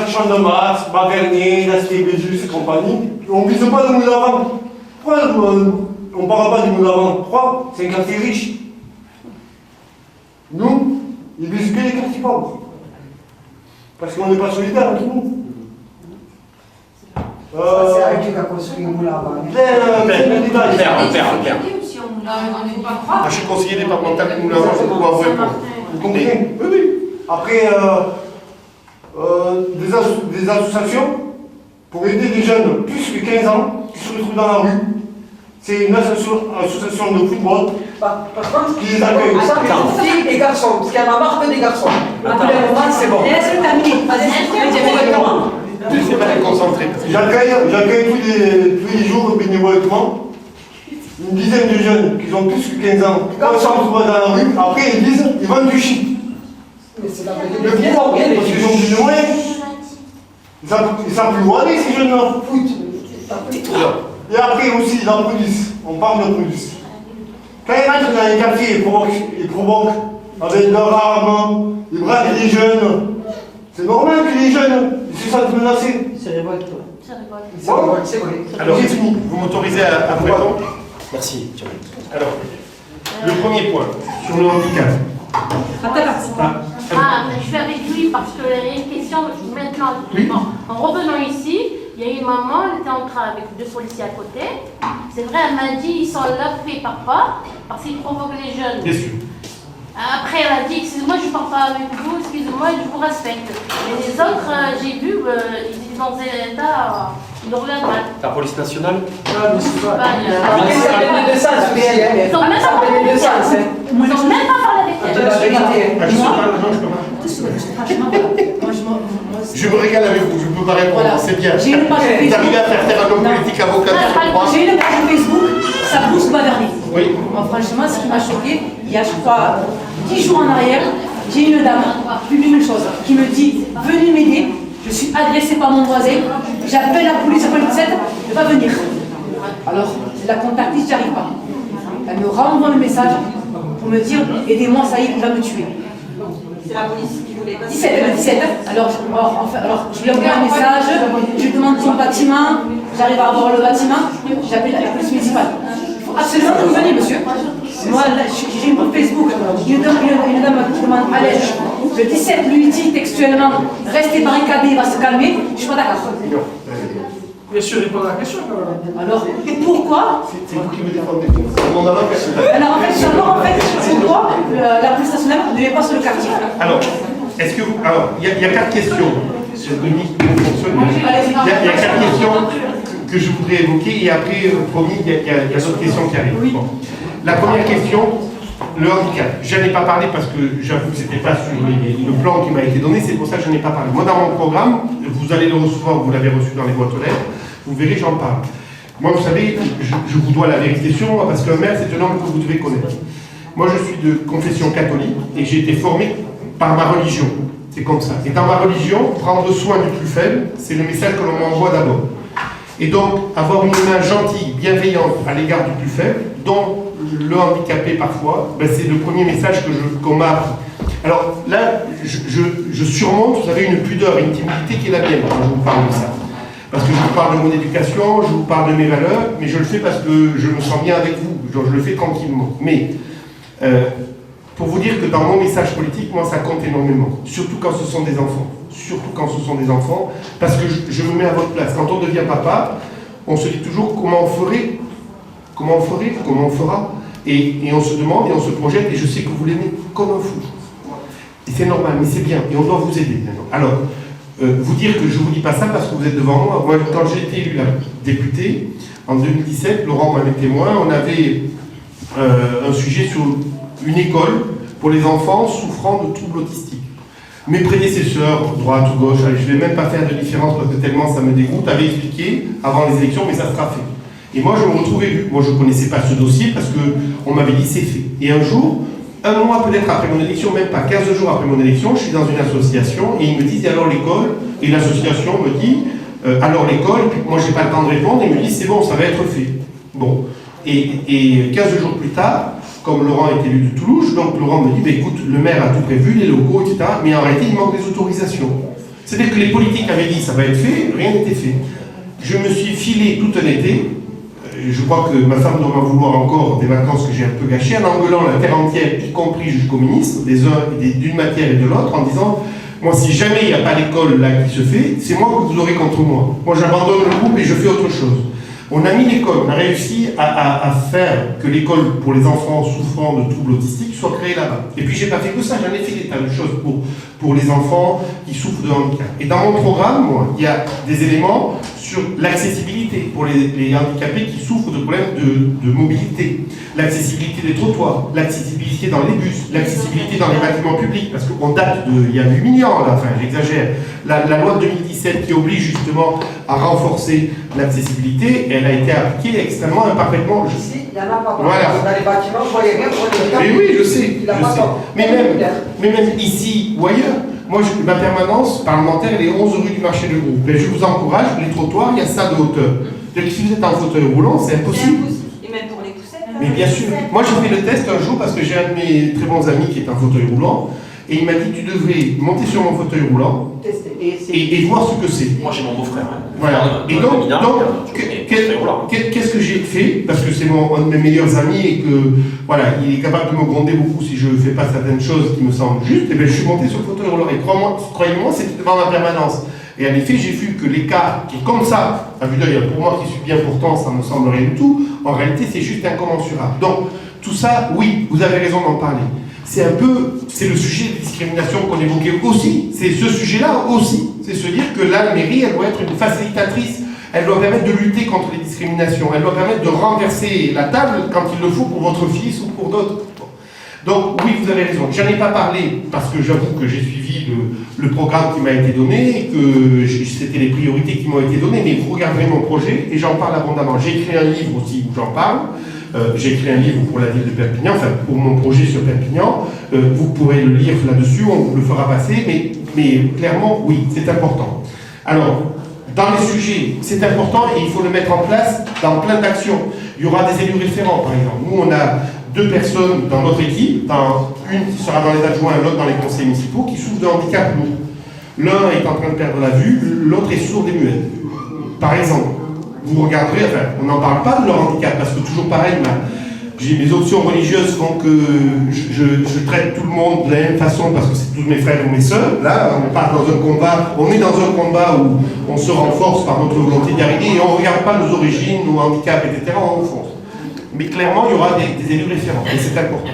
Champ de Mars, Bavernier, l'Astier Béjus et compagnie, on ne vise pas le moulin avant. Pourquoi on ne parle pas du moulin avant? Pourquoi? C'est un quartier riche. Nous, ils visent que les quartiers pauvres. Parce qu'on n'est pas solidaires entre nous. C'est avec qui on a construit le moulin avant. Je suis conseiller départemental du Moulin Rouge, je vais pouvoir vous répondre. Vous comprenez? Oui, oui. Après, des associations pour aider des jeunes plus que 15 ans qui se retrouvent dans la rue. C'est une association de football Par contre, qui les accueille. filles et garçons, parce qu'il y en a marre que des garçons. À tous les moments, c'est bon. Laisse-le terminer. Vas-y, Je ne sais pas les concentrer. J'accueille tous les jours bénévolement une dizaine de jeunes qui ont plus que 15 ans. Quand ils sont dans la rue, après ils disent ils vendent du shit. Mais c'est la Le pouvoir, parce qu'ils ont plus de moyens. Ils savent plus où aller ces jeunes-là. Et après aussi la police, on parle de police. Quand ils rentrent dans les quartiers, ils provoquent avec leurs armes, ils braquent les jeunes. C'est normal que les jeunes ils se sentent menacés. C'est révolte. C'est vrai. Alors, vous m'autorisez à vous répondre? Merci. Alors, le premier point, sur le handicap. Je suis avec lui parce qu'il y a une question maintenant. Oui. Bon, en revenant ici, il y a une maman, elle était en train avec deux policiers à côté. C'est vrai, elle m'a dit ils sont là, fait par pas, parce qu'ils provoquent les jeunes. Bien sûr. Après, elle a dit excusez-moi, je ne parle pas avec vous, excusez-moi, je vous respecte. Et les autres, j'ai vu, ils étaient dans un état, ils nous regardent mal. La police nationale? Non, mais c'est pas. Pas, Ça fait les deux sens, Ils n'ont même pas parlé avec elle. Ils n'ont même pas parlé avec elle. La vérité. Je me régale avec vous, je ne peux pas répondre, Voilà. c'est bien. J'ai une page Vous Facebook. arrivez à faire taire un homme politique avocat sur 3. J'ai une page Facebook, ça pousse bavarder. Oui. Moi, franchement, ce qui m'a choqué, il y a, je crois, 10 jours en arrière, j'ai une dame, plus d'une chose, qui me dit venez m'aider, je suis agressée par mon voisin, j'appelle la police, j'appelle le 17, ne pas venir. Alors, je la contacte, j'y arrive pas. Elle me renvoie le message pour me dire aidez-moi, ça y est, il va me tuer. C'est la police qui voulait passer. 17. Alors, je lui envoie un message, je lui demande son bâtiment, j'arrive à avoir le bâtiment, j'appelle la police municipale. Il faut absolument que vous veniez, monsieur. Moi, là, j'ai une groupe Facebook, une dame qui demande à l'aide. Le 17 lui dit textuellement restez barricadé, il va se calmer. Je suis pas d'accord. Bien sûr, répondre à la question quand même. Alors, pourquoi C'est vous qui me défendez. Mon avocat. alors, en fait, pourquoi la police nationale ne vient pas sur le quartier? Alors, est-ce que vous. Alors, il y a 4 questions. C'est Denis qui fonctionne. Il y a 4 questions que je voudrais évoquer et après, promis, il y a d'autres questions qui arrivent. Bon. La première question, le handicap. Je n'en ai pas parlé parce que j'avoue que ce n'était pas sur le plan qui m'a été donné, c'est pour ça que je n'en ai pas parlé. Moi, dans mon programme, vous allez le recevoir, vous l'avez reçu dans les boîtes aux lettres, vous verrez, j'en parle. Moi, vous savez, je vous dois la vérité sur moi, parce qu'un maire, c'est un homme que vous devez connaître. Moi, je suis de confession catholique et j'ai été formé par ma religion. C'est comme ça. Et dans ma religion, prendre soin du plus faible, c'est le message que l'on m'envoie d'abord. Et donc, avoir une main gentille, bienveillante à l'égard du plus faible, dont le handicapé parfois, ben c'est le premier message qu'on m'a appris. Alors là, je surmonte, vous savez, une pudeur, une timidité qui est la mienne quand je vous parle de ça. Parce que je vous parle de mon éducation, je vous parle de mes valeurs, mais je le fais parce que je me sens bien avec vous, je le fais tranquillement. Mais, pour vous dire que dans mon message politique, moi ça compte énormément, surtout quand ce sont des enfants. Surtout quand ce sont des enfants, parce que je me mets à votre place. Quand on devient papa, on se dit toujours comment on ferait, comment on fera, et on se demande et on se projette, et je sais que vous l'aimez comme un fou. Et c'est normal, mais c'est bien, et on doit vous aider maintenant. Alors, vous dire que je ne vous dis pas ça parce que vous êtes devant moi. Moi, quand j'ai été élu député, en 2017, Laurent m'en est témoin, on avait un sujet sur une école pour les enfants souffrant de troubles autistiques. Mes prédécesseurs, droite ou gauche, allez, je ne vais même pas faire de différence parce que tellement ça me dégoûte, avaient expliqué avant les élections, mais ça sera fait. Et moi, je me retrouvais élu. Moi, je ne connaissais pas ce dossier parce qu'on m'avait dit c'est fait. Et un jour, un mois peut-être après mon élection, même pas 15 jours après mon élection, je suis dans une association et ils me disent alors l'école, et l'association me dit alors l'école, et puis moi j'ai pas le temps de répondre, et ils me disent c'est bon, ça va être fait. Bon. Et 15 jours plus tard, comme Laurent est élu de Toulouse, donc Laurent me dit bah, écoute, le maire a tout prévu, les locaux, etc. Mais en réalité, il manque des autorisations. C'est-à-dire que les politiques avaient dit ça va être fait, rien n'était fait. Je me suis filé tout un été. Je crois que ma femme doit m'en vouloir encore des vacances que j'ai un peu gâchées, en engueulant la terre entière, y compris jusqu'au ministre, des uns, d'une matière et de l'autre, en disant moi, si jamais il n'y a pas l'école là qui se fait, c'est moi que vous aurez contre moi. Moi, j'abandonne le groupe et je fais autre chose. On a mis l'école, on a réussi à faire que l'école pour les enfants souffrant de troubles autistiques soit créée là-bas. Et puis j'ai pas fait que ça, j'en ai fait des tas de choses pour les enfants qui souffrent de handicap. Et dans mon programme, moi, il y a des éléments sur l'accessibilité pour les handicapés qui souffrent de problèmes de mobilité, l'accessibilité des trottoirs, l'accessibilité dans les bus, l'accessibilité dans les bâtiments publics, parce qu'on date il y a 8000 ans, là, enfin j'exagère. La loi de 2017 qui oblige justement à renforcer l'accessibilité, elle a été appliquée extrêmement imparfaitement. Ici, il n'y en a pas. Voilà. Dans les bâtiments, vous voyez rien, vous voyez Mais oui, je sais. Il a pas tort. Mais même ici ou ailleurs, moi, ma permanence parlementaire, elle est 11 rue du marché de Gros. Ben, je vous encourage, les trottoirs, il y a ça de hauteur. Donc, si vous êtes en fauteuil roulant, c'est impossible. Et même pour les poussettes. Mais bien sûr. Moi, j'ai fait le test un jour parce que j'ai un de mes très bons amis qui est en fauteuil roulant. Et il m'a dit, tu devrais monter sur mon fauteuil roulant et voir ce que c'est. Moi, j'ai mon beau-frère. Hein. Voilà. Et donc qu'est-ce que j'ai fait? Parce que c'est un de mes meilleurs amis et que, voilà, il est capable de me gronder beaucoup si je ne fais pas certaines choses qui me semblent justes. Et bien, je suis monté sur le fauteuil roulant. Et croyez-moi, c'était devant ma permanence. Et en effet, j'ai vu que l'écart qui est comme ça, à vue d'œil, pour moi qui suis bien pourtant, ça ne me semble rien du tout, en réalité, c'est juste incommensurable. Donc, tout ça, oui, vous avez raison d'en parler. C'est le sujet de discrimination qu'on évoquait aussi, c'est ce sujet-là aussi, c'est se dire que la mairie, elle doit être une facilitatrice, elle doit permettre de lutter contre les discriminations, elle doit permettre de renverser la table quand il le faut pour votre fils ou pour d'autres. Donc oui, vous avez raison, j'en ai pas parlé parce que j'avoue que j'ai suivi le programme qui m'a été donné, que c'était les priorités qui m'ont été données, mais vous regarderez mon projet et j'en parle abondamment. J'ai écrit un livre aussi où j'en parle. J'ai écrit un livre pour la ville de Perpignan, enfin pour mon projet sur Perpignan. Vous pourrez le lire là-dessus, on vous le fera passer, mais clairement, oui, c'est important. Alors, dans les sujets, c'est important et il faut le mettre en place dans plein d'actions. Il y aura des élus référents, par exemple. Nous, on a 2 personnes dans notre équipe, une qui sera dans les adjoints et l'autre dans les conseils municipaux, qui souffrent de handicap lourd. L'un est en train de perdre la vue, l'autre est sourd et muet. Par exemple. Vous regarderez, enfin, on n'en parle pas de leur handicap, parce que toujours pareil, mes options religieuses font que je traite tout le monde de la même façon, parce que c'est tous mes frères ou mes sœurs. Là, on part dans un combat, on est dans un combat où on se renforce par notre volonté d'y arriver, et on ne regarde pas nos origines, nos handicaps, etc., on fonce. Mais clairement, il y aura des élus référents, et c'est important.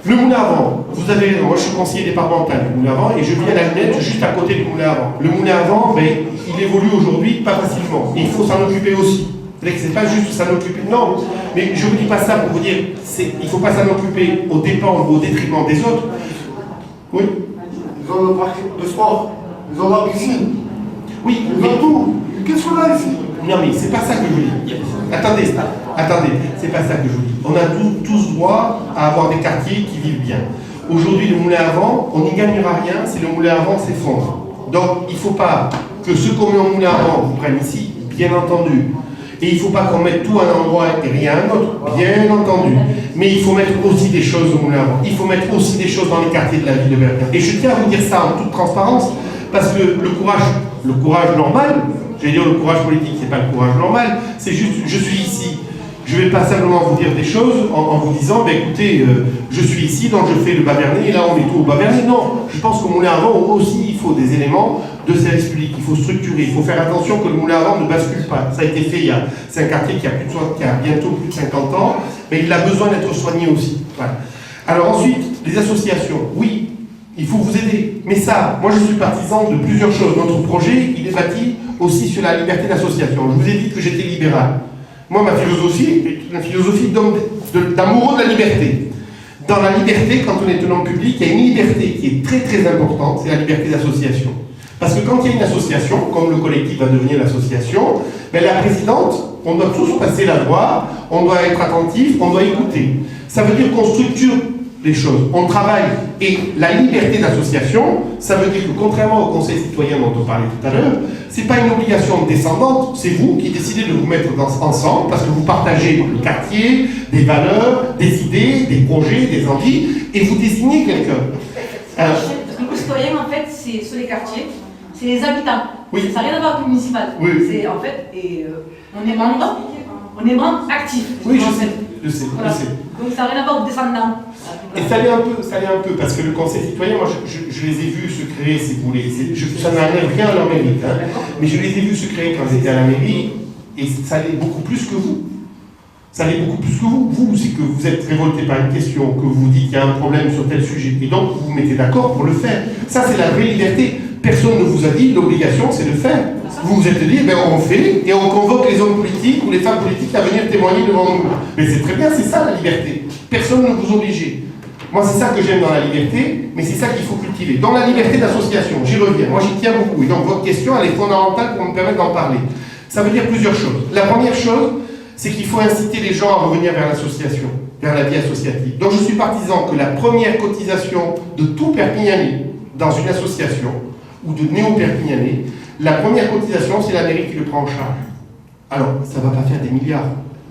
Le Moulin à Vent, vous avez raison, moi je suis conseiller départemental du Moulin à Vent et je vis à la Lunette juste à côté du Moulin à Vent. Le Moulin à Vent, il évolue aujourd'hui pas facilement. Et il faut s'en occuper aussi. C'est pas juste s'en occuper, non. Mais je ne vous dis pas ça pour vous dire, il ne faut pas s'en occuper aux dépens ou au détriment des autres. Oui. Ils ont le parc de sport, ils ont la piscine. Oui, ils ont tout. Qu'est-ce qu'on a ici? Non mais c'est pas ça que je vous dis. Attendez, c'est pas ça que je vous dis. On a tous droit à avoir des quartiers qui vivent bien. Aujourd'hui, le Moulin à Vent, on n'y gagnera rien si le Moulin à Vent s'effondre. Donc il ne faut pas que ce qu'on met au Moulin à Vent vous prenne ici, bien entendu. Et il ne faut pas qu'on mette tout à un endroit et rien à un autre, bien entendu. Mais il faut mettre aussi des choses au Moulin à Vent. Il faut mettre aussi des choses dans les quartiers de la ville de Perpignan. Et je tiens à vous dire ça en toute transparence, parce que le courage normal, j'allais dire le courage politique, c'est pas le courage normal, c'est juste, je suis ici. Je ne vais pas simplement vous dire des choses en vous disant, écoutez, je suis ici, donc je fais le Bas-Vernay, et là on met tout au Bas-Vernay. Non, je pense qu'au Moulin à Vent aussi, il faut des éléments de service public, il faut structurer, il faut faire attention que le Moulin à Vent ne bascule pas. Ça a été fait, c'est un quartier qui a bientôt plus de 50 ans, mais il a besoin d'être soigné aussi. Voilà. Alors ensuite, les associations, oui, il faut vous aider. Mais ça, moi je suis partisan de plusieurs choses. Notre projet, il est bâti aussi sur la liberté d'association. Je vous ai dit que j'étais libéral. Moi, ma philosophie est une philosophie d'amoureux de la liberté. Dans la liberté, quand on est un homme public, il y a une liberté qui est très très importante, c'est la liberté d'association. Parce que quand il y a une association, comme le collectif va devenir l'association, la présidente, on doit tous passer la voir, on doit être attentif, on doit écouter. Ça veut dire qu'on structure les choses, on travaille. Et la liberté d'association, ça veut dire que contrairement au conseil citoyen dont on parlait tout à l'heure, c'est pas une obligation descendante, c'est vous qui décidez de vous mettre ensemble parce que vous partagez le quartier, des valeurs, des idées, des projets, des envies, et vous désignez quelqu'un. Le citoyen, en fait, c'est sur les quartiers, c'est les habitants. Oui. Ça n'a rien à voir avec le municipal. Oui. C'est en fait, on est membre actif. Oui, je sais. Donc ça n'a rien à voir au descendant. Et ça allait un peu, parce que le conseil citoyen, moi je les ai vus se créer, si vous voulez, ça n'enlève rien à leur mérite, hein, mais je les ai vus se créer quand j'étais à la mairie, Et ça allait beaucoup plus que vous. Ça allait beaucoup plus que vous. Vous, c'est que vous êtes révolté par une question, que vous dites qu'il y a un problème sur tel sujet, et donc vous vous mettez d'accord pour le faire. Ça, c'est la vraie liberté. Personne ne vous a dit l'obligation, c'est de faire. Vous vous êtes dit, ben, on fait, et on convoque les hommes politiques ou les femmes politiques à venir témoigner devant nous. Mais c'est très bien, c'est ça la liberté. Personne ne vous oblige. Moi, c'est ça que j'aime dans la liberté, mais c'est ça qu'il faut cultiver. Dans la liberté d'association, j'y reviens. Moi, j'y tiens beaucoup. Et donc, votre question, elle est fondamentale pour me permettre d'en parler. Ça veut dire plusieurs choses. La première chose, c'est qu'il faut inciter les gens à revenir vers l'association, vers la vie associative. Donc, je suis partisan que la première cotisation de tout Perpignanais dans une association, ou de néo-Perpignanais, la première cotisation, c'est la mairie qui le prend en charge. Alors, ça ne va pas faire des milliards.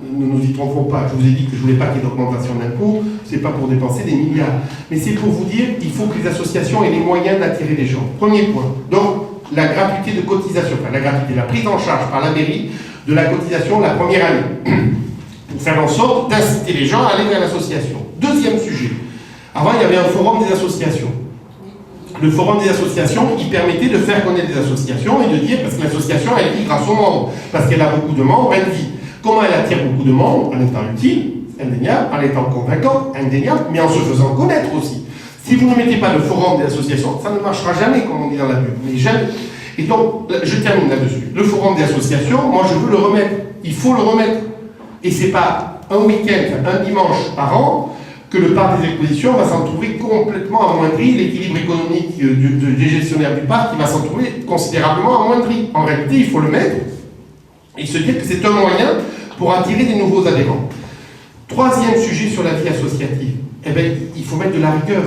Ne nous y trompons pas. Je vous ai dit que je ne voulais pas qu'il y ait d'augmentation d'impôts. Ce n'est pas pour dépenser des milliards. Mais c'est pour vous dire qu'il faut que les associations aient les moyens d'attirer des gens. Premier point. Donc, la gratuité de cotisation, enfin la gratuité, la prise en charge par la mairie de la cotisation la première année. Pour faire en sorte d'inciter les gens à aller vers l'association. Deuxième sujet. Avant, il y avait un forum des associations. Le forum des associations, il permettait de faire connaître des associations et de dire, parce que l'association, elle vit grâce aux membres, parce qu'elle a beaucoup de membres, elle vit. Comment elle attire beaucoup de membres? En étant utile, indéniable, en étant convaincant, indéniable, mais en se faisant connaître aussi. Si vous ne mettez pas le forum des associations, ça ne marchera jamais, comme on dit dans la pub, mais jamais. Et donc, je termine là-dessus. Le forum des associations, moi je veux le remettre. Il faut le remettre. Et c'est pas un week-end, un dimanche par an, que le parc des expositions va s'en trouver complètement amoindri, l'équilibre économique des gestionnaires du parc, il va s'en trouver considérablement amoindri. En réalité, il faut le mettre et se dire que c'est un moyen pour attirer des nouveaux adhérents. Troisième sujet sur la vie associative, eh bien, il faut mettre de la rigueur.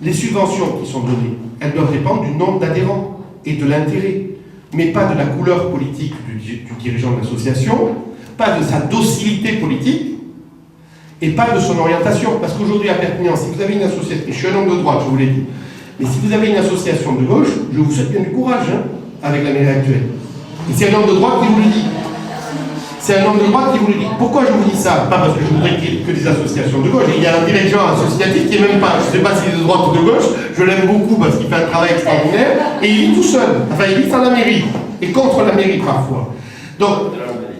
Les subventions qui sont données, elles doivent dépendre du nombre d'adhérents et de l'intérêt, mais pas de la couleur politique du dirigeant de l'association, pas de sa docilité politique, et pas de son orientation. Parce qu'aujourd'hui à Perpignan, si vous avez une association, et je suis un homme de droite, je vous l'ai dit, mais si vous avez une association de gauche, je vous souhaite bien du courage avec la mairie actuelle. Et c'est un homme de droite qui vous le dit. C'est un homme de droite qui vous le dit. Pourquoi je vous dis ça? Pas parce que je voudrais qu'il y ait que des associations de gauche. Il y a un dirigeant associatif qui est même pas, je ne sais pas s'il est de droite ou de gauche, je l'aime beaucoup parce qu'il fait un travail extraordinaire, et il vit tout seul. Enfin, il vit sans la mairie, et contre la mairie parfois. Donc,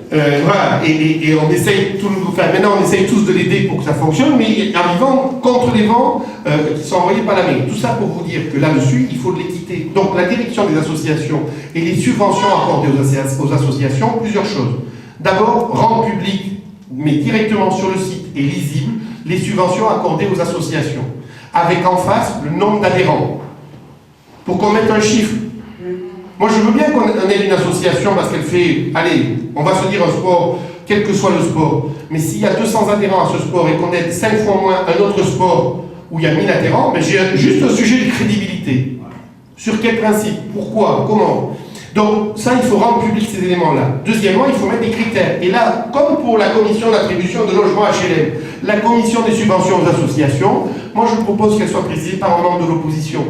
voilà, et on essaye, maintenant on essaye tous de l'aider pour que ça fonctionne, mais en vivant contre les vents qui sont envoyés par la mairie. Tout ça pour vous dire que là-dessus, il faut de l'équité. Donc la direction des associations et les subventions accordées aux associations, plusieurs choses. D'abord, rendre public, mais directement sur le site et lisible, les subventions accordées aux associations, avec en face le nombre d'adhérents, pour qu'on mette un chiffre. Moi, je veux bien qu'on ait une association parce qu'elle fait, allez, on va se dire un sport, quel que soit le sport, mais s'il y a 200 adhérents à ce sport et qu'on aide 5 fois moins un autre sport où il y a 1000 adhérents, ben j'ai juste un sujet de crédibilité. Sur quel principe? Pourquoi? Comment? Donc, ça, il faut rendre public ces éléments-là. Deuxièmement, il faut mettre des critères. Et là, comme pour la commission d'attribution de logements HLM, la commission des subventions aux associations, moi, je propose qu'elle soit présidée par un membre de l'opposition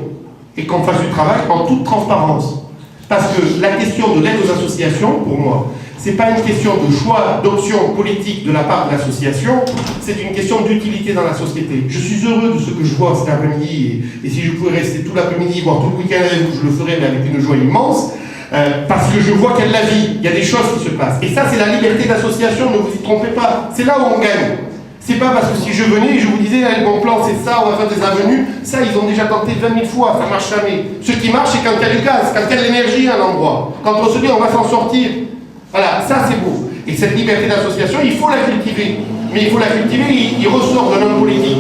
et qu'on fasse du travail en toute transparence. Parce que la question de l'aide aux associations, pour moi, c'est pas une question de choix, d'option politique de la part de l'association, c'est une question d'utilité dans la société. Je suis heureux de ce que je vois cet après-midi, et si je pouvais rester tout l'après-midi, voire tout le week-end avec vous, je le ferais, mais avec une joie immense, parce que je vois qu'il y a de la vie, il y a des choses qui se passent. Et ça, c'est la liberté d'association, ne vous y trompez pas. C'est là où on gagne. C'est pas parce que si je venais et je vous disais, allez, mon plan c'est ça, on va faire des avenues, ça ils ont déjà tenté 20 000 fois, ça marche jamais. Ce qui marche, c'est quand il y a du gaz, quand il y a de l'énergie à un endroit. Quand on se dit, on va s'en sortir. Voilà, ça c'est beau. Et cette liberté d'association, il faut la cultiver. Mais il faut la cultiver, il ressort d'un homme politique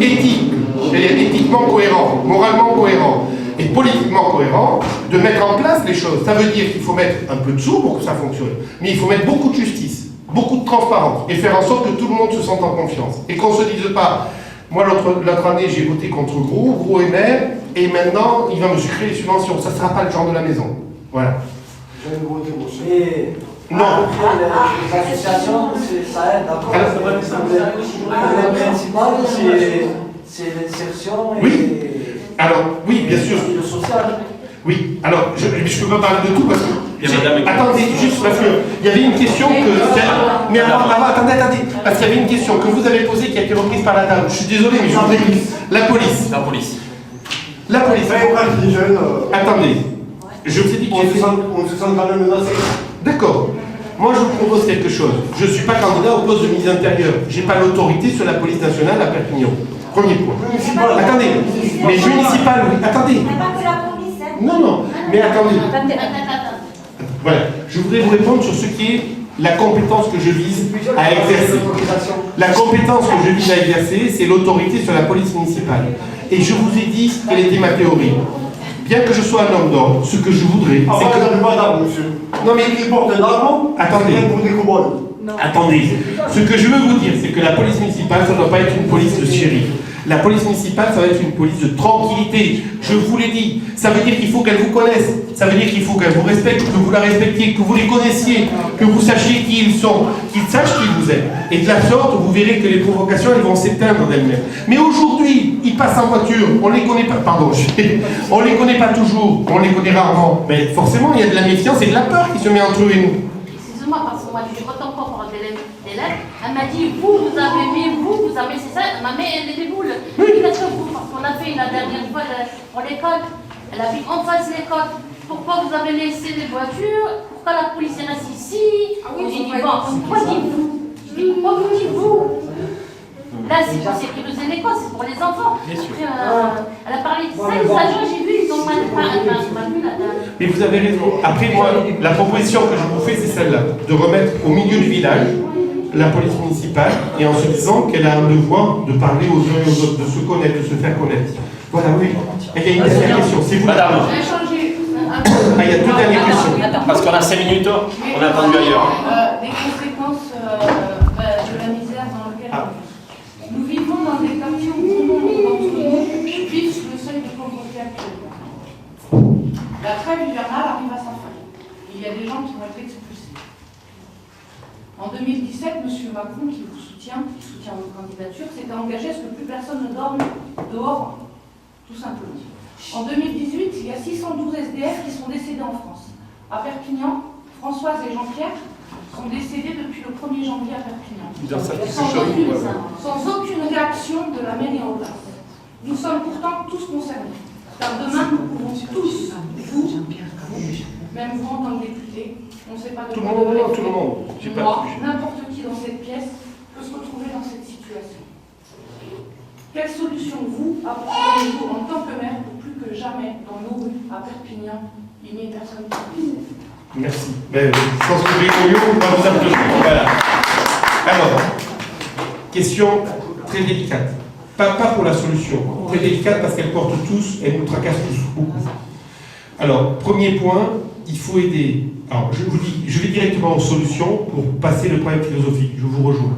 éthique, éthiquement cohérent, moralement cohérent et politiquement cohérent, de mettre en place les choses. Ça veut dire qu'il faut mettre un peu de sous pour que ça fonctionne, mais il faut mettre beaucoup de justice, beaucoup de transparence, et faire en sorte que tout le monde se sente en confiance. Et qu'on ne se dise pas, moi l'autre année j'ai voté contre Gros est maire, et maintenant il va me sucrer les subventions. Ça ne sera pas le genre de la maison. Voilà. Et non. Les associations, ça aide, d'accord. Le principal, c'est l'insertion et... Oui. Alors, oui, bien sûr. Le social. Oui, alors, je ne peux pas parler de tout parce que... Attendez, juste parce qu'il y avait une question que... Mais alors, attendez, parce qu'il y avait une question que vous avez posée qui a été reprise par la dame. Je suis désolé, mais je vous ai dit. La police. Attendez. Je vous ai dit que on se sent quand même menacé. D'accord. Moi, je vous propose quelque chose. Je ne suis pas candidat au poste de ministre intérieur. Je n'ai pas l'autorité sur la police nationale à Perpignan. Premier point. Attendez, mais municipal, oui. Attendez. Non, non, mais attendez. Voilà, je voudrais vous répondre sur ce qui est la compétence que je vise à exercer. La compétence que je vise à exercer, c'est l'autorité sur la police municipale. Et je vous ai dit quelle était ma théorie. Bien que je sois un homme d'ordre, ce que je voudrais, c'est que... pas d'armes, monsieur. Non mais... Qui porte une arme, attendez. pour des cow-boys. Attendez. Ce que je veux vous dire, c'est que la police municipale, ça ne doit pas être une police de shérif. La police municipale, ça va être une police de tranquillité. Je vous l'ai dit. Ça veut dire qu'il faut qu'elle vous connaisse. Ça veut dire qu'il faut qu'elle vous respecte, que vous la respectiez, que vous les connaissiez, que vous sachiez qui ils sont, qu'ils sachent qui vous êtes. Et de la sorte, vous verrez que les provocations, elles vont s'éteindre d'elles-mêmes. Mais aujourd'hui, ils passent en voiture, on les connaît pas, pardon, on les connaît pas toujours, on les connaît rarement. Mais forcément, il y a de la méfiance et de la peur qui se met entre eux et nous. Excusez-moi, parce que moi, je suis autant pour d'élèves. Elle m'a dit, vous avez mis, vous avez, c'est ça, elle m'a mis les boules. L'éducation, vous, parce qu'on a fait la dernière fois pour l'école, elle a vu en face l'école. Pourquoi vous avez laissé les voitures? Pourquoi la police reste ici? J'ai dit, bon, pourquoi dites-vous? Je dis, pourquoi vous dites-vous? Là, c'est pour sécuriser l'école, c'est pour les enfants. Après, elle a parlé de 5 agents, j'ai vu, ils ont mal vu la dame. Mais vous avez raison. Après, moi, la proposition que je vous fais, c'est celle-là, de remettre au milieu du village la police municipale, et en se disant qu'elle a un devoir de parler aux uns et aux autres, de se connaître, de se faire connaître. Voilà, oui. Et il y a une dernière question, c'est vous. Madame. Il y a deux dernières questions. Parce qu'on a 5 minutes, on a attendu ailleurs. Des conséquences de la misère dans laquelle on vit. Nous vivons dans des quartiers où bon nombre d'entre nous vivent sous le seuil de pauvreté actuellement. La trêve hivernale arrive à sa fin. Il y a des gens qui vont être expulsés. En 2017, M. Macron, qui vous soutient, qui soutient votre candidature, s'était engagé à ce que plus personne ne dorme dehors, tout simplement. En 2018, il y a 612 SDF qui sont décédés en France. À Perpignan, Françoise et Jean-Pierre sont décédés depuis le 1er janvier à Perpignan. Sans aucune réaction de la mairie en place. Nous sommes pourtant tous concernés. Car demain, nous pouvons tous, vous, même vous en tant que député, on ne sait pas de quoi demain. Tout le monde. Moi, n'importe qui dans cette pièce peut se retrouver dans cette situation. Quelle solution vous apporterez-vous en tant que maire pour plus que jamais dans nos rues à Perpignan, il n'y ait personne qui puisse? Merci. Mais je pense que Grégorio va vous applaudir. Voilà. Alors, question très délicate. Pas pour la solution. Très délicate parce qu'elle porte tous, elle nous tracasse tous beaucoup. Alors, premier point, il faut aider. Alors, je vous dis, je vais directement aux solutions pour passer le problème philosophique. Je vous rejoins.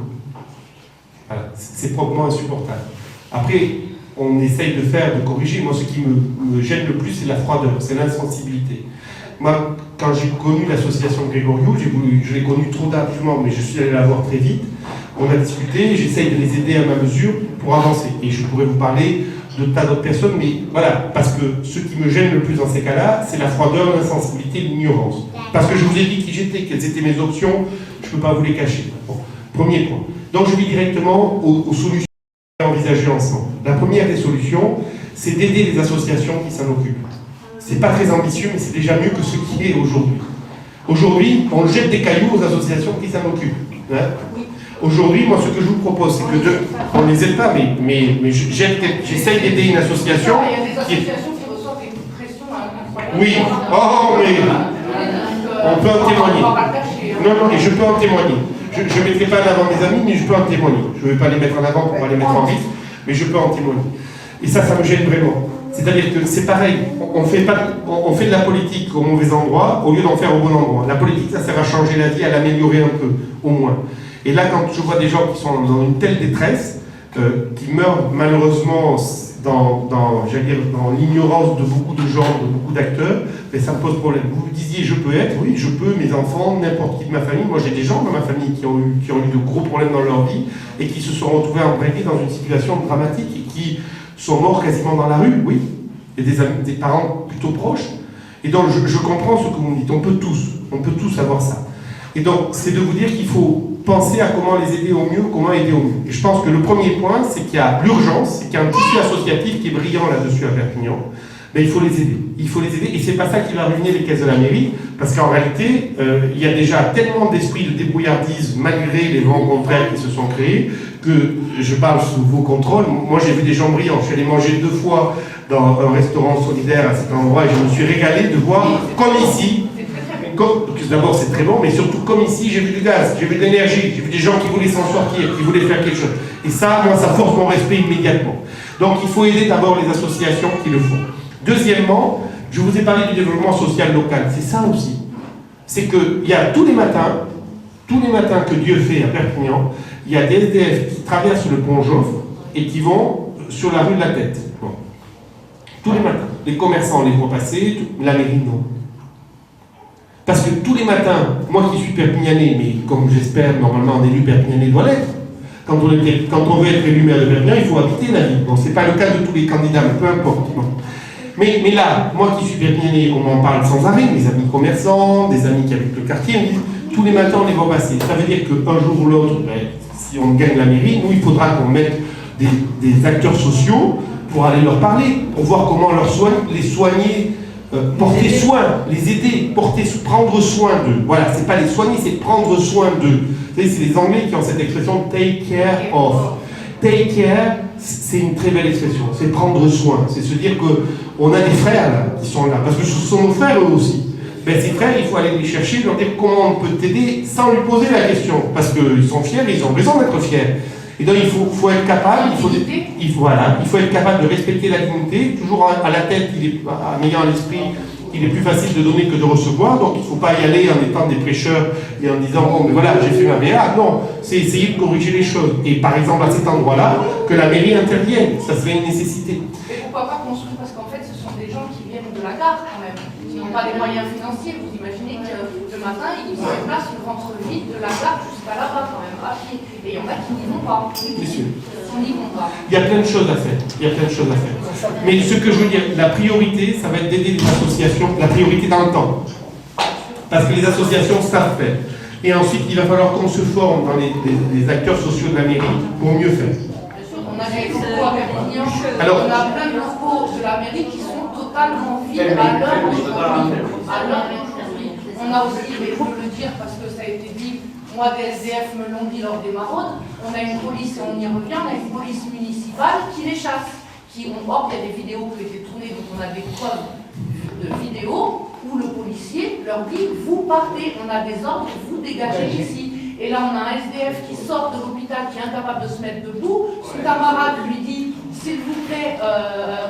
Voilà, c'est proprement insupportable. Après, on essaye de faire, de corriger. Moi, ce qui me gêne le plus, c'est la froideur, c'est l'insensibilité. Moi, quand j'ai connu l'association Grégorio, je l'ai connu trop tardivement, mais je suis allé la voir très vite. On a discuté, j'essaye de les aider à ma mesure pour avancer. Et je pourrais vous parler de tas d'autres personnes, mais voilà, parce que ce qui me gêne le plus dans ces cas-là, c'est la froideur, l'insensibilité, l'ignorance. Parce que je vous ai dit qui j'étais, quelles étaient mes options, je ne peux pas vous les cacher. Bon, premier point. Donc je vais directement aux solutions envisager ensemble. La première des solutions, c'est d'aider les associations qui s'en occupent. C'est pas très ambitieux, mais c'est déjà mieux que ce qui est aujourd'hui. Aujourd'hui, on jette des cailloux aux associations qui s'en occupent. Hein. Aujourd'hui, moi, ce que je vous propose, c'est que on ne les aide pas, mais j'essaye d'aider une association. Il y a des associations qui reçoivent des coups de pression incroyables. Oui, oh, mais on peut en témoigner. Non, et je peux en témoigner. Je ne mettrai pas en avant mes amis, mais je peux en témoigner. Je ne vais pas les mettre en avant pour ne pas les mettre en risque, mais je peux en témoigner. Et ça me gêne vraiment. C'est-à-dire que c'est pareil, on fait de la politique au mauvais endroit au lieu d'en faire au bon endroit. La politique, ça sert à changer la vie, à l'améliorer un peu, au moins. Et là, quand je vois des gens qui sont dans une telle détresse, qui meurent malheureusement dans l'ignorance de beaucoup de gens, de beaucoup d'acteurs, mais ça me pose problème. Vous vous disiez, je peux être, oui, je peux, mes enfants, n'importe qui de ma famille. Moi, j'ai des gens dans ma famille qui ont eu de gros problèmes dans leur vie et qui se sont retrouvés embrinqués dans une situation dramatique et qui sont morts quasiment dans la rue, oui. Et des parents plutôt proches. Et donc, je comprends ce que vous me dites. On peut tous avoir ça. Et donc, c'est de vous dire qu'il faut penser à comment les aider au mieux, comment aider au mieux. Et je pense que le premier point, c'est qu'il y a l'urgence, c'est qu'il y a un tissu associatif qui est brillant là-dessus à Perpignan. ben, il faut les aider. Il faut les aider, et c'est pas ça qui va ruiner les caisses de la mairie, parce qu'en réalité, il y a déjà tellement d'esprit de débrouillardise, malgré les vents contraires qui se sont créés, que je parle sous vos contrôles. Moi, j'ai vu des gens brillants. Je suis allé manger 2 fois dans un restaurant solidaire à cet endroit, et je me suis régalé de voir, comme ici, d'abord c'est très bon, mais surtout comme ici, j'ai vu du gaz, j'ai vu de l'énergie, j'ai vu des gens qui voulaient s'en sortir, qui voulaient faire quelque chose. Et ça, moi, ça force mon respect immédiatement. Donc il faut aider d'abord les associations qui le font. Deuxièmement, je vous ai parlé du développement social local. C'est ça aussi. C'est qu'il y a tous les matins que Dieu fait à Perpignan, il y a des SDF qui traversent le pont Joffre et qui vont sur la rue de la Tête. Bon. Tous les matins. Les commerçants les voient passer, la mairie non. Parce que tous les matins, moi qui suis perpignanais, mais comme j'espère, normalement un élu perpignanais doit l'être, quand on veut être élu maire de Perpignan, il faut habiter la ville. Bon, c'est pas le cas de tous les candidats, mais peu importe. Bon. Mais là, moi qui suis perpignanais, on m'en parle sans arrêt, mes amis commerçants, des amis qui habitent le quartier, me disent, tous les matins on les voit passer. Ça veut dire qu'un jour ou l'autre, ben, si on gagne la mairie, nous il faudra qu'on mette des acteurs sociaux pour aller leur parler, pour voir comment les soigner, porter soin, les aider, prendre soin d'eux. Voilà, c'est pas les soigner, c'est prendre soin d'eux. Vous savez, c'est les Anglais qui ont cette expression take care of. Take care, c'est une très belle expression, c'est prendre soin, c'est se dire qu'on a des frères là, qui sont là, parce que ce sont nos frères eux aussi. Ben, ces frères, il faut aller les chercher, leur dire comment on peut t'aider sans lui poser la question, parce qu'ils sont fiers, ils ont besoin d'être fiers. Et donc il faut être capable, il faut être capable de respecter la dignité, toujours à la tête, en ayant à l'esprit, il est plus facile de donner que de recevoir, donc il ne faut pas y aller en étant des prêcheurs et en disant bon mais voilà j'ai fait ma BA, non, c'est essayer de corriger les choses. Et par exemple à cet endroit-là, que la mairie intervienne, ça serait une nécessité. Et pourquoi pas construire, parce qu'en fait ce sont des gens qui viennent de la gare quand même, qui n'ont pas les moyens financiers. Vous imaginez que le matin ils se déplacent, ils rentrent vite de la gare jusqu'à là-bas quand même, à pied. Et il y en a qui n'y vont pas. Monsieur. Il y a plein de choses à faire. Mais ce que je veux dire, la priorité, ça va être d'aider les associations, la priorité dans le temps. Parce que les associations savent faire. Et ensuite, il va falloir qu'on se forme dans les acteurs sociaux de la mairie pour mieux faire. On a des locaux à Perpignan, on a plein de locaux de la mairie qui sont totalement vides à l'heure d'aujourd'hui. On a aussi, et je veux le dire parce que ça a été dit, moi des SDF me l'ont dit lors des maraudes, on a une police, et on y revient, on a une police municipale qui les chasse. Or, il y a des vidéos qui ont été tournées, donc on a des preuves de vidéos où le policier leur dit « vous partez, on a des ordres, vous dégagez ici ». Et là, on a un SDF qui sort de l'hôpital, qui est incapable de se mettre debout. Son camarade lui dit « s'il vous plaît,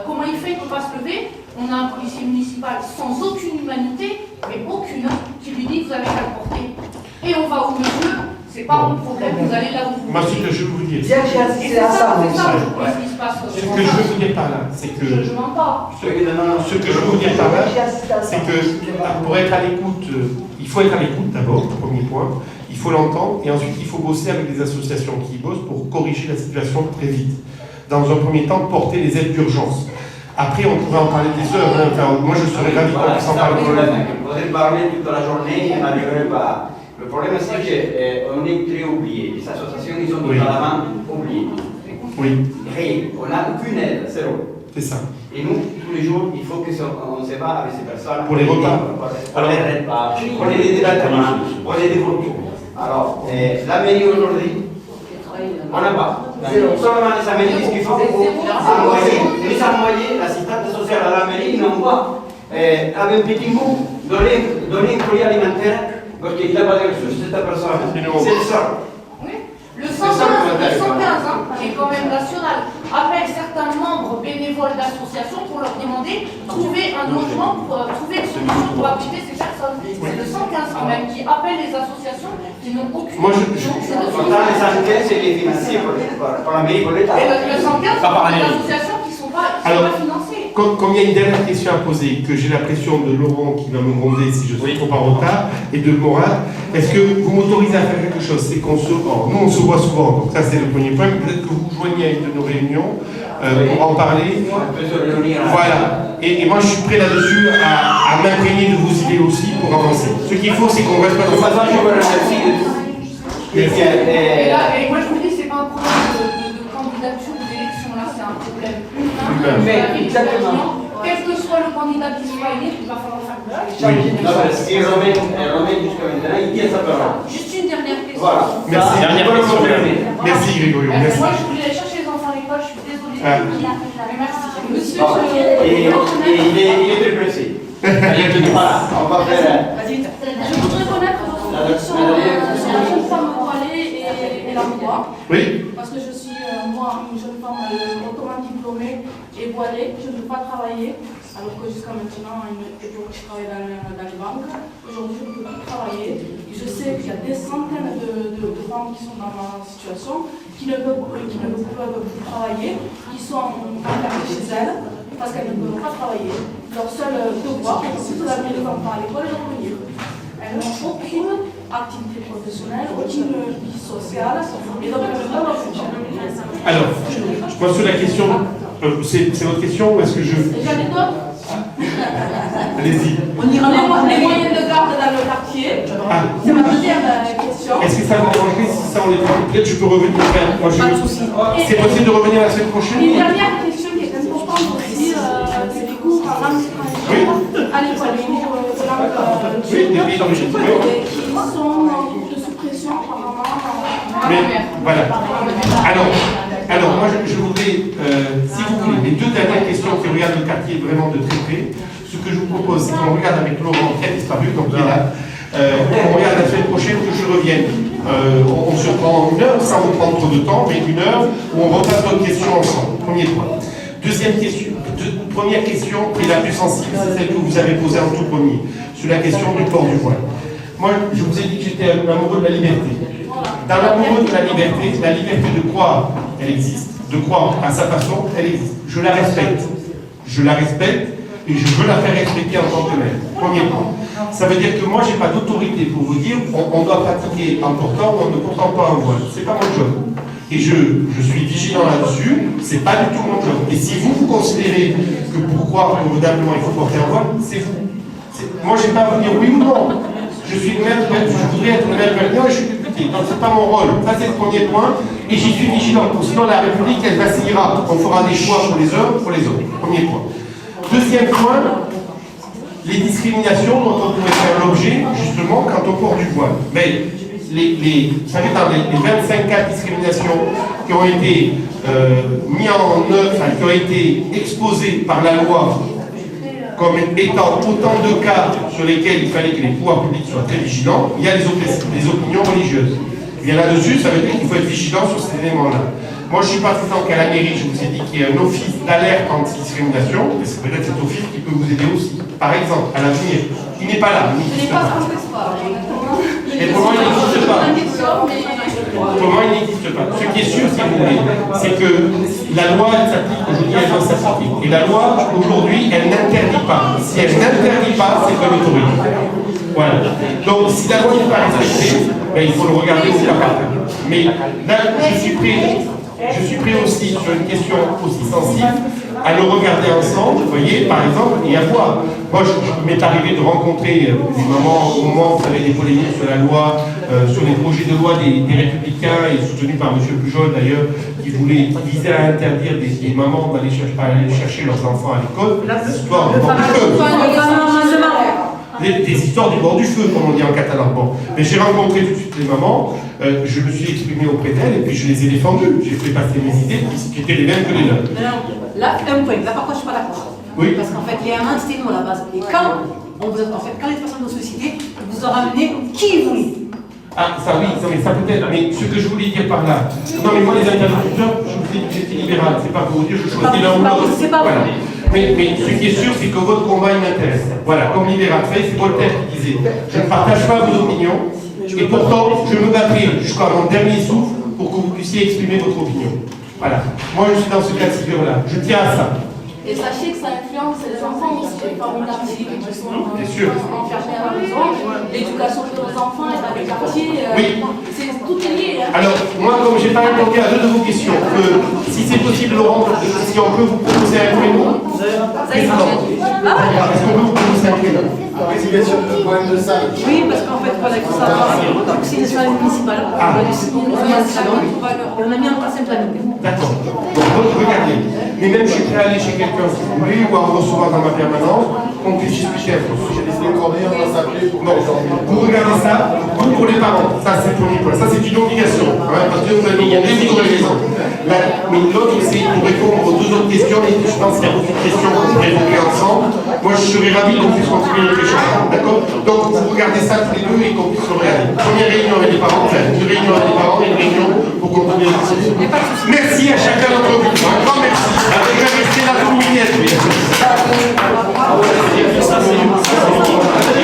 comment il fait, il ne peut pas se lever ?» On a un policier municipal sans aucune humanité, mais aucune, qui lui dit « vous avez qu'à le porter ». Et on va où monsieur, c'est pas mon problème, vous allez là où vous voulez. Moi, ce que je veux vous dire, j'ai assisté à ça, ce que je veux vous dire par là, c'est que je mens pas. Ce que je veux vous dire par là, c'est que pour être à l'écoute, il faut être à l'écoute d'abord, premier point, il faut l'entendre, et ensuite il faut bosser avec des associations qui bossent pour corriger la situation très vite. Dans un premier temps, porter les aides d'urgence. Après, on pourrait en parler des heures, hein. Enfin, moi je serais ravi qu'on puisse en parler. On pourrait parler toute la journée, on n'arriverait pas. Le problème, c'est qu'on est très oubliés. Les associations, ils sont totalement oubliées. Oui. Rien. On n'a aucune aide, zéro. C'est ça. Et nous, tous les jours, il faut qu'on se bat avec ces personnes. Pour les repas. Pour les repas, pour les départements, pour les développements. Alors, la mairie aujourd'hui, on n'a pas. Seulement les aménagements qu'il faut nous envoyer l'assistante sociale à la mairie, ils n'envoient avec un petit mot, donner un courrier alimentaire. Parce qu'il n'a pas de ressources, cette personne. C'est le seul. Oui. Le 115, hein, qui est quand même national, appelle certains membres bénévoles d'associations pour leur demander de trouver un logement, pour trouver une solution pour abriter ces personnes. C'est le 115 quand même qui appelle les associations qui n'ont aucune. Moi, pourtant, les 115, c'est les financiers pour la mairie, pour l'État. Et le 115, c'est les associations qui ne sont pas financées. Comme il y a une dernière question à poser, que j'ai la pression de Laurent qui va me gronder si je suis trop en retard, et de Morad, est-ce que vous m'autorisez à faire quelque chose? C'est qu'on se... nous, on se voit souvent, donc ça c'est le premier point. Peut-être que vous joignez à une de nos réunions pour en parler. On peut se réunir. Voilà. Et moi, je suis prêt là-dessus à m'imprégner de vos idées aussi pour avancer. Ce qu'il faut, c'est qu'on reste pas dans ça. De toute façon, je vous remercie de tout. Et moi, je vous dis, c'est pas un problème de candidature ou d'élection, là, c'est un problème humain. Exactement. quel que soit le candidat qui soit élu, il va falloir faire bouger les Oui. choses. Non, parce que Romain, jusqu'à maintenant, il dit à sa parole. Juste une dernière question. Voilà. Merci. Dernière question. Merci Grégorio, merci. Moi, je voulais aller chercher les enfants à l'école, je suis désolée. Ah. Mais merci. Monsieur, Bon. Et il est déplacé. Voilà, on va faire. Vas-y, vite. je voudrais connaître votre position sur la jeune femme voilée et la loi. Oui. Parce que je suis, moi, une jeune femme hautement diplômée et voilée. Je ne veux pas travailler, alors que jusqu'à maintenant, je travaille dans les banques. Aujourd'hui, je ne peux plus travailler. Et je sais qu'il y a des centaines de femmes qui sont dans ma situation, qui ne peuvent plus travailler, qui sont enfermées chez elles, parce qu'elles ne peuvent pas travailler. Leur seul devoir, c'est d'amener les enfants à l'école et de revenir. Elles n'ont aucune activité professionnelle, aucune vie sociale, et donc elles ne peuvent pas faire. Alors, moi sur la question, c'est votre question ou est-ce que je... J'en ai d'autres. Allez-y. On ira Les moyens de garde dans le quartier. Ah. C'est ma deuxième question. Est-ce que ça vous dérangerait si ça on les fait? Peut-être je peux revenir. Moi, Pas de souci. C'est possible de revenir la semaine prochaine? Une dernière question qui est importante aussi, c'est les cours en langue étrangère à l'école, les cours de langue Oui, des pays d'origine. Oui. qui sont de suppression apparemment. Mais voilà. Alors moi je voudrais, si vous voulez, les deux dernières questions qui regardent le quartier vraiment de très près, ce que je vous propose, c'est qu'on regarde avec Laurent qui a disparu, donc il est là. On regarde la semaine prochaine que je revienne. On se prend 1 heure, sans vous prendre trop de temps, mais 1 heure où on repasse votre question ensemble. Premier point. Deuxième question, première question qui est la plus sensible, c'est celle que vous avez posée en tout premier, sur la question du port du voile. Moi, je vous ai dit que j'étais amoureux de la liberté. Dans l'amoureux de la liberté de croire, elle existe, de croire à sa façon, elle existe. Je la respecte. Je la respecte et je veux la faire respecter en tant que mère. Premier point. Ça veut dire que moi, je n'ai pas d'autorité pour vous dire on doit pratiquer en portant ou en ne portant pas un voile. Ce n'est pas mon job. Et je suis vigilant là-dessus, c'est pas du tout mon job. Et si vous considérez que pour croire convenablement il faut porter un voile, c'est vous. Moi, je n'ai pas à vous dire oui ou non. Je suis le maire, je voudrais être le maire maintenant et je suis député. Donc, ce n'est pas mon rôle. Ça, c'est le premier point. Et j'y suis vigilant. Sinon, la République, elle vacillera. On fera des choix pour les uns, pour les autres. Premier point. Deuxième point, les discriminations dont on pourrait faire l'objet, justement, quand on porte du voile. Mais vous savez, dans les 25 cas de discrimination qui ont été mis en œuvre, enfin, qui ont été exposés par la loi comme étant autant de cas sur lesquels il fallait que les pouvoirs publics soient très vigilants, il y a les opinions religieuses. Et là-dessus, ça veut dire qu'il faut être vigilant sur ces éléments-là. Moi, je ne suis pas président qu'à la mairie, je vous ai dit qu'il y a un office d'alerte anti-discrimination, et c'est peut-être cet office qui peut vous aider aussi. Par exemple, à l'avenir, il n'est pas là, il n'existe pas. Et pour moi, il n'existe pas. Pour moi, il n'existe pas. Ce qui est sûr, si vous voulez, c'est que la loi, elle s'applique aujourd'hui, elle doit s'appliquer. Et la loi, aujourd'hui, elle n'interdit pas. Si elle n'interdit pas, c'est de l'autorité. Voilà. Donc, si la loi n'est pas respectée, ben, il faut le regarder au cas par cas. Mais là, je suis prêt aussi sur une question aussi sensible à le regarder ensemble. Vous voyez, par exemple, et à voir. Moi, je m'est arrivé de rencontrer des mamans au moment où vous avez des polémiques sur la loi, sur les projets de loi des Républicains, et soutenus par M. Pujol d'ailleurs, qui visait à interdire des mamans d'aller chercher leurs enfants à l'école. Histoire du bord du feu. Des histoires du bord du feu, comme on dit en catalan. Bon. Mais j'ai rencontré tout de suite les mamans, je me suis exprimé auprès d'elles, et puis je les ai défendues. J'ai fait passer mes idées qui étaient les mêmes que les leurs. Là, un point. Là, par contre, je ne suis pas d'accord. Oui. Parce qu'en fait, il y a un c'était nous à la base. Et quand les personnes de société vous ont ramené qui voulait. Ah, ça oui, non, mais ça peut-être. Mais ce que je voulais dire par là. Non, mais moi, les interlocuteurs, je vous ai dit que j'étais libéral. C'est pas pour vous dire que je choisis l'un ou l'autre. C'est pas voilà. Mais ce qui est sûr, c'est que votre combat, il m'intéresse. Voilà, comme libéral. Vous savez, c'est Voltaire qui disait je ne partage pas vos opinions, et pourtant, je me battrai jusqu'à mon dernier souffle pour que vous puissiez exprimer votre opinion. Voilà. Moi, je suis dans ce cas de figure-là. Je tiens à ça. Et sachez que ça influence les enfants aussi, les parents qui sont enfermés à la maison, l'éducation de nos enfants et dans les quartiers, c'est tout lié. Alors, moi, comme je n'ai pas répondu à 2 de vos questions, si c'est possible, Laurent, si on peut vous proposer un créneau, est-ce qu'on peut vous proposer un créneau? question de problème de salle. Oui, parce qu'en fait, voilà, il faut savoir, donc c'est une salle municipale, on a dû signer une convention, et on a mis en place un planning. D'accord. Donc, regardez. Mais même, je suis prêt à aller chez quelqu'un, si vous voulez, ou à me recevoir dans ma permanence, qu'on puisse discuter. J'ai décidé de travailler, on va s'appeler pour vous regardez ça, vous pour les parents, ça c'est pour Nicolas, ça c'est une obligation. Hein, parce que vous avez demandé, vous avez raison. Mais l'autre, c'est pour répondre aux deux autres questions, et je pense qu'il y a beaucoup de questions qu'on pourrait évoquer ensemble. Moi, je serais ravi qu'on puisse continuer notre échange. D'accord? Donc, vous regardez ça tous les deux et qu'on puisse le regarder. Première réunion avec les parents, enfin, une réunion avec les parents et une réunion pour continuer la discussion. Merci à chacun d'entre vous. Un grand merci. Avec un respect de la communauté.